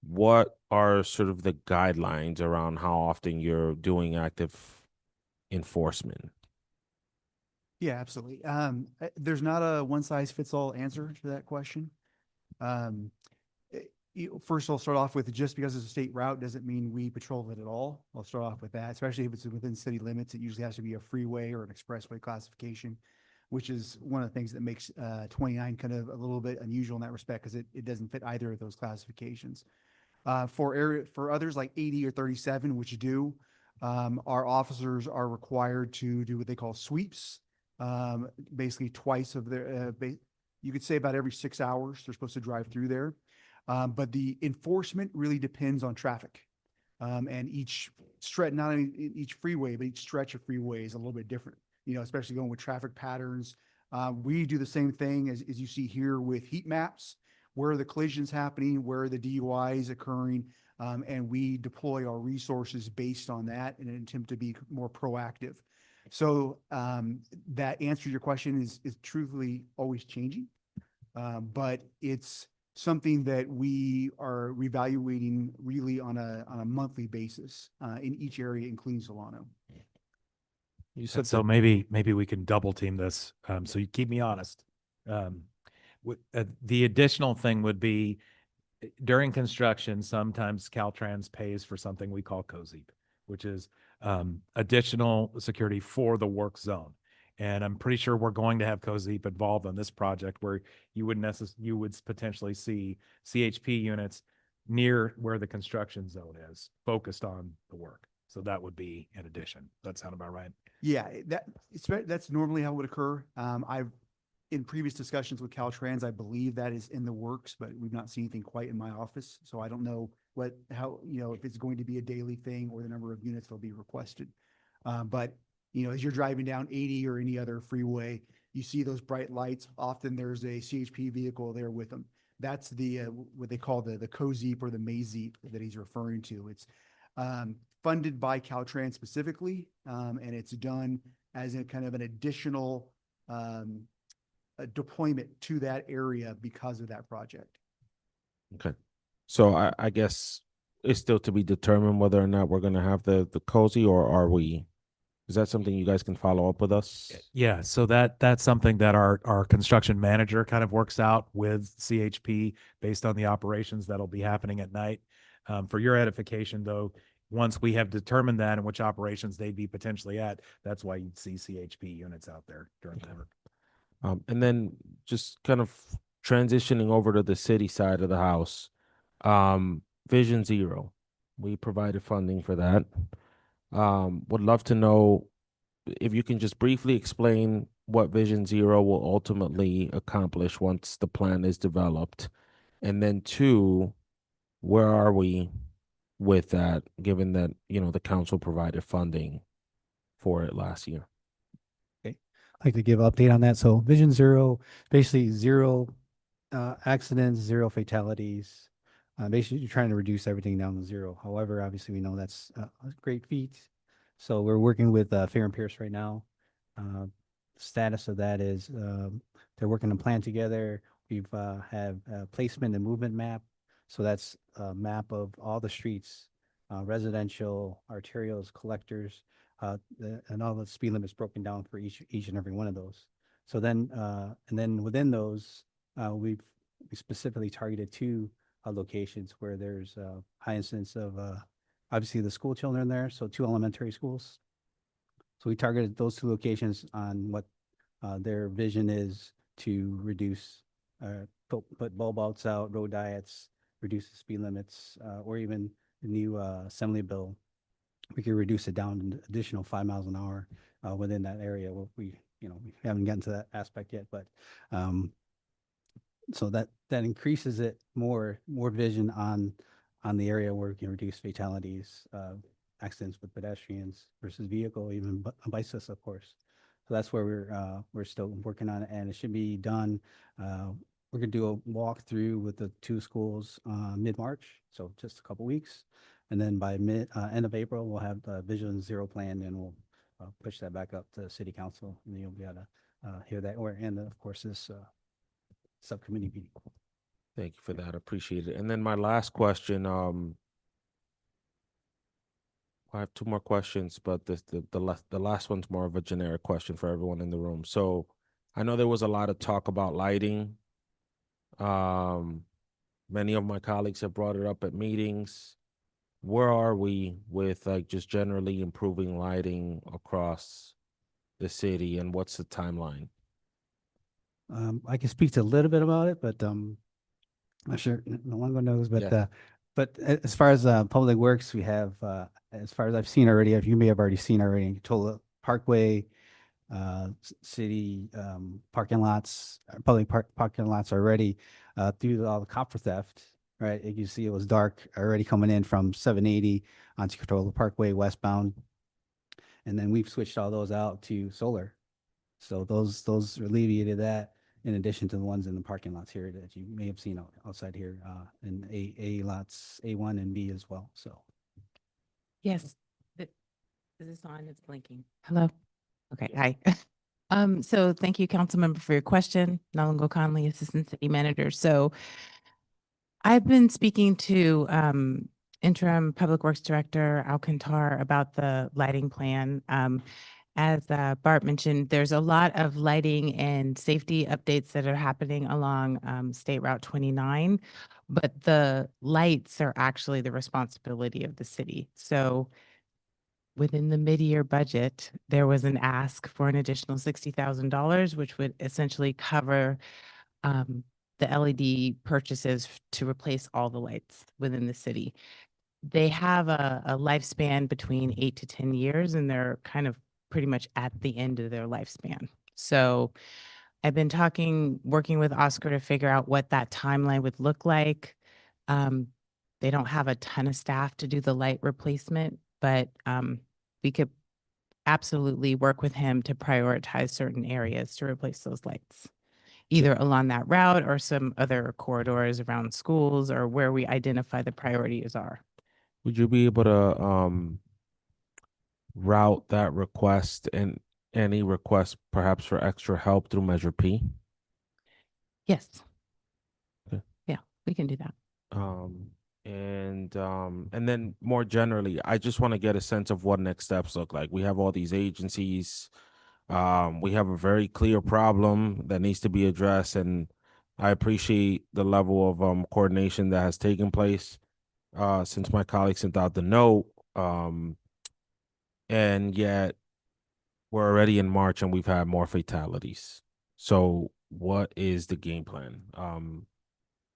[SPEAKER 3] What are sort of the guidelines around how often you're doing active enforcement?
[SPEAKER 23] Yeah, absolutely. There's not a one size fits all answer to that question. First, I'll start off with, just because it's a state route doesn't mean we patrol it at all. I'll start off with that, especially if it's within city limits. It usually has to be a freeway or an expressway classification, which is one of the things that makes 29 kind of a little bit unusual in that respect, because it doesn't fit either of those classifications. For others like 80 or 37, which do, our officers are required to do what they call sweeps, basically twice of their, you could say about every 6 hours, they're supposed to drive through there. But the enforcement really depends on traffic. And each stretch, not only each freeway, but each stretch of freeway is a little bit different, especially going with traffic patterns. We do the same thing as you see here with heat maps, where are the collisions happening, where are the DUIs occurring, and we deploy our resources based on that in an attempt to be more proactive. So that answer to your question is truthfully always changing, but it's something that we are reevaluating really on a monthly basis in each area, including Solano.
[SPEAKER 3] You said
[SPEAKER 22] So maybe we can double team this. So you keep me honest. The additional thing would be, during construction, sometimes Caltrans pays for something we call COZEEP, which is additional security for the work zone. And I'm pretty sure we're going to have COZEEP involved on this project, where you would potentially see CHP units near where the construction zone is, focused on the work. So that would be in addition. That sound about right?
[SPEAKER 23] Yeah, that's normally how it would occur. In previous discussions with Caltrans, I believe that is in the works, but we've not seen anything quite in my office. So I don't know if it's going to be a daily thing or the number of units that'll be requested. But as you're driving down 80 or any other freeway, you see those bright lights. Often there's a CHP vehicle there with them. That's what they call the COZEEP or the MAZEEP that he's referring to. It's funded by Caltrans specifically, and it's done as a kind of an additional deployment to that area because of that project.
[SPEAKER 3] Okay. So I guess it's still to be determined whether or not we're going to have the cozy, or are we? Is that something you guys can follow up with us?
[SPEAKER 22] Yeah, so that's something that our construction manager kind of works out with CHP based on the operations that'll be happening at night. For your edification, though, once we have determined that and which operations they'd be potentially at, that's why you'd see CHP units out there during the work.
[SPEAKER 3] And then just kind of transitioning over to the city side of the house, Vision Zero. We provided funding for that. Would love to know if you can just briefly explain what Vision Zero will ultimately accomplish once the plan is developed. And then two, where are we with that, given that, the council provided funding for it last year?
[SPEAKER 21] Okay, I'd like to give an update on that. So Vision Zero, basically zero accidents, zero fatalities. Basically, you're trying to reduce everything down to zero. However, obviously, we know that's a great feat. So we're working with Fair and Pierce right now. Status of that is they're working a plan together. We've have a placement and movement map. So that's a map of all the streets, residential, arterials, collectors, and all the speed limits broken down for each and every one of those. So then, and then within those, we specifically targeted two locations where there's high incidence of obviously the school children there, so two elementary schools. So we targeted those two locations on what their vision is to reduce, put bulb outs out, road diets, reduce the speed limits, or even the new assembly bill. We could reduce it down an additional 5 miles an hour within that area. Well, we haven't gotten to that aspect yet, but so that increases it more vision on the area where we can reduce fatalities, accidents with pedestrians versus vehicle, even bicyclists, of course. So that's where we're still working on it, and it should be done. We're gonna do a walkthrough with the two schools mid-March, so just a couple weeks, and then by end of April we'll have the Vision Zero plan, and we'll push that back up to City Council, and you'll be able to hear that, and of course this subcommittee meeting.
[SPEAKER 3] Thank you for that. Appreciate it. And then my last question, I have two more questions, but the last one's more of a generic question for everyone in the room. So I know there was a lot of talk about lighting. Many of my colleagues have brought it up at meetings. Where are we with just generally improving lighting across the city, and what's the timeline?
[SPEAKER 21] I can speak to a little bit about it, but I'm not sure no one knows. But
[SPEAKER 3] Yeah.
[SPEAKER 21] But as far as public works, we have as far as I've seen already, if you may have already seen already, Tola Parkway, city parking lots, public parking lots already due to all the copper theft. Right, you can see it was dark already coming in from 780 onto Tola Parkway westbound, and then we've switched all those out to solar. So those alleviated that, in addition to the ones in the parking lots here that you may have seen outside here, in A lots, A1 and B as well, so.
[SPEAKER 6] Yes. Is this on? It's blinking. Hello? Okay, hi. So thank you, council member, for your question. Nalungo Conley, Assistant City Manager. So I've been speaking to Interim Public Works Director Alcantar about the lighting plan. As Bart mentioned, there's a lot of lighting and safety updates that are happening along State Route 29, but the lights are actually the responsibility of the city. So within the mid-year budget, there was an ask for an additional $60,000, which would essentially cover the LED purchases to replace all the lights within the city. They have a lifespan between 8 to 10 years, and they're kind of pretty much at the end of their lifespan. So I've been working with Oscar to figure out what that timeline would look like. They don't have a ton of staff to do the light replacement, but we could absolutely work with him to prioritize certain areas to replace those lights, either along that route or some other corridors around schools or where we identify the priorities are.
[SPEAKER 3] Would you be able to route that request and any request perhaps for extra help through Measure P?
[SPEAKER 6] Yes.
[SPEAKER 3] Okay.
[SPEAKER 6] Yeah, we can do that.
[SPEAKER 3] And then more generally, I just want to get a sense of what next steps look like. We have all these agencies. We have a very clear problem that needs to be addressed, and I appreciate the level of coordination that has taken place since my colleague sent out the note. And yet we're already in March and we've had more fatalities. So what is the game plan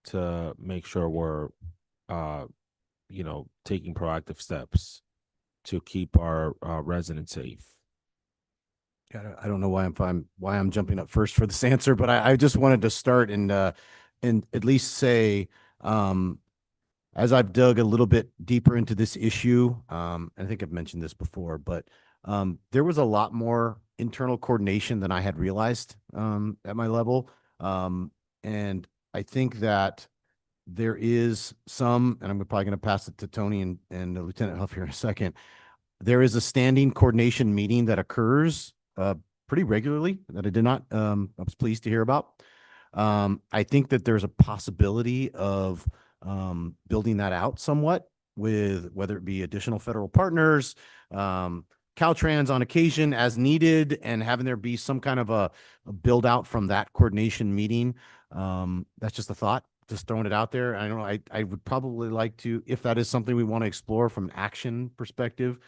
[SPEAKER 3] to make sure we're taking proactive steps to keep our residents safe.
[SPEAKER 5] God, I don't know why I'm jumping up first for this answer, but I just wanted to start and at least say, as I've dug a little bit deeper into this issue, I think I've mentioned this before, but there was a lot more internal coordination than I had realized at my level. And I think that there is some, and I'm probably going to pass it to Tony and Lieutenant Huff here in a second. There is a standing coordination meeting that occurs pretty regularly that I was pleased to hear about. I think that there's a possibility of building that out somewhat with whether it be additional federal partners, Caltrans on occasion as needed, and having there be some kind of a build out from that coordination meeting. That's just a thought, just throwing it out there. I don't know. I would probably like to, if that is something we want to explore from an action perspective,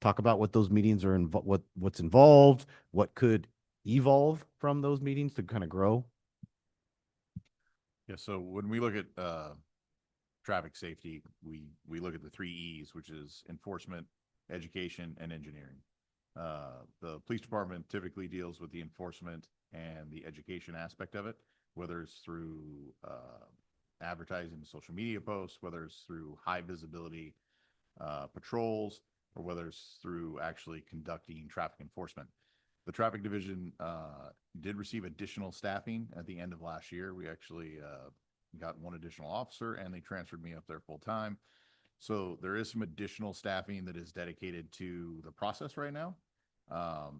[SPEAKER 5] talk about what those meetings are, what's involved, what could evolve from those meetings to kind of grow.
[SPEAKER 15] Yeah, so when we look at traffic safety, we look at the 3 E's, which is enforcement, education, and engineering. The police department typically deals with the enforcement and the education aspect of it, whether it's through advertising, social media posts, whether it's through high visibility patrols, or whether it's through actually conducting traffic enforcement. The traffic division did receive additional staffing at the end of last year. We actually got 1 additional officer, and they transferred me up there full time. So there is some additional staffing that is dedicated to the process right now.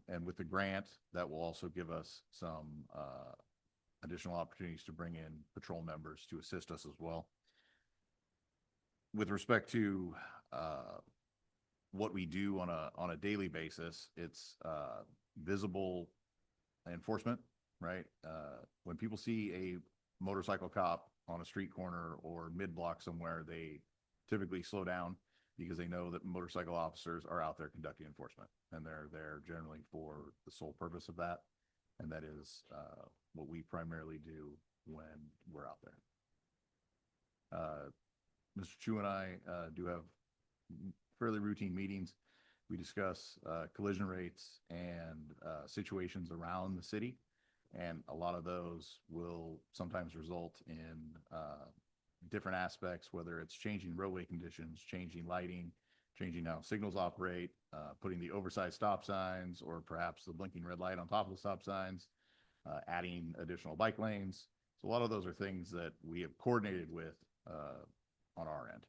[SPEAKER 15] And with the grant, that will also give us some additional opportunities to bring in patrol members to assist us as well. With respect to what we do on a daily basis, it's visible enforcement, right? When people see a motorcycle cop on a street corner or mid-block somewhere, they typically slow down because they know that motorcycle officers are out there conducting enforcement, and they're there generally for the sole purpose of that. And that is what we primarily do when we're out there. Mr. Chu and I do have fairly routine meetings. We discuss collision rates and situations around the city. And a lot of those will sometimes result in different aspects, whether it's changing roadway conditions, changing lighting, changing how signals operate, putting the oversized stop signs, or perhaps the blinking red light on top of the stop signs, adding additional bike lanes. So a lot of those are things that we have coordinated with on our end.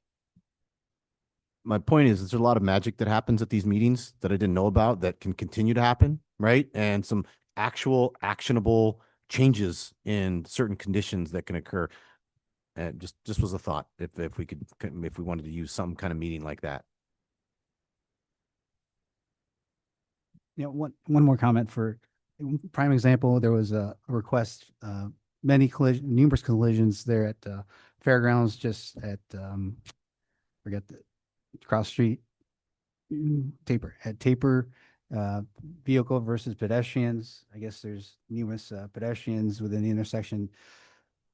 [SPEAKER 5] My point is, there's a lot of magic that happens at these meetings that I didn't know about that can continue to happen, right? And some actual actionable changes in certain conditions that can occur. And just was a thought if we wanted to use some kind of meeting like that.
[SPEAKER 21] One more comment for prime example. There was a request, numerous collisions there at fairgrounds, just at forget the cross street Taper, vehicle versus pedestrians. I guess there's numerous pedestrians within the intersection.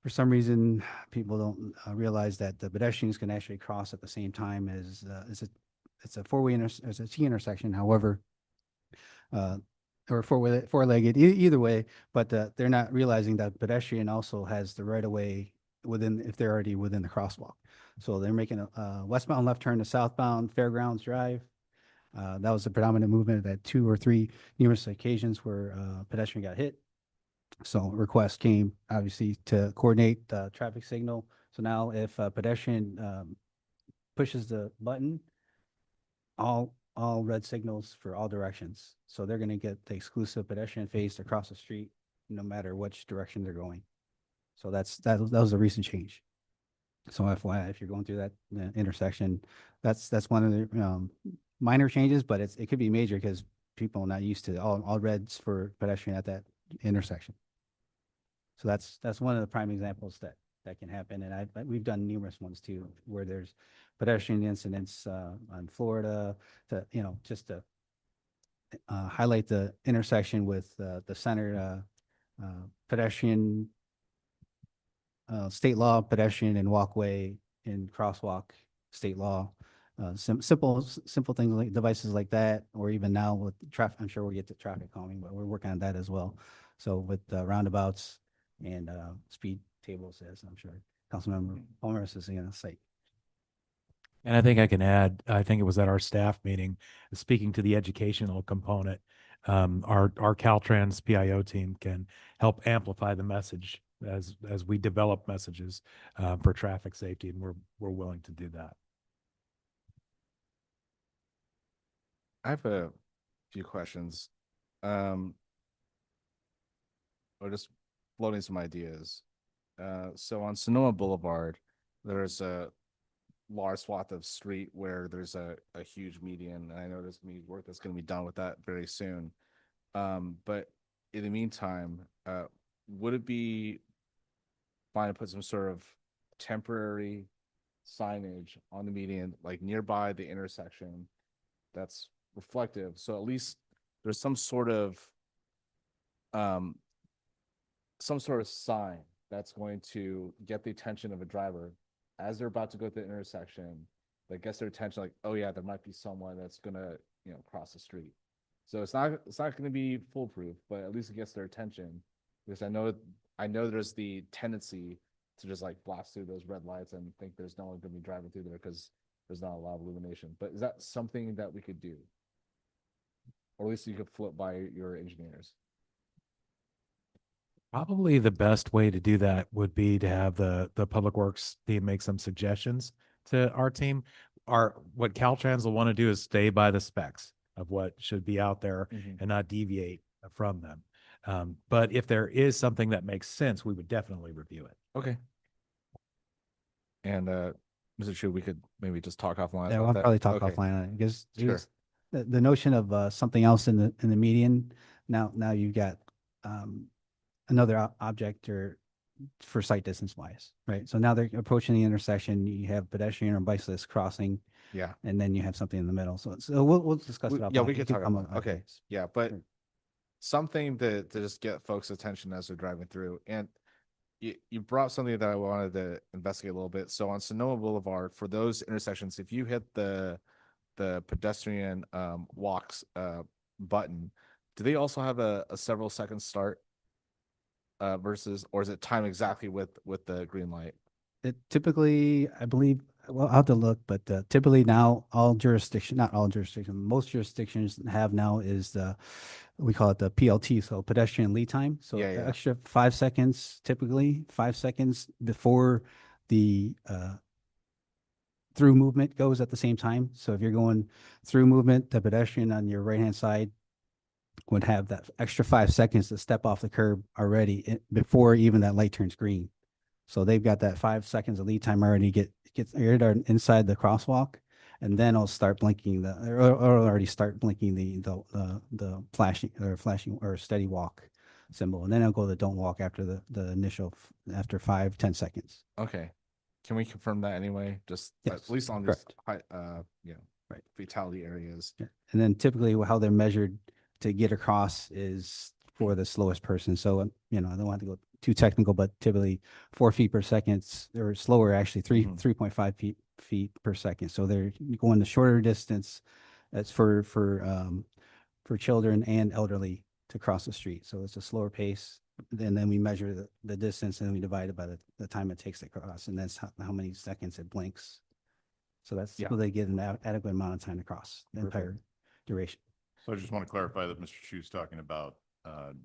[SPEAKER 21] For some reason, people don't realize that the pedestrians can actually cross at the same time as it's a four-way it's a T intersection. However, or four-legged, either way, but they're not realizing that pedestrian also has the right of way within, if they're already within the crosswalk. So they're making a westbound left turn to southbound Fairgrounds Drive. That was the predominant movement at 2 or 3 numerous occasions where pedestrian got hit. So request came obviously to coordinate the traffic signal. So now if a pedestrian pushes the button, all red signals for all directions. So they're going to get the exclusive pedestrian face across the street, no matter which direction they're going. So that was a recent change. So FYI, if you're going through that intersection, that's one of the minor changes, but it could be major because people are not used to all reds for pedestrian at that intersection. So that's one of the prime examples that can happen, and we've done numerous ones too, where there's pedestrian incidents on Florida to just to highlight the intersection with the center pedestrian. State law, pedestrian and walkway and crosswalk state law. Simple things like devices like that, or even now with traffic, I'm sure we'll get to traffic calming, but we're working on that as well. So with roundabouts and speed tables, as I'm sure Councilmember Palmer is going to cite.
[SPEAKER 22] And I think I can add, I think it was at our staff meeting, speaking to the educational component, our Caltrans PIO team can help amplify the message as we develop messages for traffic safety, and we're willing to do that.
[SPEAKER 1] I have a few questions. Or just floating some ideas. So on Sonoma Boulevard, there's a large swath of street where there's a huge median, and I know there's gonna be work that's gonna be done with that very soon. But in the meantime, would it be fine to put some sort of temporary signage on the median, like nearby the intersection, that's reflective, so at least there's some sort of sign that's going to get the attention of a driver as they're about to go to the intersection, that gets their attention, like, oh yeah, there might be someone that's gonna, cross the street. So it's not gonna be foolproof, but at least it gets their attention, because I know there's the tendency to just like blast through those red lights and think there's no one gonna be driving through there because there's not a lot of illumination. But is that something that we could do? Or at least you could float by your engineers?
[SPEAKER 22] Probably the best way to do that would be to have the Public Works team make some suggestions to our team. What Caltrans will want to do is stay by the specs of what should be out there and not deviate from them. But if there is something that makes sense, we would definitely review it.
[SPEAKER 1] Okay. And Mr. Chu, we could maybe just talk offline.
[SPEAKER 21] Yeah,
[SPEAKER 1] about
[SPEAKER 21] we'll
[SPEAKER 1] that.
[SPEAKER 21] probably talk
[SPEAKER 1] Okay.
[SPEAKER 21] offline on it because
[SPEAKER 1] Sure.
[SPEAKER 21] the notion of something else in the median. Now you've got another object or for sight distance wise, right? So now they're approaching the intersection. You have pedestrian or bicyclist crossing.
[SPEAKER 1] Yeah.
[SPEAKER 21] And then you have something in the middle. So we'll discuss it.
[SPEAKER 1] Yeah,
[SPEAKER 21] offline.
[SPEAKER 1] we
[SPEAKER 21] You
[SPEAKER 1] could
[SPEAKER 21] can
[SPEAKER 1] talk
[SPEAKER 21] come
[SPEAKER 1] about
[SPEAKER 21] up-
[SPEAKER 1] okay. Yeah, but something to just get folks' attention as they're driving through. And you brought something that I wanted to investigate a little bit. So on Sonoma Boulevard, for those intersections, if you hit the pedestrian walks button, do they also have a several second start versus, or is it timed exactly with the green light?
[SPEAKER 21] It typically, I believe, well, I'll have to look, but typically now not all jurisdictions, most jurisdictions have now is we call it the PLT, so pedestrian lead time. So
[SPEAKER 1] Yeah, yeah.
[SPEAKER 21] extra 5 seconds, typically 5 seconds before the through movement goes at the same time. So if you're going through movement, the pedestrian on your right-hand side would have that extra 5 seconds to step off the curb already before even that light turns green. So they've got that 5 seconds of lead time already gets inside the crosswalk, and then it'll start blinking or already start blinking the flashing or steady walk symbol, and then it'll go to the don't walk after the initial after 5-10 seconds.
[SPEAKER 1] Okay. Can we confirm that anyway? Just
[SPEAKER 21] Yes,
[SPEAKER 1] at least on
[SPEAKER 21] correct.
[SPEAKER 1] this right, fatality areas.
[SPEAKER 21] Yeah. And then typically how they're measured to get across is for the slowest person. So, I don't want to go too technical, but typically 4 feet per second or slower, actually 3.5 feet per second. So they're going the shorter distance. That's for children and elderly to cross the street. So it's a slower pace. And then we measure the distance and we divide it by the time it takes to cross. And that's how many seconds it blinks. So that's so they get an adequate amount of time to cross the entire duration.
[SPEAKER 15] So I just want to clarify that Mr. Chu's talking about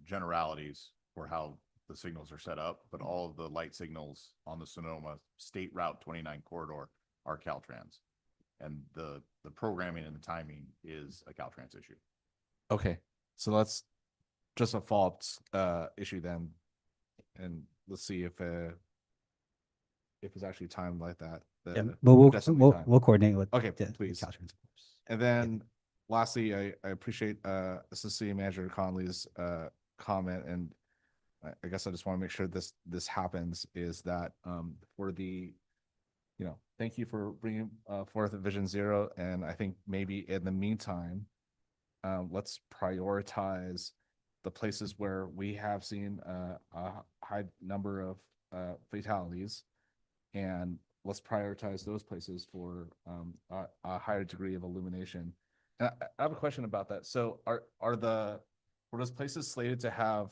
[SPEAKER 15] generalities for how the signals are set up, but all of the light signals on the Sonoma State Route 29 corridor are Caltrans. And the programming and the timing is a Caltrans issue.
[SPEAKER 1] Okay. So let's just a follow-up issue then, and let's see if it's actually timed like that.
[SPEAKER 21] Yeah, but we'll
[SPEAKER 1] Timed.
[SPEAKER 21] coordinate with
[SPEAKER 1] Okay,
[SPEAKER 21] the
[SPEAKER 1] please.
[SPEAKER 21] Caltrans, of course.
[SPEAKER 1] And then lastly, I appreciate Assistant City Manager Conley's comment, and I guess I just want to make sure this happens, is that for the, thank you for bringing forth a Vision Zero, and I think maybe in the meantime, let's prioritize the places where we have seen a high number of fatalities, and let's prioritize those places for a higher degree of illumination. And I have a question about that. So were those places slated to have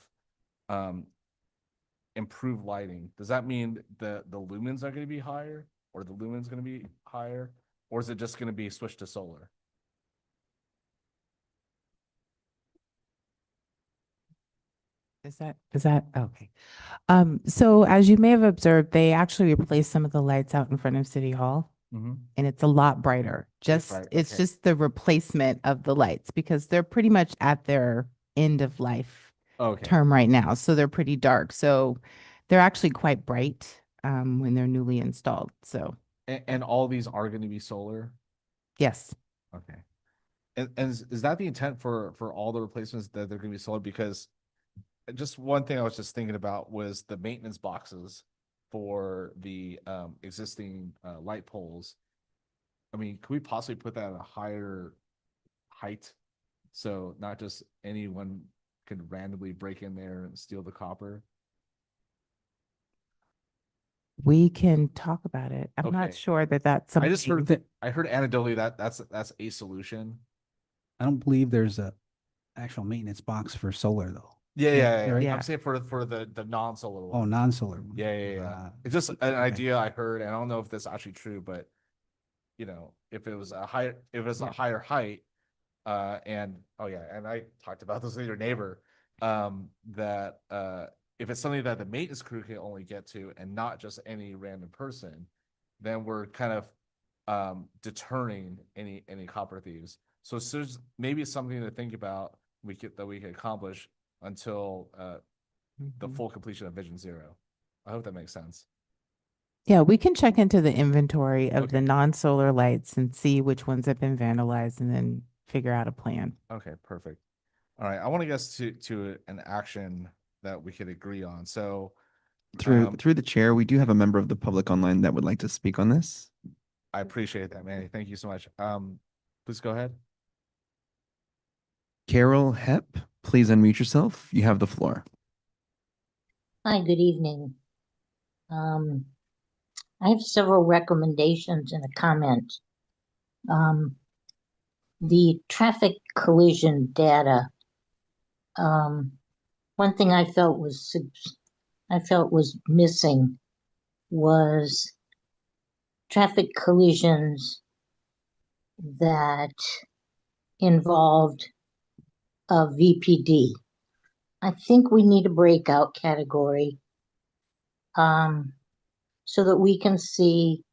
[SPEAKER 1] improved lighting? Does that mean the lumens are going to be higher, or the lumens going to be higher, or is it just going to be switched to solar?
[SPEAKER 6] Is that okay? So as you may have observed, they actually replaced some of the lights out in front of City Hall.
[SPEAKER 1] Mm-hmm.
[SPEAKER 6] And it's a lot brighter. It's
[SPEAKER 1] okay.
[SPEAKER 6] just the replacement of the lights because they're pretty much at their end of life
[SPEAKER 1] Okay.
[SPEAKER 6] term right now. So they're pretty dark. So they're actually quite bright when they're newly installed. So
[SPEAKER 1] And all these are going to be solar?
[SPEAKER 6] yes.
[SPEAKER 1] Okay. And is that the intent for all the replacements, that they're going to be solar? Because just one thing I was just thinking about was the maintenance boxes for the existing light poles. I mean, could we possibly put that at a higher height, so not just anyone could randomly break in there and steal the copper?
[SPEAKER 6] We can talk about it. I'm not
[SPEAKER 1] Okay.
[SPEAKER 6] sure that that's something.
[SPEAKER 1] I just heard I heard anecdotally that's a solution.
[SPEAKER 21] I don't believe there's a actual maintenance box for solar though.
[SPEAKER 1] Yeah.
[SPEAKER 21] right?
[SPEAKER 1] I'm saying for the non-solar one.
[SPEAKER 21] Oh, non-solar one.
[SPEAKER 1] Yeah. It's just an idea I heard, and I don't know if this is actually true, but if it was a higher height, and I talked about this with your neighbor, that if it's something that the maintenance crew can only get to and not just any random person, then we're kind of deterring any copper thieves. So there's maybe something to think about that we can accomplish until the full completion of Vision Zero. I hope that makes sense.
[SPEAKER 6] Yeah, we can check into the inventory of the non-solar lights and see which ones have been vandalized and then figure out a plan.
[SPEAKER 1] Okay, perfect. All right, I want to get us to an action that we could agree on. So
[SPEAKER 7] through the chair, we do have a member of the public online that would like to speak on this.
[SPEAKER 1] I appreciate that, Manny. Thank you so much. Please go ahead.
[SPEAKER 7] Carol Hepp, please unmute yourself. You have the floor.
[SPEAKER 8] Hi, good evening. I have several recommendations and a comment. The traffic collision data. One thing I felt was missing was traffic collisions that involved a VPD. I think we need a breakout category so that we can see.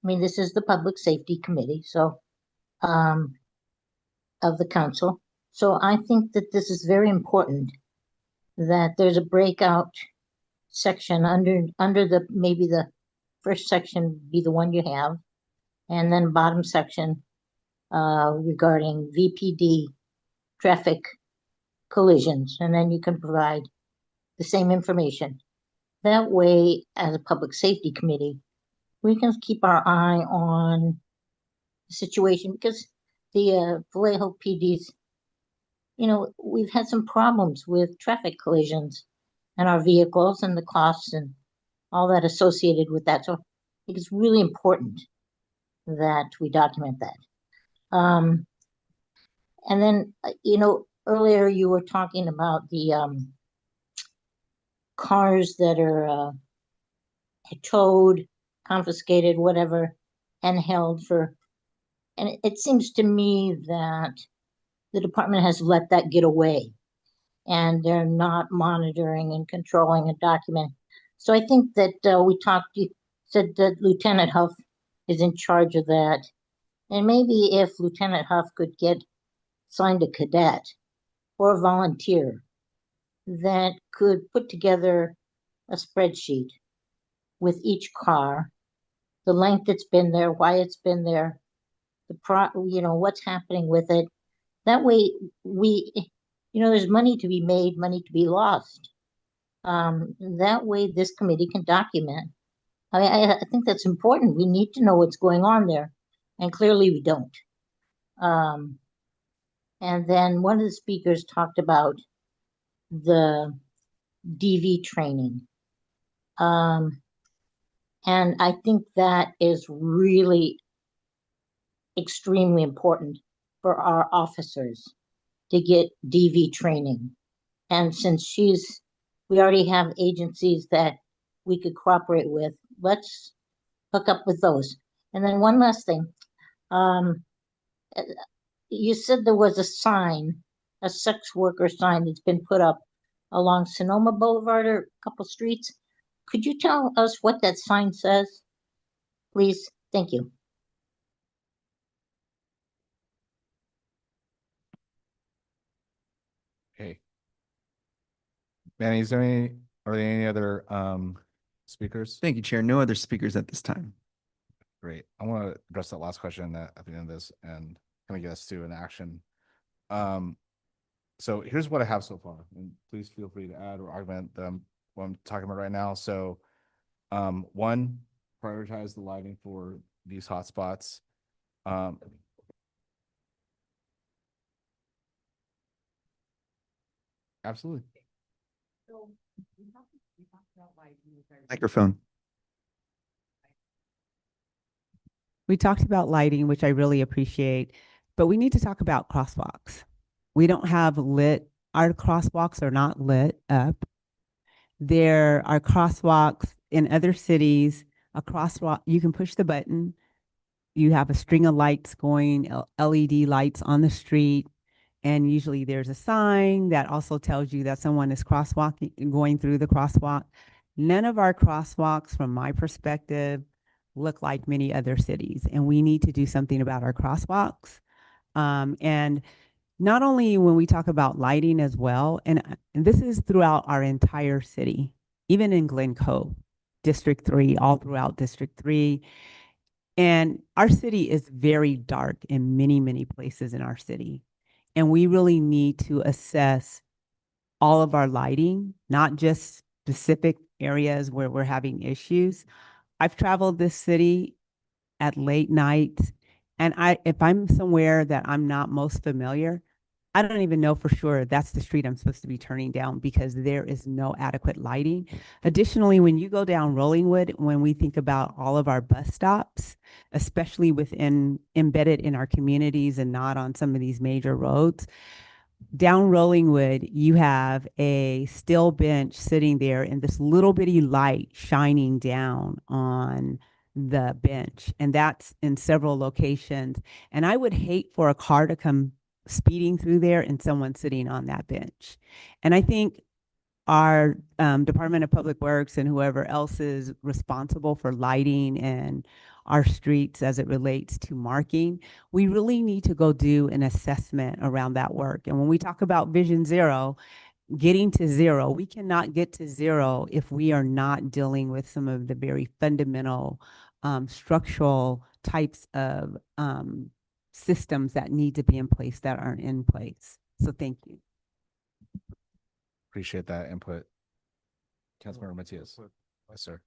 [SPEAKER 8] I mean, this is the Public Safety Committee, so of the council. So I think that this is very important, that there's a breakout section under maybe the first section be the one you have, and then bottom section regarding VPD traffic collisions, and then you can provide the same information. That way, as a public safety committee, we can keep our eye on the situation, because the Vallejo PDs, we've had some problems with traffic collisions and our vehicles and the costs and all that associated with that. So I think it's really important that we document that. And then, earlier you were talking about the cars that are towed, confiscated, whatever, and held for, and it seems to me that the department has let that get away, and they're not monitoring and controlling a document. So I think that you said that Lieutenant Huff is in charge of that. And maybe if Lieutenant Huff could get signed a cadet or a volunteer that could put together a spreadsheet with each car, the length it's been there, why it's been there, what's happening with it. That way there's money to be made, money to be lost. That way this committee can document. I think that's important. We need to know what's going on there, and clearly we don't. And then one of the speakers talked about the DV training. And And I think that is really extremely important for our officers to get DV training. And since we already have agencies that we could cooperate with, let's hook up with those. And then one last thing. Um, you said there was a sign, a sex worker sign that's been put up along Sonoma Boulevard or a couple streets. Could you tell us what that sign says, please? Thank you.
[SPEAKER 1] Okay. Manny, are there any other speakers?
[SPEAKER 7] Thank you, Chair. No other speakers at this time.
[SPEAKER 1] Great. I want to address that last question at the end of this and kind of get us to an action. So here's what I have so far, and please feel free to add or augment what I'm talking about right now. So, one, prioritize the lighting for these hotspots. Absolutely.
[SPEAKER 7] Microphone.
[SPEAKER 9] We talked about lighting, which I really appreciate, but we need to talk about crosswalks. We don't have our crosswalks are not lit up. There are crosswalks in other cities, a crosswalk, you can push the button. You have a string of lights going, LED lights on the street. And usually there's a sign that also tells you that someone is going through the crosswalk. None of our crosswalks, from my perspective, look like many other cities, and we need to do something about our crosswalks. And not only when we talk about lighting as well, and this is throughout our entire city, even in Glen Cove, District 3, all throughout District 3. And our city is very dark in many, many places in our city. And we really need to assess all of our lighting, not just specific areas where we're having issues. I've traveled this city at late nights, and if I'm somewhere that I'm not most familiar, I don't even know for sure that's the street I'm supposed to be turning down because there is no adequate lighting. Additionally, when you go down Rollingwood, when we think about all of our bus stops, especially embedded in our communities and not on some of these major roads, down Rollingwood, you have a steel bench sitting there and this little bitty light shining down on the bench. And that's in several locations. And I would hate for a car to come speeding through there and someone sitting on that bench. And I think our Department of Public Works and whoever else is responsible for lighting and our streets as it relates to marking, we really need to go do an assessment around that work. And when we talk about Vision Zero, getting to zero, we cannot get to zero if we are not dealing with some of the very fundamental structural types of systems that need to be in place that aren't in place. So thank you.
[SPEAKER 1] Appreciate that input. Councilmember Matias. Yes, sir.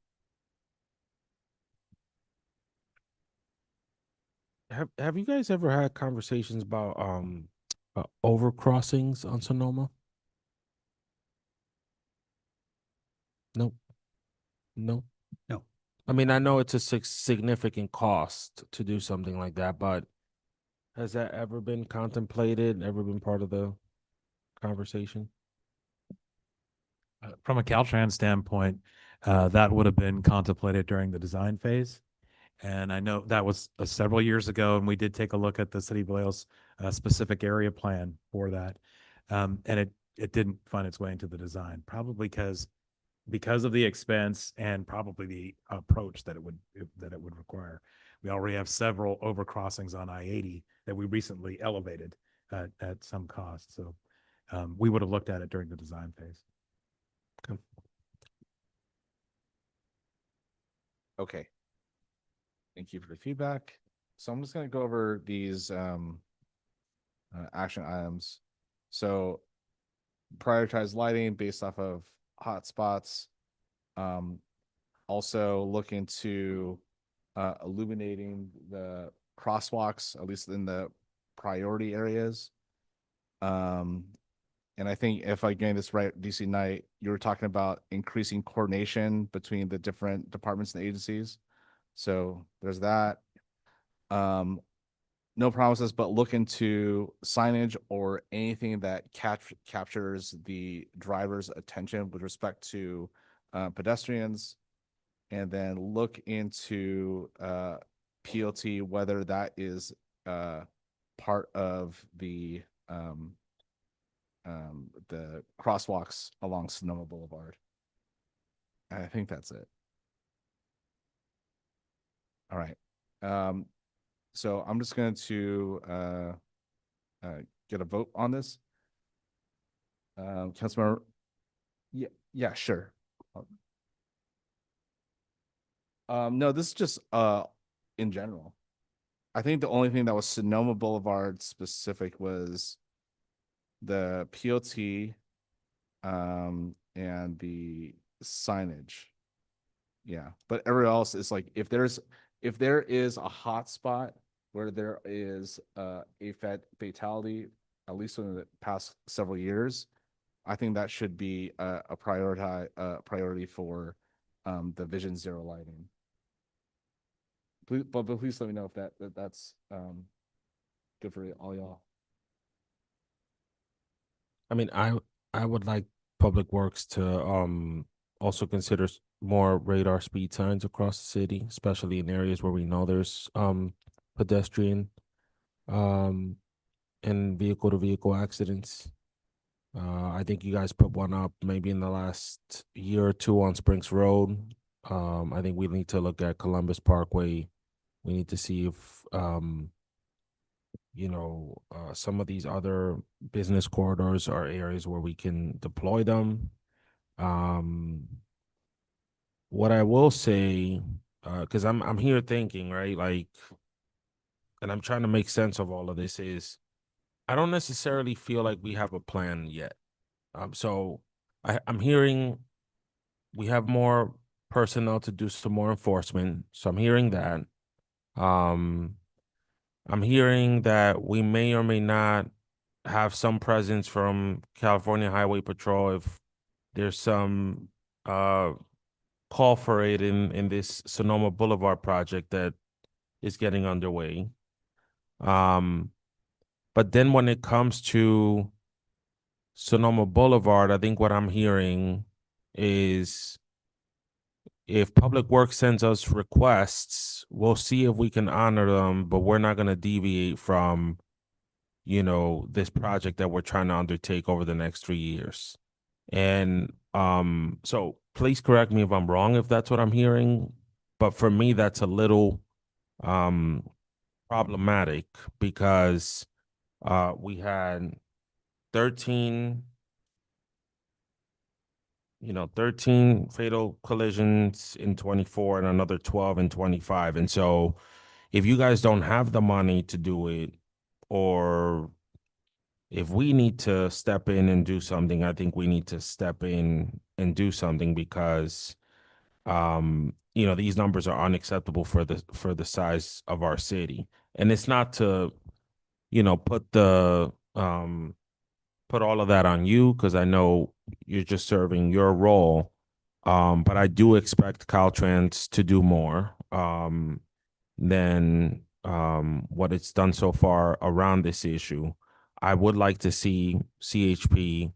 [SPEAKER 3] Have you guys ever had conversations about overcrossings on Sonoma? Nope. No.
[SPEAKER 21] No.
[SPEAKER 3] I mean, I know it's a significant cost to do something like that, but has that ever been contemplated, ever been part of the conversation?
[SPEAKER 2] From a Caltrans standpoint, that would have been contemplated during the design phase. And I know that was several years ago, and we did take a look at the City of Vallejo's specific area plan for that. And it didn't find its way into the design, probably because of the expense and probably the approach that it would require. We already have several overcrossings on I-80 that we recently elevated at some cost. So we would have looked at it during the design phase.
[SPEAKER 1] Okay. Thank you for the feedback. So I'm just going to go over these action items. So prioritize lighting based off of hotspots. Also look into illuminating the crosswalks, at least in the priority areas. And and I think if I getting this right, DC Knight, you were talking about increasing coordination between the different departments and agencies. So there's that. No promises, but look into signage or anything that captures the driver's attention with respect to pedestrians. And then look into PLT, whether that is part of the crosswalks along Sonoma Boulevard. I think that's it. All right. So I'm just going to get a vote on this. Councilmember, yeah, sure. No, this is just in general. I think the only thing that was Sonoma Boulevard specific was the PLT and the signage. Yeah, but everywhere else is like if there is a hot spot where there is a fatality, at least in the past several years, I think that should be a priority for the Vision Zero lighting. Please, but please let me know if that's good for all y'all.
[SPEAKER 3] I mean, I would like Public Works to also consider more radar speed signs across the city, especially in areas where we know there's pedestrian and vehicle to vehicle accidents. I think you guys put one up maybe in the last year or two on Springs Road. I think we need to look at Columbus Parkway. We need to see if some of these other business corridors are areas where we can deploy them. What I will say, because I'm here thinking, right, like, and I'm trying to make sense of all of this, is I don't necessarily feel like we have a plan yet. So I'm hearing we have more personnel to do some more enforcement. So I'm hearing that. I'm hearing that we may or may not have some presence from California Highway Patrol if there's some call for it in this Sonoma Boulevard project that is getting underway. But then when it comes to Sonoma Boulevard, I think what I'm hearing is if Public Works sends us requests, we'll see if we can honor them, but we're not going to deviate from, this project that we're trying to undertake over the next 3 years. And so please correct me if I'm wrong, if that's what I'm hearing. But for me, that's a little problematic because we had 13 fatal collisions in 24 and another 12 in 25. And so if you guys don't have the money to do it, or if we need to step in and do something, I think we need to step in and do something because these numbers are unacceptable for the size of our city. And it's not to, put all of that on you, because I know you're just serving your role. But I do expect Caltrans to do more than what it's done so far around this issue. I would like to see CHP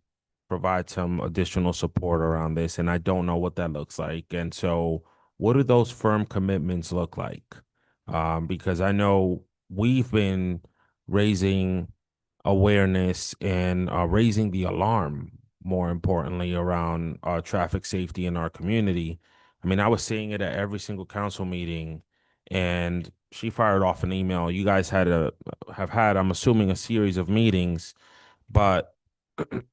[SPEAKER 3] provide some additional support around this, and I don't know what that looks like. And so what do those firm commitments look like? Because I know we've been raising awareness and raising the alarm, more importantly, around traffic safety in our community. I mean, I was saying it at every single council meeting, and she fired off an email. You guys have had, I'm assuming, a series of meetings, but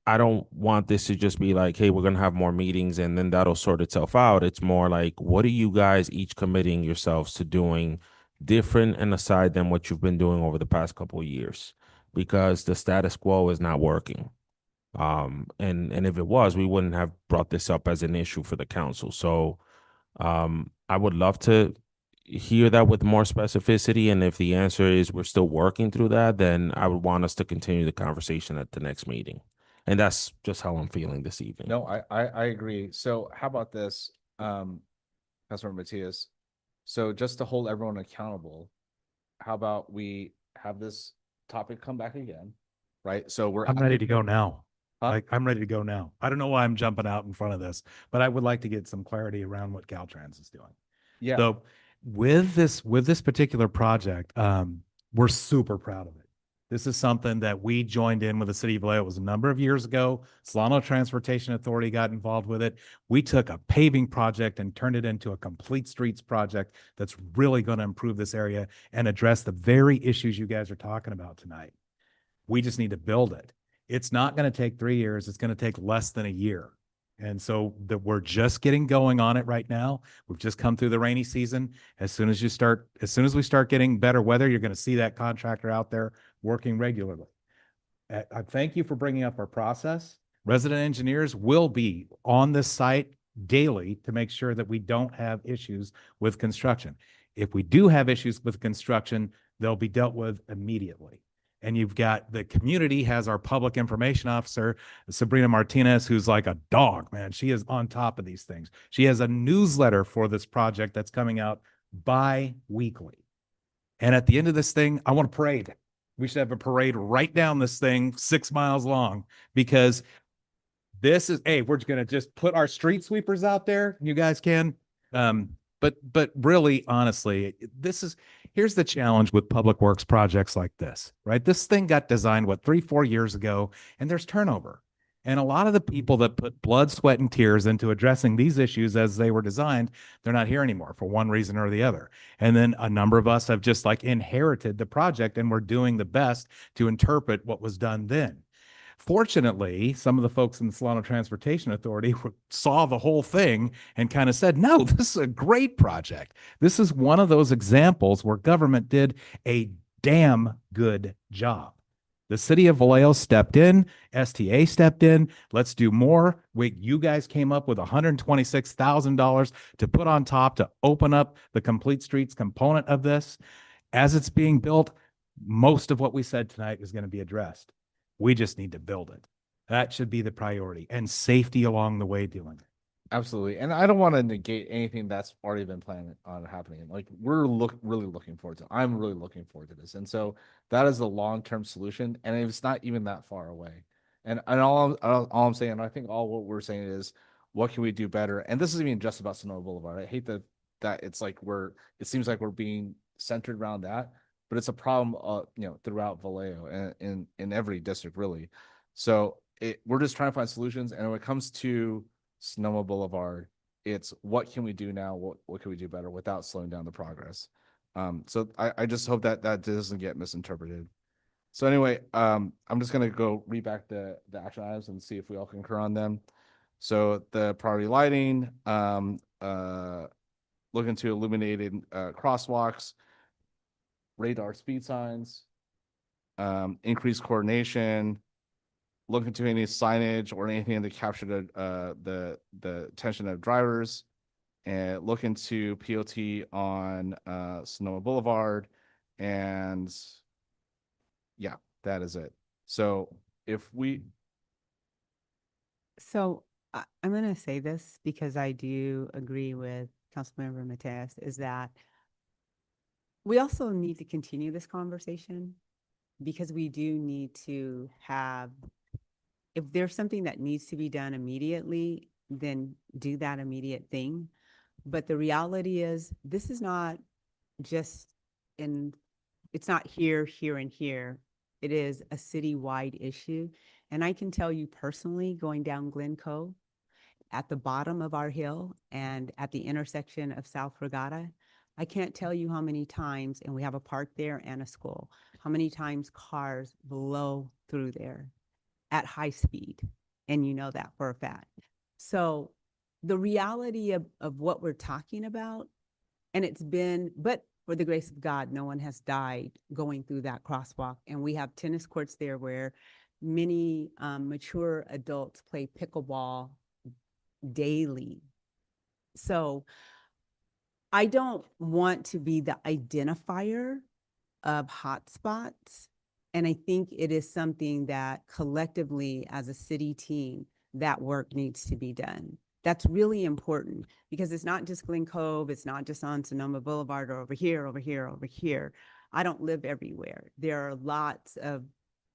[SPEAKER 3] I don't want this to just be like, hey, we're going to have more meetings and then that'll sort itself out. It's more like, what are you guys each committing yourselves to doing different and aside than what you've been doing over the past couple of years? Because the status quo is not working. And if it was, we wouldn't have brought this up as an issue for the council. So I would love to hear that with more specificity. And if the answer is we're still working through that, then I would want us to continue the conversation at the next meeting. And that's just how I'm feeling this evening.
[SPEAKER 1] No, I agree. So how about this, Councilmember Matias? So just to hold everyone accountable, how about we have this topic come back again, right? So we're
[SPEAKER 10] I'm ready to go now.
[SPEAKER 1] Huh?
[SPEAKER 10] Like, I'm ready to go now. I don't know why I'm jumping out in front of this, but I would like to get some clarity around what Caltrans is doing.
[SPEAKER 1] Yeah.
[SPEAKER 10] So with this particular project, we're super proud of it. This is something that we joined in with the city of Vallejo. It was a number of years ago. Solano Transportation Authority got involved with it. We took a paving project and turned it into a complete streets project that's really going to improve this area and address the very issues you guys are talking about tonight. We just need to build it. It's not going to take 3 years. It's going to take less than a year. And so we're just getting going on it right now. We've just come through the rainy season. As soon as we start getting better weather, you're going to see that contractor out there working regularly. I thank you for bringing up our process. Resident engineers will be on this site daily to make sure that we don't have issues with construction. If we do have issues with construction, they'll be dealt with immediately. And you've got the community has our public information officer, Sabrina Martinez, who's like a dog, man. She is on top of these things. She has a newsletter for this project that's coming out bi-weekly. And at the end of this thing, I want a parade. We should have a parade right down this thing 6 miles long, because this is, hey, we're going to just put our street sweepers out there. You guys can. But really, honestly, here's the challenge with public works projects like this, right? This thing got designed, 3-4 years ago, and there's turnover. And a lot of the people that put blood, sweat, and tears into addressing these issues as they were designed, they're not here anymore for one reason or the other. And then a number of us have just like inherited the project, and we're doing the best to interpret what was done then. Fortunately, some of the folks in the Solano Transportation Authority saw the whole thing and kind of said, no, this is a great project. This is one of those examples where government did a damn good job. The city of Vallejo stepped in, STA stepped in, let's do more. You guys came up with $126,000 to put on top to open up the complete streets component of this. As it's being built, most of what we said tonight is going to be addressed. We just need to build it. That should be the priority, and safety along the way doing it.
[SPEAKER 1] Absolutely. And I don't want to negate anything that's already been planned on happening. Like we're really looking forward to, I'm really looking forward to this. And so that is a long-term solution, and it's not even that far away. And all I'm saying, and I think all what we're saying is, what can we do better? And this isn't even just about Sonoma Boulevard. I hate that it's like it seems like we're being centered around that, but it's a problem, throughout Vallejo and in every district really. So we're just trying to find solutions. And when it comes to Sonoma Boulevard, it's what can we do now? What can we do better without slowing down the progress? So I just hope that doesn't get misinterpreted. So anyway, I'm just gonna go read back the action items and see if we all concur on them. So the priority lighting, looking to illuminated crosswalks, radar speed signs, increased coordination, look into any signage or anything to capture the attention of drivers, and look into POT on Sonoma Boulevard, and yeah, that is it. So
[SPEAKER 9] I'm going to say this because I do agree with Councilmember Mateus, is that we also need to continue this conversation, because we do need to have, if there's something that needs to be done immediately, then do that immediate thing. But the reality is, this is not just it's not here, and here. It is a citywide issue. And I can tell you personally, going down Glencoe, at the bottom of our hill and at the intersection of South Regatta, I can't tell you how many times, and we have a park there and a school, how many times cars blow through there at high speed. And you know that for a fact. So the reality of what we're talking about, and but for the grace of God, no one has died going through that crosswalk. And we have tennis courts there where many mature adults play pickleball daily. So I don't want to be the identifier of hotspots, And I think it is something that collectively as a city team, that work needs to be done. That's really important because it's not just Glen Cove, it's not just on Sonoma Boulevard or over here, over here, over here. I don't live everywhere. There are lots of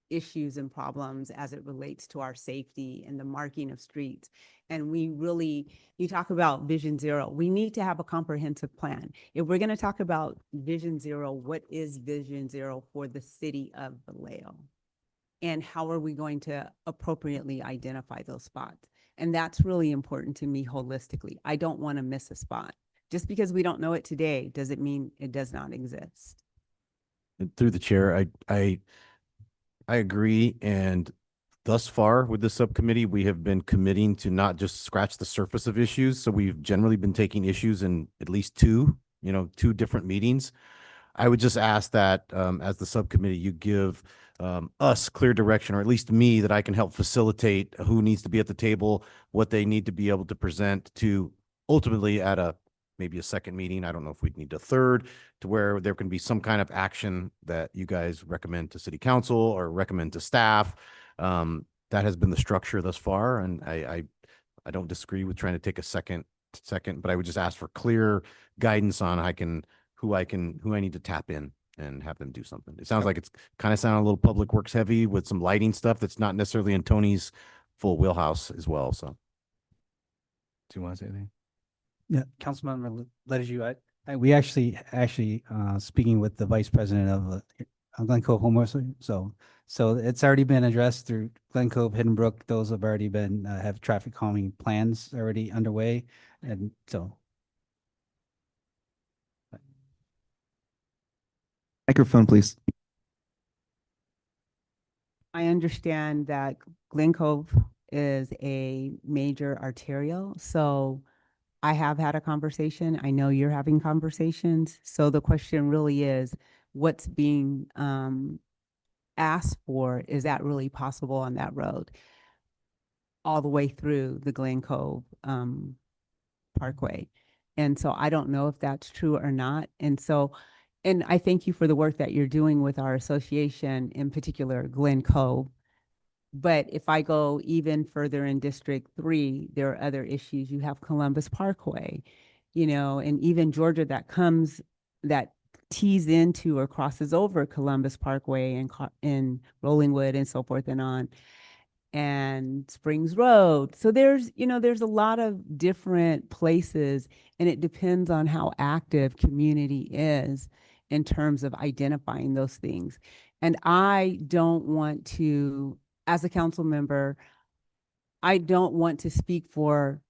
[SPEAKER 9] issues and problems as it relates to our safety and the marking of streets. And we really, you talk about Vision Zero, we need to have a comprehensive plan. If we're going to talk about Vision Zero, what is Vision Zero for the city of Vallejo? And how are we going to appropriately identify those spots? And that's really important to me holistically. I don't want to miss a spot. Just because we don't know it today doesn't mean it does not exist.
[SPEAKER 5] And through the chair, I agree. And thus far with the subcommittee, we have been committing to not just scratch the surface of issues. So we've generally been taking issues in at least two different meetings. I would just ask that as the subcommittee, you give us clear direction, or at least me, that I can help facilitate who needs to be at the table, what they need to be able to present to ultimately at maybe a second meeting. I don't know if we'd need a third, to where there can be some kind of action that you guys recommend to city council or recommend to staff. That has been the structure thus far. And I don't disagree with trying to take a second, but I would just ask for clear guidance on who I need to tap in and have them do something. It sounds like it's kind of sounding a little public works heavy with some lighting stuff that's not necessarily in Tony's full wheelhouse as well. So do you want to say anything?
[SPEAKER 21] Yeah, Councilmember Letters, we actually speaking with the vice president of Glen Cove Homeowners. So it's already been addressed through Glen Cove, Hidden Brook. Those have already been have traffic calming plans already underway, and so.
[SPEAKER 7] Microphone, please.
[SPEAKER 9] I understand that Glen Cove is a major arterial, so I have had a conversation. I know you're having conversations. So the question really is, what's being asked for? Is that really possible on that road? All the way through the Glen Cove Parkway. And so I don't know if that's true or not. And I thank you for the work that you're doing with our association, in particular Glen Cove. But if I go even further in District 3, there are other issues. You have Columbus Parkway, and even Georgia that tees into or crosses over Columbus Parkway and Rollingwood and so forth and on, and Springs Road. So there's a lot of different places, and it depends on how active community is in terms of identifying those things. And I don't want to, as a council member, I don't want to speak for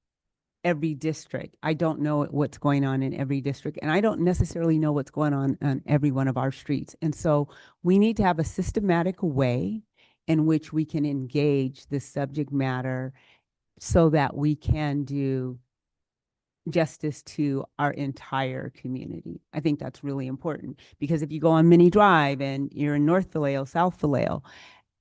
[SPEAKER 9] every district. I don't know what's going on in every district, and I don't necessarily know what's going on every one of our streets. And so we need to have a systematic way in which we can engage this subject matter so that we can do justice to our entire community. I think that's really important, because if you go on Minnie Drive and you're in North Vallejo, South Vallejo,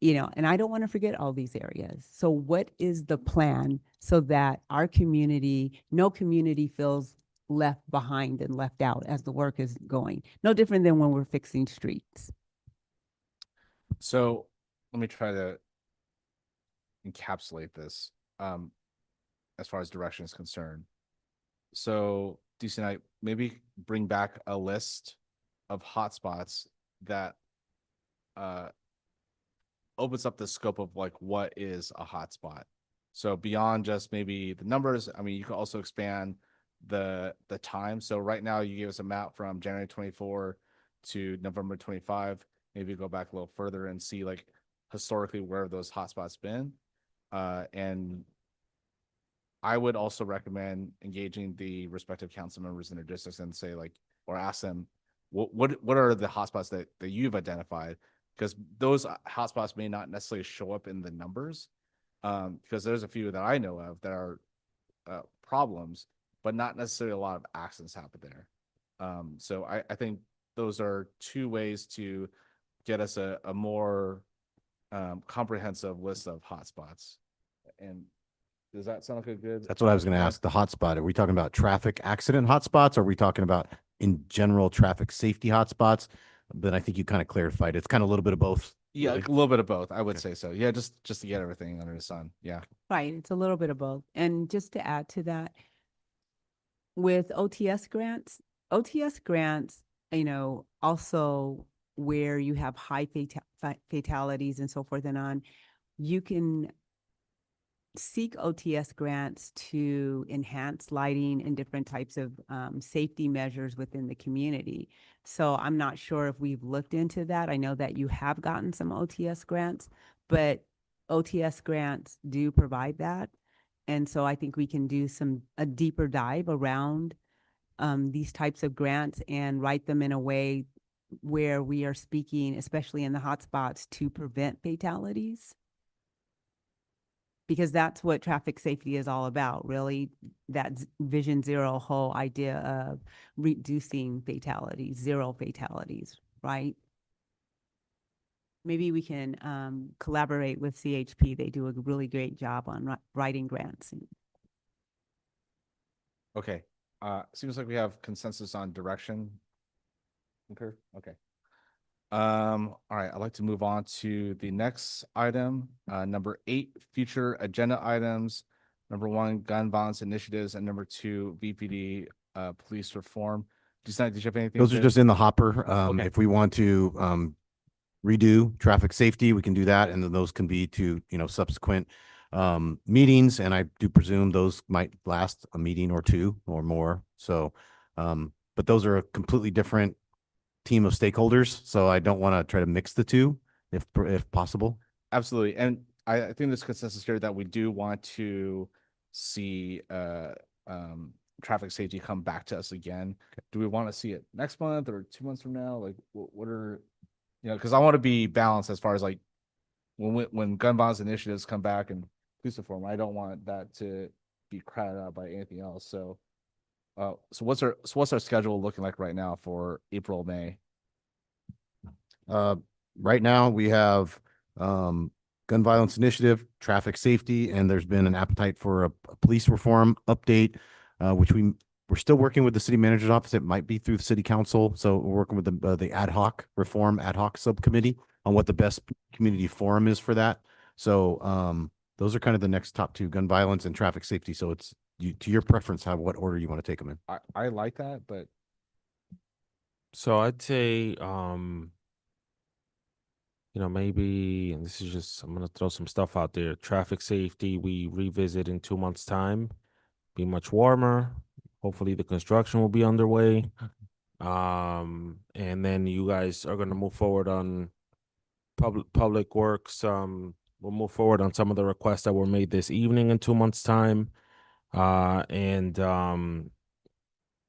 [SPEAKER 9] and I don't want to forget all these areas. So what is the plan so that our community, no community feels left behind and left out as the work is going? No different than when we're fixing streets.
[SPEAKER 1] So let me try to encapsulate this as far as direction is concerned. So DC and I maybe bring back a list of hotspots that opens up the scope of like what is a hotspot. So beyond just maybe the numbers, I mean, you can also expand the time. So right now you gave us a map from January 24 to November 25. Maybe go back a little further and see like historically where those hotspots been. And I would also recommend engaging the respective council members in their districts and say like, or ask them, what are the hotspots that you've identified? Because those hotspots may not necessarily show up in the numbers, because there's a few that I know of that are problems, but not necessarily a lot of accidents happen there. So I think those are two ways to get us a more comprehensive list of hotspots. And does that sound like a good?
[SPEAKER 5] That's what I was going to ask. The hotspot, are we talking about traffic accident hotspots? Or are we talking about in general traffic safety hotspots? But I think you kind of clarified. It's kind of a little bit of both.
[SPEAKER 1] Yeah,
[SPEAKER 5] Really?
[SPEAKER 1] a little bit of both. I would
[SPEAKER 5] Okay.
[SPEAKER 1] say so. Yeah, just to get everything under the sun. Yeah.
[SPEAKER 9] Right, it's a little bit of both. And just to add to that, with OTS grants, also where you have high fatalities and so forth and on, you can seek OTS grants to enhance lighting and different types of safety measures within the community. So I'm not sure if we've looked into that. I know that you have gotten some OTS grants, but OTS grants do provide that. And so I think we can do a deeper dive around these types of grants and write them in a way where we are speaking, especially in the hotspots, to prevent fatalities. Because that's what traffic safety is all about, really, that Vision Zero whole idea of reducing fatalities, zero fatalities, right? Maybe we can collaborate with CHP. They do a really great job on writing grants.
[SPEAKER 1] Okay. Seems like we have consensus on direction. Okay. All right, I'd like to move on to the next item, number 8, future agenda items. Number 1, gun violence initiatives, and number 2, VPD, police reform. Did you have anything?
[SPEAKER 5] Those are just in the hopper.
[SPEAKER 1] Okay.
[SPEAKER 5] If we want to redo traffic safety, we can do that, and then those can be to, subsequent meetings, and I do presume those might last a meeting or two or more. So, but those are a completely different team of stakeholders, so I don't want to try to mix the two if possible.
[SPEAKER 1] Absolutely. And I think there's consensus here that we do want to see traffic safety come back to us again. Do we want to see it next month or 2 months from now? Like what are, because I want to be balanced as far as like when gun violence initiatives come back and police reform, I don't want that to be crowded out by anything else. So what's our schedule looking like right now for April, May?
[SPEAKER 5] Right now we have gun violence initiative, traffic safety, and there's been an appetite for a police reform update, which we're still working with the city manager's office. It might be through the city council. So we're working with the ad hoc subcommittee on what the best community forum is for that. So those are kind of the next top 2, gun violence and traffic safety. So it's to your preference, what order you want to take them in.
[SPEAKER 1] I like that, but
[SPEAKER 3] So I'd say, maybe, and this is just, I'm going to throw some stuff out there. Traffic safety, we revisit in 2 months' time, be much warmer. Hopefully the construction will be underway. And then you guys are going to move forward on public works. We'll move forward on some of the requests that were made this evening in 2 months' time.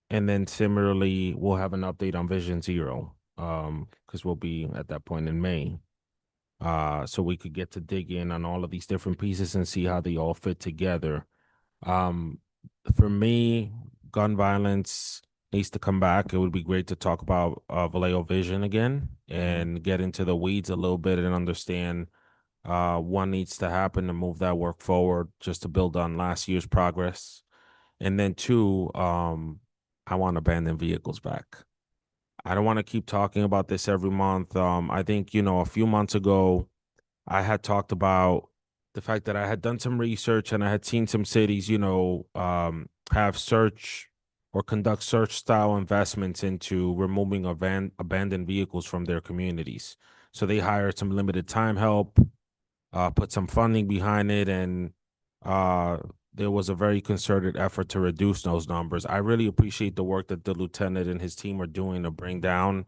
[SPEAKER 3] And then similarly, we'll have an update on Vision Zero, because we'll be at that point in May. So we could get to dig in on all of these different pieces and see how they all fit together. For me, gun violence needs to come back. It would be great to talk about Vallejo Vision again and get into the weeds a little bit and understand what needs to happen to move that work forward, just to build on last year's progress. And then 2, I want abandoned vehicles back. I don't want to keep talking about this every month. I think, a few months ago, I had talked about the fact that I had done some research and I had seen some cities, have search or conduct search style investments into removing abandoned vehicles from their communities. So they hired some limited time help, put some funding behind it, and there was a very concerted effort to reduce those numbers. I really appreciate the work that the lieutenant and his team are doing to bring down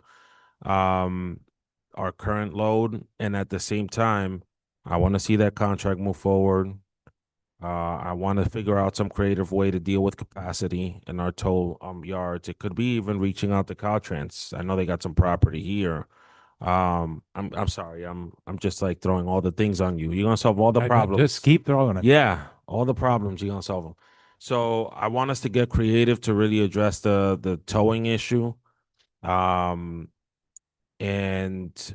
[SPEAKER 3] our current load. And at the same time, I want to see that contract move forward. I want to figure out some creative way to deal with capacity in our tow yards. It could be even reaching out to Caltrans. I know they got some property here. I'm sorry. I'm just like throwing all the things on you. You're gonna solve all the problems.
[SPEAKER 10] Just keep throwing it.
[SPEAKER 3] Yeah, all the problems, you're gonna solve them. So I want us to get creative to really address the towing issue. And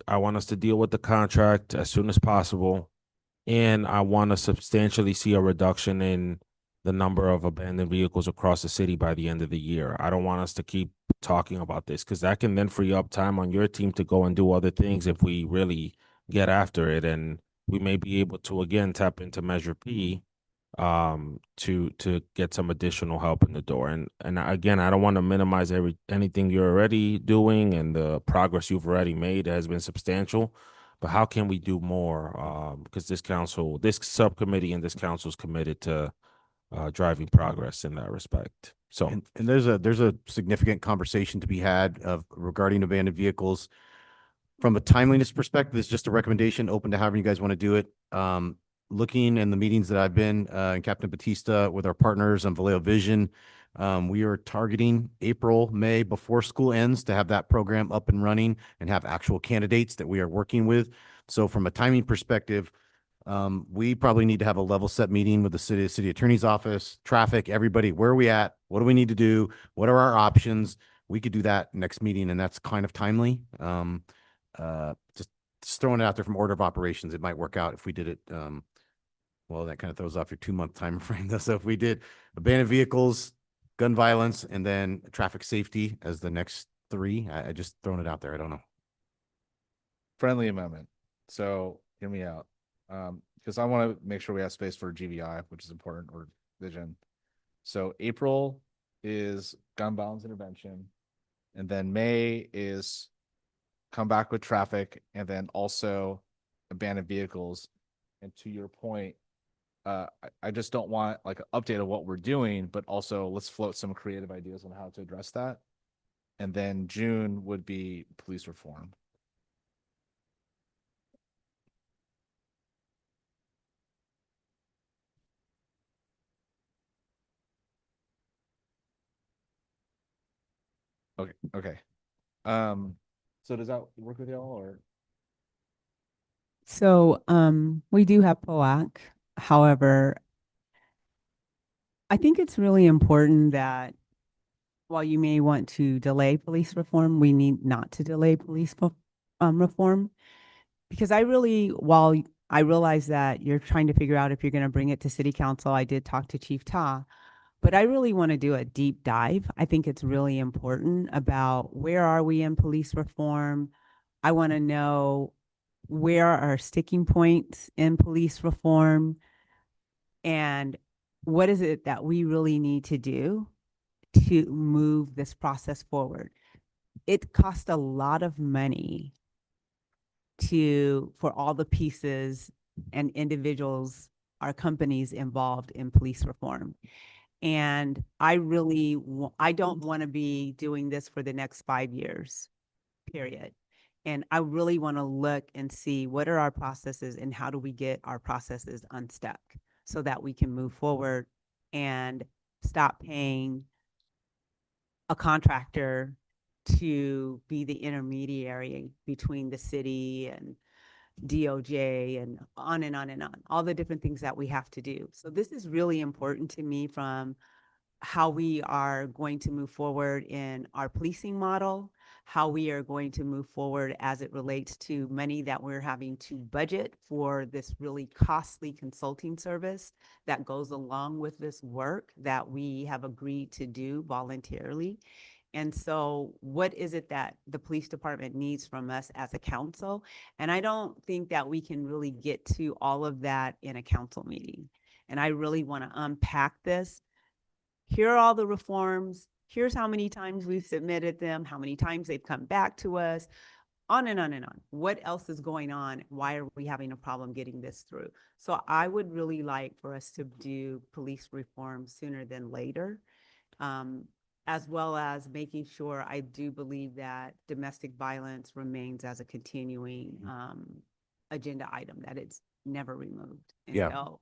[SPEAKER 3] I want us to deal with the contract as soon as possible. And I want to substantially see a reduction in the number of abandoned vehicles across the city by the end of the year. I don't want us to keep talking about this, because that can then free up time on your team to go and do other things if we really get after it. And we may be able to again tap into Measure P to get some additional help in the door. And again, I don't want to minimize anything you're already doing, and the progress you've already made has been substantial. But how can we do more? Because this subcommittee and this council is committed to driving progress in that respect. So,
[SPEAKER 5] And there's a significant conversation to be had of regarding abandoned vehicles. From a timeliness perspective, it's just a recommendation, open to however you guys want to do it. Looking in the meetings that I've been, in Captain Batista with our partners on Vallejo Vision, we are targeting April, May before school ends to have that program up and running and have actual candidates that we are working with. So from a timing perspective, we probably need to have a level set meeting with the city attorney's office, traffic, everybody. Where are we at? What do we need to do? What are our options? We could do that next meeting, and that's kind of timely. Just throwing it out there from order of operations, it might work out if we did it. Well, that kind of throws off your 2-month time frame. So if we did abandoned vehicles, gun violence, and then traffic safety as the next 3, I just throwing it out there. I don't know.
[SPEAKER 1] Friendly amendment. So hear me out. Because I want to make sure we have space for GVI, which is important, or vision. So April is gun violence intervention, and then May is come back with traffic, and then also abandoned vehicles. And to your point, I just don't want like an update of what we're doing, but also let's float some creative ideas on how to address that. And then June would be police reform. Okay. So does that work with y'all, or?
[SPEAKER 9] So, we do have POAC. However, I think it's really important that while you may want to delay police reform, we need not to delay police reform. Because while I realize that you're trying to figure out if you're going to bring it to city council, I did talk to Chief Ta, but I really want to do a deep dive. I think it's really important about where are we in police reform. I want to know where are our sticking points in police reform, and what is it that we really need to do to move this process forward. It costs a lot of money for all the pieces and individuals, our companies involved in police reform. And I don't want to be doing this for the next 5 years, period. And I really want to look and see what are our processes and how do we get our processes unstuck so that we can move forward and stop paying a contractor to be the intermediary between the city and DOJ and on and on and on, all the different things that we have to do. So this is really important to me from how we are going to move forward in our policing model, how we are going to move forward as it relates to money that we're having to budget for this really costly consulting service that goes along with this work that we have agreed to do voluntarily. And so what is it that the police department needs from us as a council? And I don't think that we can really get to all of that in a council meeting. And I really want to unpack this. Here are all the reforms. Here's how many times we've submitted them, how many times they've come back to us, on and on and on. What else is going on? Why are we having a problem getting this through? So I would really like for us to do police reform sooner than later, as well as making sure I do believe that domestic violence remains as a continuing agenda item, that it's never removed until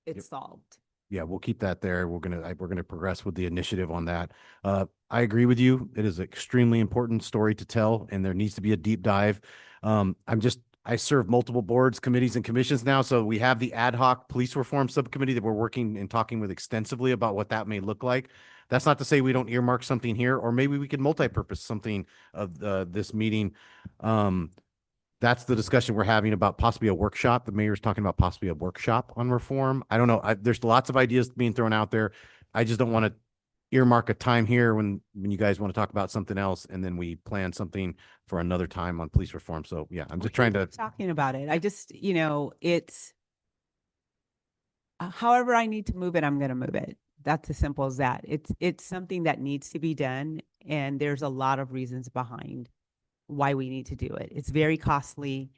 [SPEAKER 9] it's solved.
[SPEAKER 5] Yeah, we'll keep that there. We're gonna progress with the initiative on that. I agree with you. It is an extremely important story to tell, and there needs to be a deep dive. I serve multiple boards, committees, and commissions now, so we have the ad hoc police reform subcommittee that we're working and talking with extensively about what that may look like. That's not to say we don't earmark something here, or maybe we could multi-purpose something of this meeting. That's the discussion we're having about possibly a workshop. The mayor's talking about possibly a workshop on reform. I don't know. There's lots of ideas being thrown out there. I just don't want to earmark a time here when you guys want to talk about something else, and then we plan something for another time on police reform. So yeah, I'm just trying to.
[SPEAKER 9] Talking about it. I just, it's, however I need to move it, I'm going to move it. That's as simple as that. It's something that needs to be done. And there's a lot of reasons behind why we need to do it. It's very costly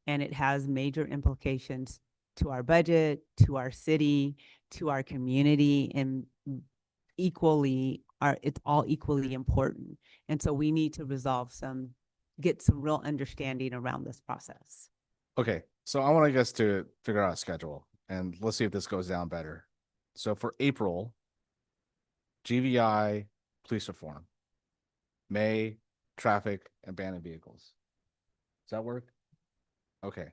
[SPEAKER 9] and it has major implications to our budget, to our city, to our community, and it's all equally important. And so we need to get some real understanding around this process.
[SPEAKER 1] Okay, so I want us to figure out a schedule and let's see if this goes down better. So for April, GVI, police reform. May, traffic, abandoned vehicles. Does that work? Okay.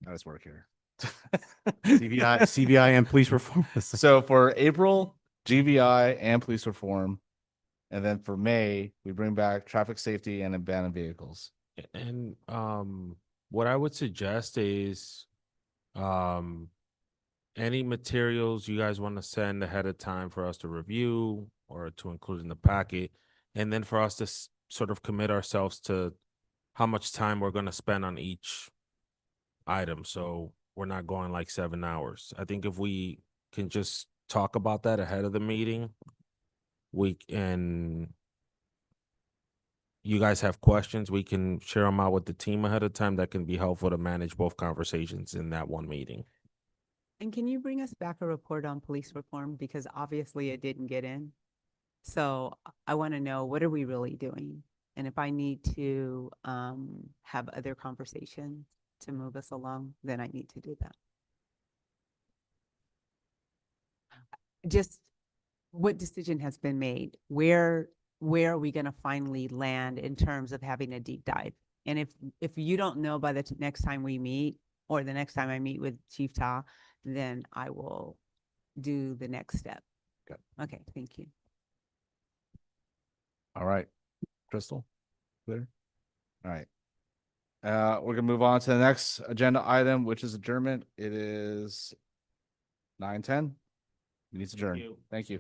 [SPEAKER 1] How does work here?
[SPEAKER 5] CVI and police reform.
[SPEAKER 1] So for April, GVI and police reform. And then for May, we bring back traffic safety and abandoned vehicles.
[SPEAKER 3] And what I would suggest is any materials you guys want to send ahead of time for us to review or to include in the packet, and then for us to sort of commit ourselves to how much time we're going to spend on each item. So we're not going like 7 hours. I think if we can just talk about that ahead of the meeting, you guys have questions, we can share them out with the team ahead of time. That can be helpful to manage both conversations in that one meeting.
[SPEAKER 9] And can you bring us back a report on police reform? Because obviously it didn't get in. So I want to know, what are we really doing? And if I need to have other conversations to move us along, then I need to do that. Just what decision has been made? Where are we going to finally land in terms of having a deep dive? And if you don't know by the next time we meet, or the next time I meet with Chief Ta, then I will do the next step.
[SPEAKER 1] Good.
[SPEAKER 9] Okay, thank you.
[SPEAKER 1] All right. Crystal, clear? All right. We're gonna move on to the next agenda item, which is adjournment. It is 9:10. We need to adjourn. Thank you.